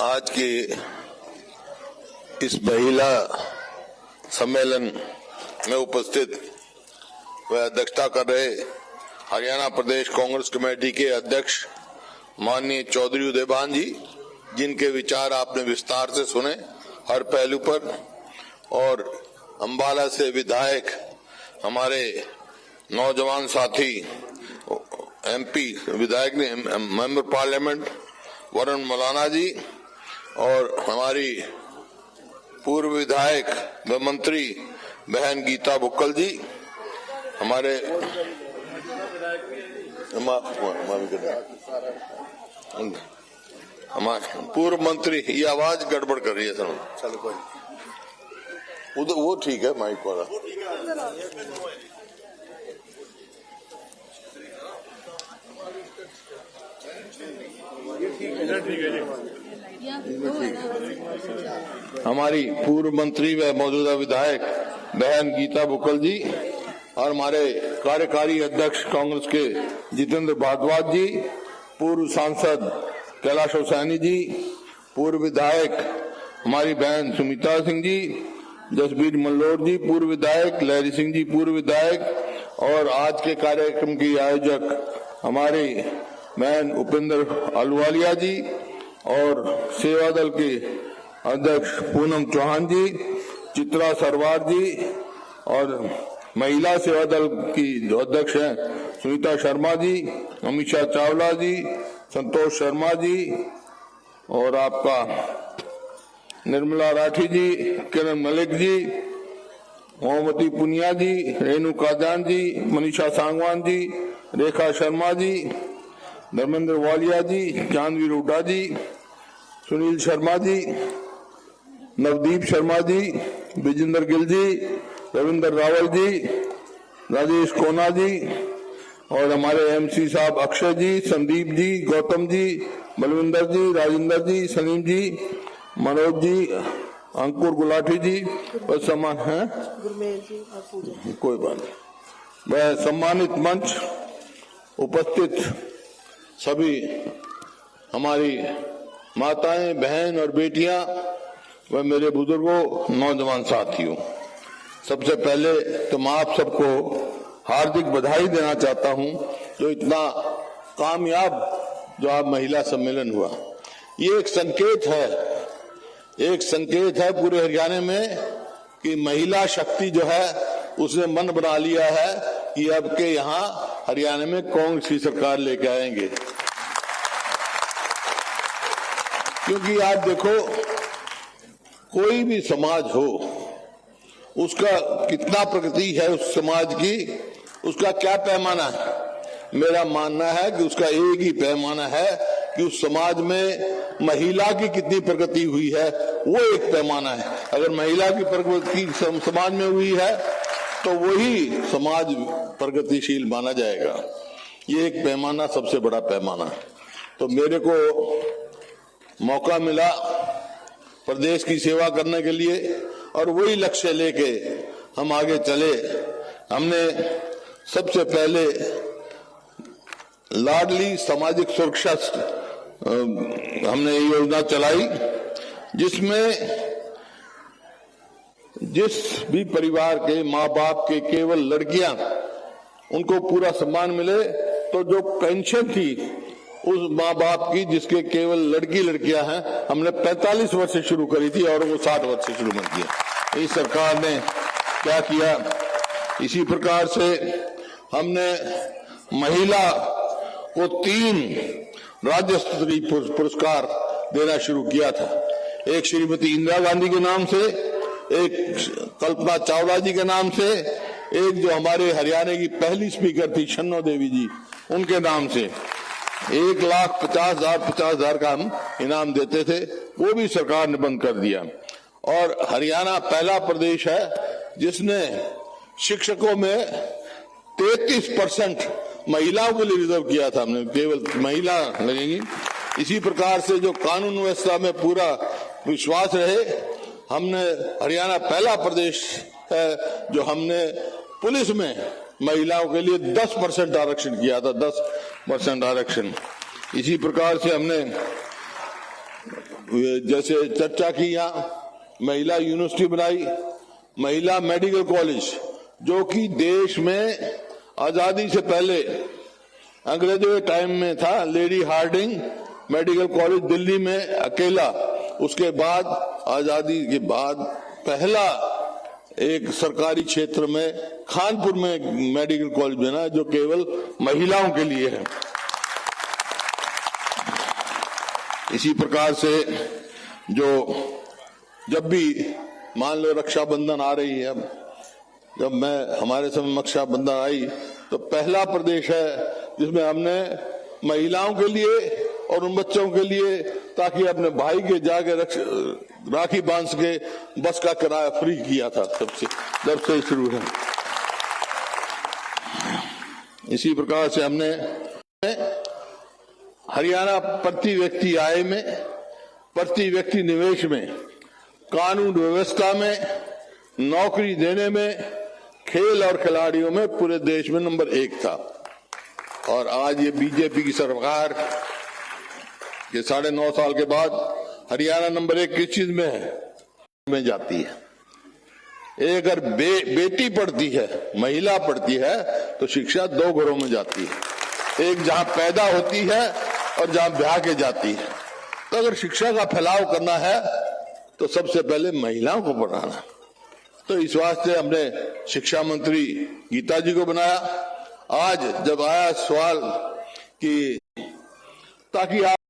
आज की इस महिला सम्मेलन में उपस्थित व अध्यक्षता कर रहे हरियाणा प्रदेश कांग्रेस कमेटी के अध्यक्ष माननीय चौधरी उदयभान जी, जिनके विचार आपने विस्तार से सुने हर पहलू पर, और अंबाला से विधायक हमारे नौजवान साथी एमपी विधायक ने मेंबर पार्लियामेंट वरुण मौलाना जी, और हमारी पूर्व विधायक व मंत्री बहन गीता बुक्कल जी, हमारे पूर्व मंत्री, ये आवाज गड़बड़ कर रही है सर, चलो कोई वो ठीक है माइक वाला। हमारी पूर्व मंत्री व मौजूदा विधायक बहन गीता बुक्कल जी और हमारे कार्यकारी अध्यक्ष कांग्रेस के जितेंद्र भारद्वाज जी, पूर्व सांसद कैलाश हुसैनी जी, पूर्व विधायक हमारी बहन सुमिता सिंह जी, जसबीर मल्लोर जी पूर्व विधायक, लहरी सिंह जी पूर्व विधायक और आज के कार्यक्रम की आयोजक हमारे बहन उपेंद्र अहलूवालिया जी और सेवा दल के अध्यक्ष पूनम चौहान जी, चित्रा सरवार जी और महिला सेवा दल की जो अध्यक्ष हैं सुनीता शर्मा जी, अमीषा चावला जी, संतोष शर्मा जी और आपका निर्मला राठी जी, किरण मलिक जी, मोहम्मदी पुनिया जी, रेणु काजान जी, मनीषा सांगवान जी, रेखा शर्मा जी, धर्मेंद्र वालिया जी, जानवीर हुड्डा जी, सुनील शर्मा जी, नवदीप शर्मा जी, विजेंद्र गिल जी, रविंद्र रावल जी, राजेश कोना जी और हमारे एमसी साहब अक्षय जी, संदीप जी, गौतम जी, बलविंदर जी, राजेंद्र जी, सलीम जी, मनोज जी, अंकुर गुलाटी जी और सम्मान है कोई बात नहीं। वह सम्मानित मंच उपस्थित सभी हमारी माताएं, बहन और बेटियां व मेरे बुजुर्गों, नौजवान साथियों, सबसे पहले तो मैं आप सबको हार्दिक बधाई देना चाहता हूं जो इतना कामयाब जो आप महिला सम्मेलन हुआ। ये एक संकेत है पूरे हरियाणा में कि महिला शक्ति जो है उसने मन बना लिया है कि अब के यहाँ हरियाणा में कांग्रेस की सरकार लेके आएंगे। क्योंकि आप देखो कोई भी समाज हो उसका कितना प्रगति है उस समाज की, उसका क्या पैमाना है। मेरा मानना है कि उसका एक ही पैमाना है कि उस समाज में महिला की कितनी प्रगति हुई है, वो एक पैमाना है। अगर महिला की प्रगति समाज में हुई है तो वही समाज प्रगतिशील माना जाएगा। ये एक पैमाना सबसे बड़ा पैमाना है। तो मेरे को मौका मिला प्रदेश की सेवा करने के लिए और वही लक्ष्य लेके हम आगे चले। हमने सबसे पहले लाडली सामाजिक सुरक्षा हमने ये योजना चलाई जिसमें जिस भी परिवार के माँ बाप के केवल लड़कियां उनको पूरा सम्मान मिले, तो जो पेंशन थी उस माँ बाप की जिसके केवल लड़कियां हैं हमने 45 वर्ष से शुरू करी थी और वो 60 वर्ष से शुरू कर दिया। इस सरकार ने क्या किया, इसी प्रकार से हमने महिला को 3 राज्य स्तरीय पुरस्कार देना शुरू किया था। एक श्रीमती इंदिरा गांधी के नाम से, एक कल्पना चावला जी के नाम से, एक जो हमारे हरियाणा की पहली स्पीकर थी छन्नो देवी जी उनके नाम से 1,50,000 का हम इनाम देते थे, वो भी सरकार ने बंद कर दिया। और हरियाणा पहला प्रदेश है जिसने शिक्षकों में 33% महिलाओं के लिए रिजर्व किया था। हमने केवल महिला लगेंगी। इसी प्रकार से जो कानून व्यवस्था में पूरा विश्वास रहे, हमने हरियाणा पहला प्रदेश है जो हमने पुलिस में महिलाओं के लिए 10% आरक्षण किया था, 10% आरक्षण। इसी प्रकार से हमने जैसे चर्चा की यहाँ महिला यूनिवर्सिटी बनाई, महिला मेडिकल कॉलेज जो कि देश में आजादी से पहले अंग्रेजों के टाइम में था, Lady Hardinge Medical College Delhi में अकेला, उसके बाद आजादी के बाद पहला एक सरकारी क्षेत्र में खानपुर में मेडिकल कॉलेज बना जो केवल महिलाओं के लिए है। इसी प्रकार से जो जब भी मान लो रक्षाबंधन आ रही है, अब जब हमारे समय रक्षाबंधन आई तो पहला प्रदेश है जिसमें हमने महिलाओं के लिए और उन बच्चों के लिए ताकि अपने भाई के जाके राखी बांध सके, बस का किराया फ्री किया था जब से शुरू है। इसी प्रकार से हमने हरियाणा प्रति व्यक्ति आय में, प्रति व्यक्ति निवेश में, कानून व्यवस्था में, नौकरी देने में, खेल और खिलाड़ियों में पूरे देश में नंबर 1 था। और आज ये बीजेपी की सरकार के 9.5 साल के बाद हरियाणा नंबर 1 किस चीज में है? में जाती है। एक अगर बेटी पढ़ती है, महिला पढ़ती है, तो शिक्षा 2 घरों में जाती है। एक जहां पैदा होती है और जहां ब्याह के जाती है। तो अगर शिक्षा का फैलाव करना है तो सबसे पहले महिलाओं को पढ़ाना। तो इस वास्ते हमने शिक्षा मंत्री गीता जी को बनाया। आज जब आया सवाल कि ताकि आप